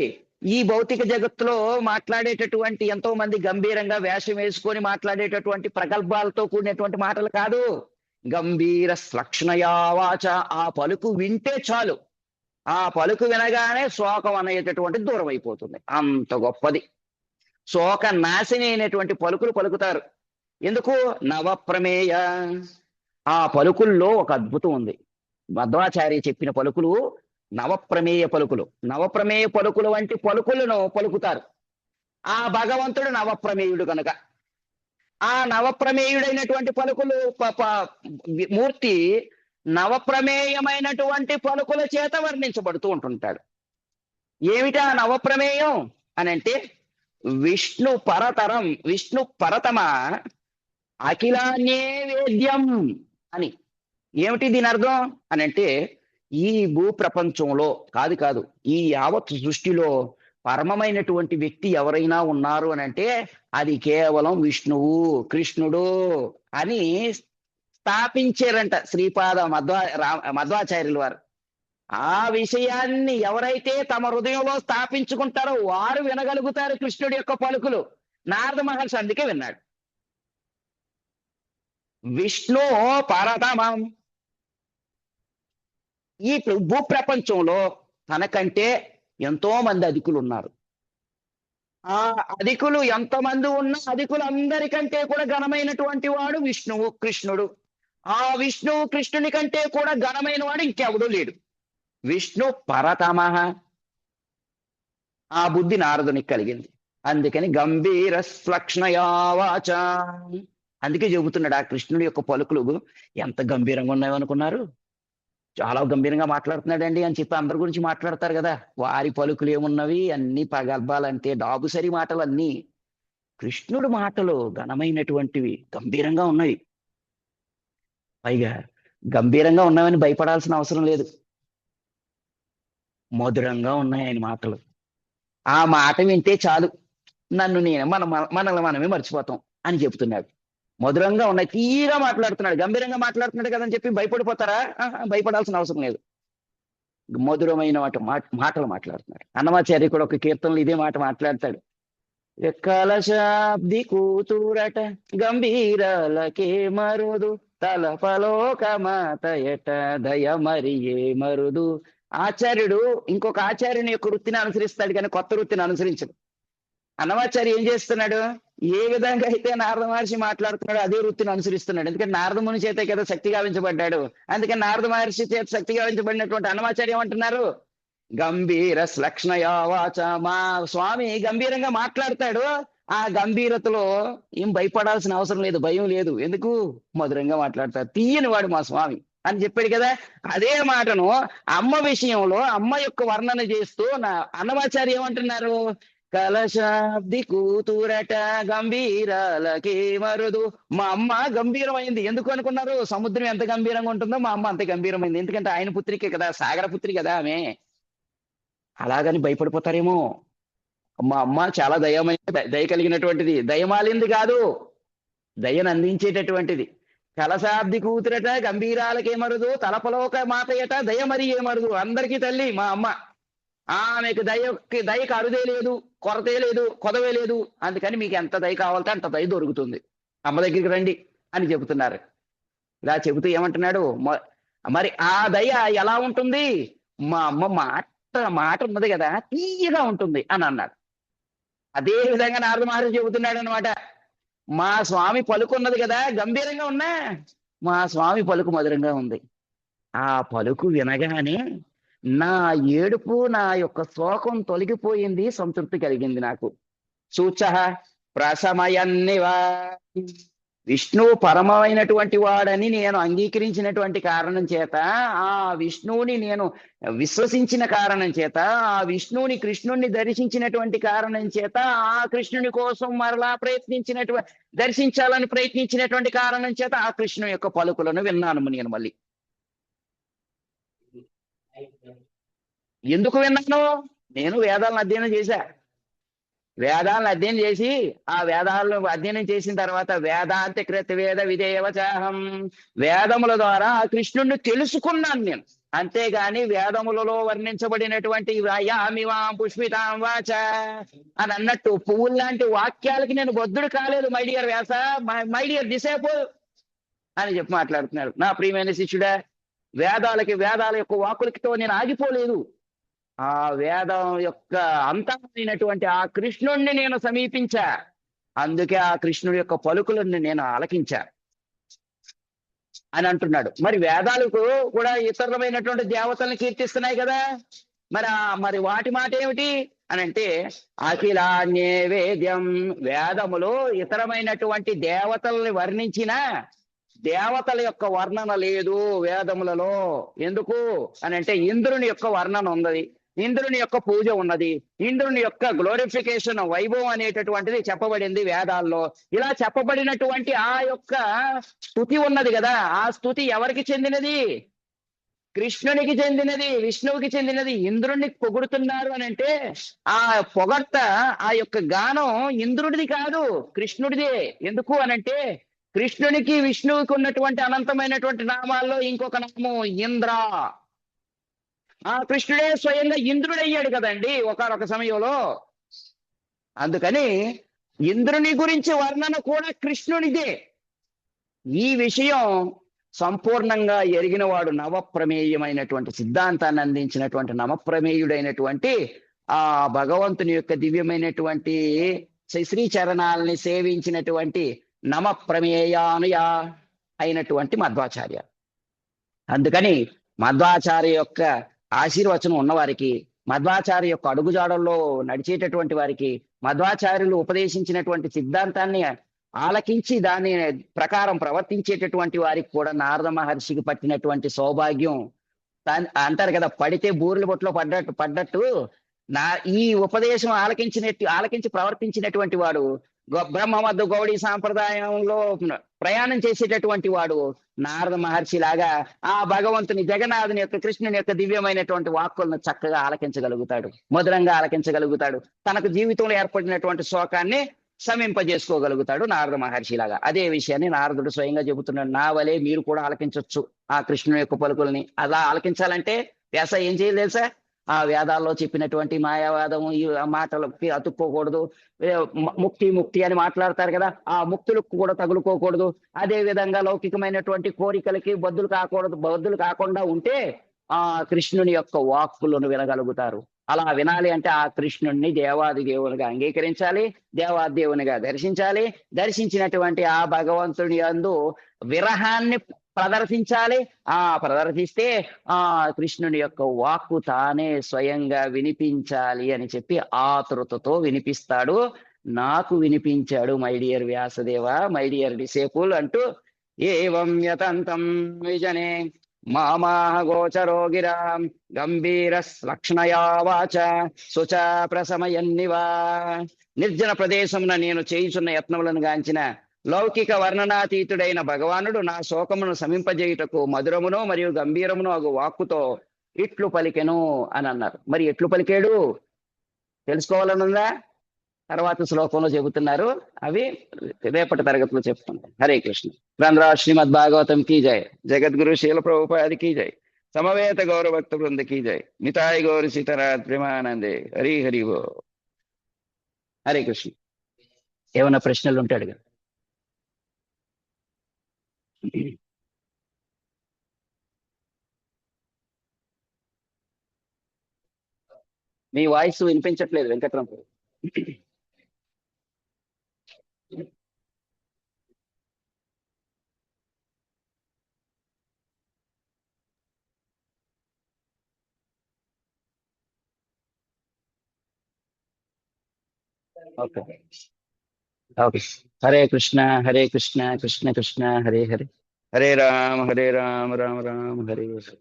ఈ భౌతిక జగత్తులో మాట్లాడేటటువంటి ఎంతో మంది గంభీరంగా వేషం వేసుకొని మాట్లాడేటటువంటి ప్రగల్భాలతో కూడినటువంటి మాటలు కాదు. గంభీర లక్షణయా వాచ, ఆ పలుకు వింటే చాలు, ఆ పలుకు వినగానే శోకం అనేటటువంటి దూరం అయిపోతుంది. అంత గొప్పది. శోక నాశిని అయినటువంటి పలుకులు పలుకుతారు. ఎందుకు? నవప్రమేయ. ఆ పలుకుల్లో ఒక అద్భుతం ఉంది. మధ్వాచార్య చెప్పిన పలుకులు నవప్రమేయ పలుకులు. నవప్రమేయ పలుకులు వంటి పలుకులను పలుకుతారు. ఆ భగవంతుడు నవప్రమేయుడు కనుక ఆ నవప్రమేయుడైనటువంటి పలుకులు మూర్తి నవప్రమేయమైనటువంటి పలుకుల చేత వర్ణించబడుతూ ఉంటుంటాడు. ఏమిటా నవప్రమేయం అని అంటే విష్ణు పరతరం, విష్ణు పరతమ అఖిలాన్యే వేద్యం అని. ఏమిటి దీని అర్థం అని అంటే ఈ భూ ప్రపంచంలో కాదు ఈ యావత్ సృష్టిలో పరమమైనటువంటి వ్యక్తి ఎవరైనా ఉన్నారు అని అంటే అది కేవలం విష్ణువు కృష్ణుడు అని స్థాపించారంట శ్రీపాద మధ్వాచార్యుల వారు. ఆ విషయాన్ని ఎవరైతే తమ హృదయంలో స్థాపించుకుంటారో వారు వినగలుగుతారు కృష్ణుడి యొక్క పలుకులు. నారద మహర్షి అందుకే విన్నాడు. విష్ణు పరతమం. ఈ భూప్రపంచంలో తనకంటే ఎంతో మంది అధికులు ఉన్నారు. ఆ అధికులు ఎంతమంది ఉన్నా అధికులందరికంటే కూడా ఘనమైనటువంటి వాడు విష్ణువు కృష్ణుడు. ఆ విష్ణువు కృష్ణుని కంటే కూడా ఘనమైన వాడు ఇంకెవడూ లేడు. విష్ణు పరతమః. ఆ బుద్ధి నారదునికి కలిగింది. అందుకని గంభీర శ్లక్ష్ణయా వాచ. అందుకే చెబుతున్నాడు ఆ కృష్ణుడి యొక్క పలుకులు ఎంత గంభీరంగా ఉన్నాయనుకున్నారు. చాలా గంభీరంగా మాట్లాడుతున్నాడండి అని చెప్పి అందరి గురించి మాట్లాడతారు కదా. వారి పలుకులు ఏమున్నవి, అన్ని పగల్బాలంటే డాబుసరి మాటలు అన్నీ. కృష్ణుడు మాటలు ఘనమైనటువంటివి, గంభీరంగా ఉన్నాయి. పైగా గంభీరంగా ఉన్నామని భయపడాల్సిన అవసరం లేదు. మధురంగా ఉన్నాయి ఆయన మాటలు. ఆ మాట వింటే చాలు మనల్ని మనమే మర్చిపోతాం అని చెప్తున్నాడు. మధురంగా ఉన్నాయి, తీరా మాట్లాడుతున్నాడు, గంభీరంగా మాట్లాడుతున్నాడు కదని చెప్పి భయపడిపోతారా? భయపడాల్సిన అవసరం లేదు. మధురమైన మాటలు మాట్లాడుతున్నాడు. అన్నమాచార్య కూడా ఒక కీర్తనలు ఇదే మాట మాట్లాడతాడు. కలశాబ్ది కూతురట గంభీరాలకే మరుదు తలపలోక మాత ఎట దయ మరియే మరుదు. ఆచార్యుడు ఇంకొక ఆచార్యుని యొక్క వృత్తిని అనుసరిస్తాడు కానీ కొత్త వృత్తిని అనుసరించడు. అన్నమాచార్య ఏం చేస్తున్నాడు? ఏ విధంగా అయితే నారద మహర్షి మాట్లాడుతున్నాడు అదే వృత్తిని అనుసరిస్తున్నాడు. ఎందుకంటే నారద ముని చేతే కదా శక్తి గావించబడ్డాడు. అందుకని నారద మహర్షి చేత శక్తి గావించబడినటువంటి అన్నమాచార్య ఏమంటున్నారు? గంభీర శ్లక్ష్ణయా వాచ. మా స్వామి గంభీరంగా మాట్లాడతాడు. ఆ గంభీరతలో ఏం భయపడాల్సిన అవసరం లేదు, భయం లేదు. ఎందుకు? మధురంగా మాట్లాడతాడు. తీయని వాడు మా స్వామి అని చెప్పాడు కదా. అదే మాటను అమ్మ విషయంలో అమ్మ యొక్క వర్ణన చేస్తూ అన్నమాచార్య ఏమంటున్నారు? కలశాబ్ది కూతురట గంభీరాలకే మరుదు. మా అమ్మ గంభీరమైంది. ఎందుకు అనుకున్నారు? సముద్రం ఎంత గంభీరంగా ఉంటుందో మా అమ్మ అంత గంభీరమైంది. ఎందుకంటే ఆయన పుత్రికే కదా, సాగర పుత్రి కదా ఆమె. అలాగని భయపడిపోతారేమో. మా అమ్మ చాలా దయ కలిగినటువంటిది, దయమాలింది కాదు, దయను అందించేటటువంటిది. కలశాబ్ది కూతురట గంభీరాలకే మరుదు తలపలోక మాతయట దయ మరి ఏమరుదు. అందరికీ తల్లి మా అమ్మ. ఆమెకు దయకు అరుదే లేదు, కొరతే లేదు, కొదవే లేదు. అందుకని మీకు ఎంత దయ కావాలంటే అంత దయ దొరుకుతుంది, అమ్మ దగ్గరికి రండి అని చెబుతున్నారు. ఇలా చెబుతూ ఏమంటున్నాడు? మరి ఆ దయ ఎలా ఉంటుంది? మా అమ్మ మాట ఉన్నది కదా, తీయగా ఉంటుంది అని అన్నాడు. అదే విధంగా నారద మహర్షి చెబుతున్నాడు అనమాట. మా స్వామి పలుకున్నది కదా, గంభీరంగా ఉన్నా మా స్వామి పలుకు మధురంగా ఉంది. ఆ పలుకు వినగానే నా ఏడుపు, నా యొక్క శోకం తొలగిపోయింది, సంతృప్తి కలిగింది నాకు. సూచ ప్రశమయన్నివా. విష్ణువు పరమైనటువంటి వాడని నేను అంగీకరించినటువంటి కారణం చేత, ఆ విష్ణువుని నేను విశ్వసించిన కారణం చేత, ఆ విష్ణువుని కృష్ణుణ్ణి దర్శించినటువంటి కారణం చేత, ఆ కృష్ణుని కోసం మరలా దర్శించాలని ప్రయత్నించినటువంటి కారణం చేత ఆ కృష్ణుని యొక్క పలుకులను విన్నాను నేను. మళ్ళీ ఎందుకు విన్నాను? నేను వేదాలను అధ్యయనం చేశా. వేదాలను అధ్యయనం చేసి ఆ వేదాలను అధ్యయనం చేసిన తర్వాత వేదాంత కృత వేద విధేయవచాహం, వేదముల ద్వారా ఆ కృష్ణుణ్ణి తెలుసుకున్నాను నేను. అంతేగాని వేదములలో వర్ణించబడినటువంటి యామివాం పుష్పితాం వాచ అని అన్నట్టు పువ్వులు లాంటి వాక్యాలకి నేను బద్ధుడు కాలేదు. My dear Vyasa, my dear డిసేపుల్ అని చెప్పి మాట్లాడుతున్నాడు. నా ప్రియమైన శిష్యుడా, వేదాల యొక్క వాకులతో నేను ఆగిపోలేదు. ఆ వేదం యొక్క అంతమైనటువంటి ఆ కృష్ణుణ్ణి నేను సమీపించా. అందుకే ఆ కృష్ణుడి యొక్క పలుకులను నేను ఆలకించా అని అంటున్నాడు. మరి వేదాలకు కూడా ఇతరమైనటువంటి దేవతలను కీర్తిస్తున్నాయి కదా. మరి వాటి మాట ఏమిటి అని అంటే, అఖిలాన్యే వేద్యం. వేదములో ఇతరమైనటువంటి దేవతల్ని వర్ణించిన దేవతల యొక్క వర్ణన లేదు వేదములలో. ఎందుకు అని అంటే, ఇంద్రుని యొక్క వర్ణన ఉన్నది, ఇంద్రుని యొక్క పూజ ఉన్నది, ఇంద్రుని యొక్క గ్లోరిఫికేషన్ వైభవం అనేటటువంటిది చెప్పబడింది వేదాల్లో. ఇలా చెప్పబడినటువంటి ఆ యొక్క స్తుతి ఉన్నది కదా, ఆ స్తుతి ఎవరికి చెందినది? కృష్ణునికి చెందినది, విష్ణువుకి చెందినది. ఇంద్రుడిని పొగుడుతున్నారు అని అంటే ఆ పొగడ్త, ఆ యొక్క గానం ఇంద్రుడిది కాదు, కృష్ణుడిదే. ఎందుకు అనంటే కృష్ణునికి విష్ణువుకి ఉన్నటువంటి అనంతమైనటువంటి నామాల్లో ఇంకొక నామం ఇంద్ర. ఆ కృష్ణుడే స్వయంగా ఇంద్రుడయ్యాడు కదండి ఒకానొక సమయంలో. అందుకని ఇంద్రుని గురించి వర్ణన కూడా కృష్ణునిదే. ఈ విషయం సంపూర్ణంగా ఎరిగినవాడు, నవప్రమేయమైనటువంటి సిద్ధాంతాన్ని అందించినటువంటి నవప్రమేయుడైనటువంటి ఆ భగవంతుని యొక్క దివ్యమైనటువంటి శ్రీ చరణాలని సేవించినటువంటి నమప్రమేయానుయ అయినటువంటి మధ్వాచార్య. అందుకని మధ్వాచార్య యొక్క ఆశీర్వచనం ఉన్నవారికి, మధ్వాచార్య యొక్క అడుగుజాడల్లో నడిచేటటువంటి వారికి, మధ్వాచార్యులు ఉపదేశించినటువంటి సిద్ధాంతాన్ని ఆలకించి దాని ప్రకారం ప్రవర్తించేటటువంటి వారికి కూడా నారద మహర్షికి పట్టినటువంటి సౌభాగ్యం. అంటారు కదా, పడితే బూరెల బొట్లో పడ్డట్టు ఈ ఉపదేశం ఆలకించి ప్రవర్తించినటువంటి వాడు, బ్రహ్మమద్దు గౌడీ సాంప్రదాయంలో ప్రయాణం చేసేటటువంటి వాడు నారద మహర్షి లాగా ఆ భగవంతుని, జగన్నాథుని యొక్క, కృష్ణుని యొక్క దివ్యమైనటువంటి వాక్కులను చక్కగా ఆలకించగలుగుతాడు, మధురంగా ఆలకించగలుగుతాడు. తనకు జీవితంలో ఏర్పడినటువంటి శోకాన్ని శమింపజేసుకోగలుగుతాడు నారద మహర్షి లాగా. అదే విషయాన్ని నారదుడు స్వయంగా చెబుతున్నాడు. నా వలే మీరు కూడా ఆలకించవచ్చు ఆ కృష్ణుని యొక్క పలుకుల్ని. అలా ఆలకించాలంటే వ్యాస ఏం చేయాలి తెలుసా? ఆ వేదాల్లో చెప్పినటువంటి మాయావాదం ఈ మాటలకి అతుక్కోకూడదు. ముక్తి అని మాట్లాడతారు కదా, ఆ ముక్తులకు కూడా తగులుకోకూడదు. అదే విధంగా లౌకికమైనటువంటి కోరికలకి బద్దులు కాకుండా ఉంటే ఆ కృష్ణుని యొక్క వాక్కులను వినగలుగుతారు. అలా వినాలి అంటే ఆ కృష్ణుణ్ణి దేవాది దేవునిగా అంగీకరించాలి, దేవాది దేవునిగా దర్శించాలి. దర్శించినటువంటి ఆ భగవంతుని యందు విరహాన్ని ప్రదర్శించాలి. ప్రదర్శిస్తే ఆ కృష్ణుని యొక్క వాక్కు తానే స్వయంగా వినిపించాలి అని చెప్పి ఆతృతతో వినిపిస్తాడు. నాకు వినిపించాడు my dear Vyasadeva, my dear disciple అంటూ ఏవం యతంతం విజనే మామాహ గోచరో గిరాం గంభీరస్ లక్ష్ణయా వాచ శుచ ప్రసమయన్నివా. నిర్జన ప్రదేశమున నేను చేయుచున్న యత్నములను గాంచిన లౌకిక వర్ణనాతీతుడైన భగవానుడు నా శోకమును శమింపజేయుటకు మధురమును మరియు గంభీరమును అగు వాక్కుతో ఇట్లు పలికెను అని అన్నారు. మరి ఎట్లు పలికాడు తెలుసుకోవాలనుందా? తర్వాత శ్లోకంలో చెబుతున్నారు, అవి రేపటి తరగతిలో చెప్తున్నాం. హరే కృష్ణ. గ్రంథరా శ్రీమద్ భాగవతం కీ జయ, జగద్గురు శీల ప్రభుపాది కీ జయ, సమవేత గౌరవ భక్త బృంద కీ జయ, నితాయి గౌరి సీతారాధ ప్రేమానందే. హరి హరి ఓ. హరే కృష్ణ. ఏమన్నా ప్రశ్నలు ఉంటే అడగండి. మీ వాయిస్ వినిపించట్లేదు వెంకట్రామ్. Okay okay. హరే కృష్ణ హరే కృష్ణ కృష్ణ కృష్ణ హరే హరే, హరే రామ రామ రామ హరే హరే.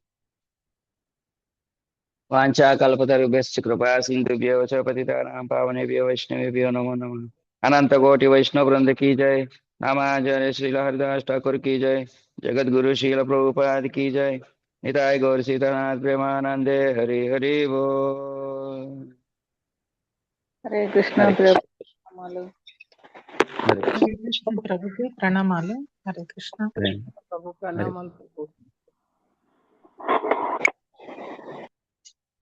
వాంఛా కల్పతరుభ్యశ్చ కృపా సింధుభ్యో చ పతితానాం పావనేభ్యో వైష్ణవేభ్యో నమో నమః. अनंत कोटि वैष्णव वृंद की जय. नामाचार्य श्रील हरिदास ठाकुर की जय. जगत गुरु शील प्रभुपाद की जय. निताय गौर सीतानाथ प्रेमानंदे. हरि हरि बोल. హరే కృష్ణ ప్రణామాలు. హరే కృష్ణ ప్రభుకి ప్రణామాలు. హరే కృష్ణ ప్రభు ప్రణామాలు ప్రభు.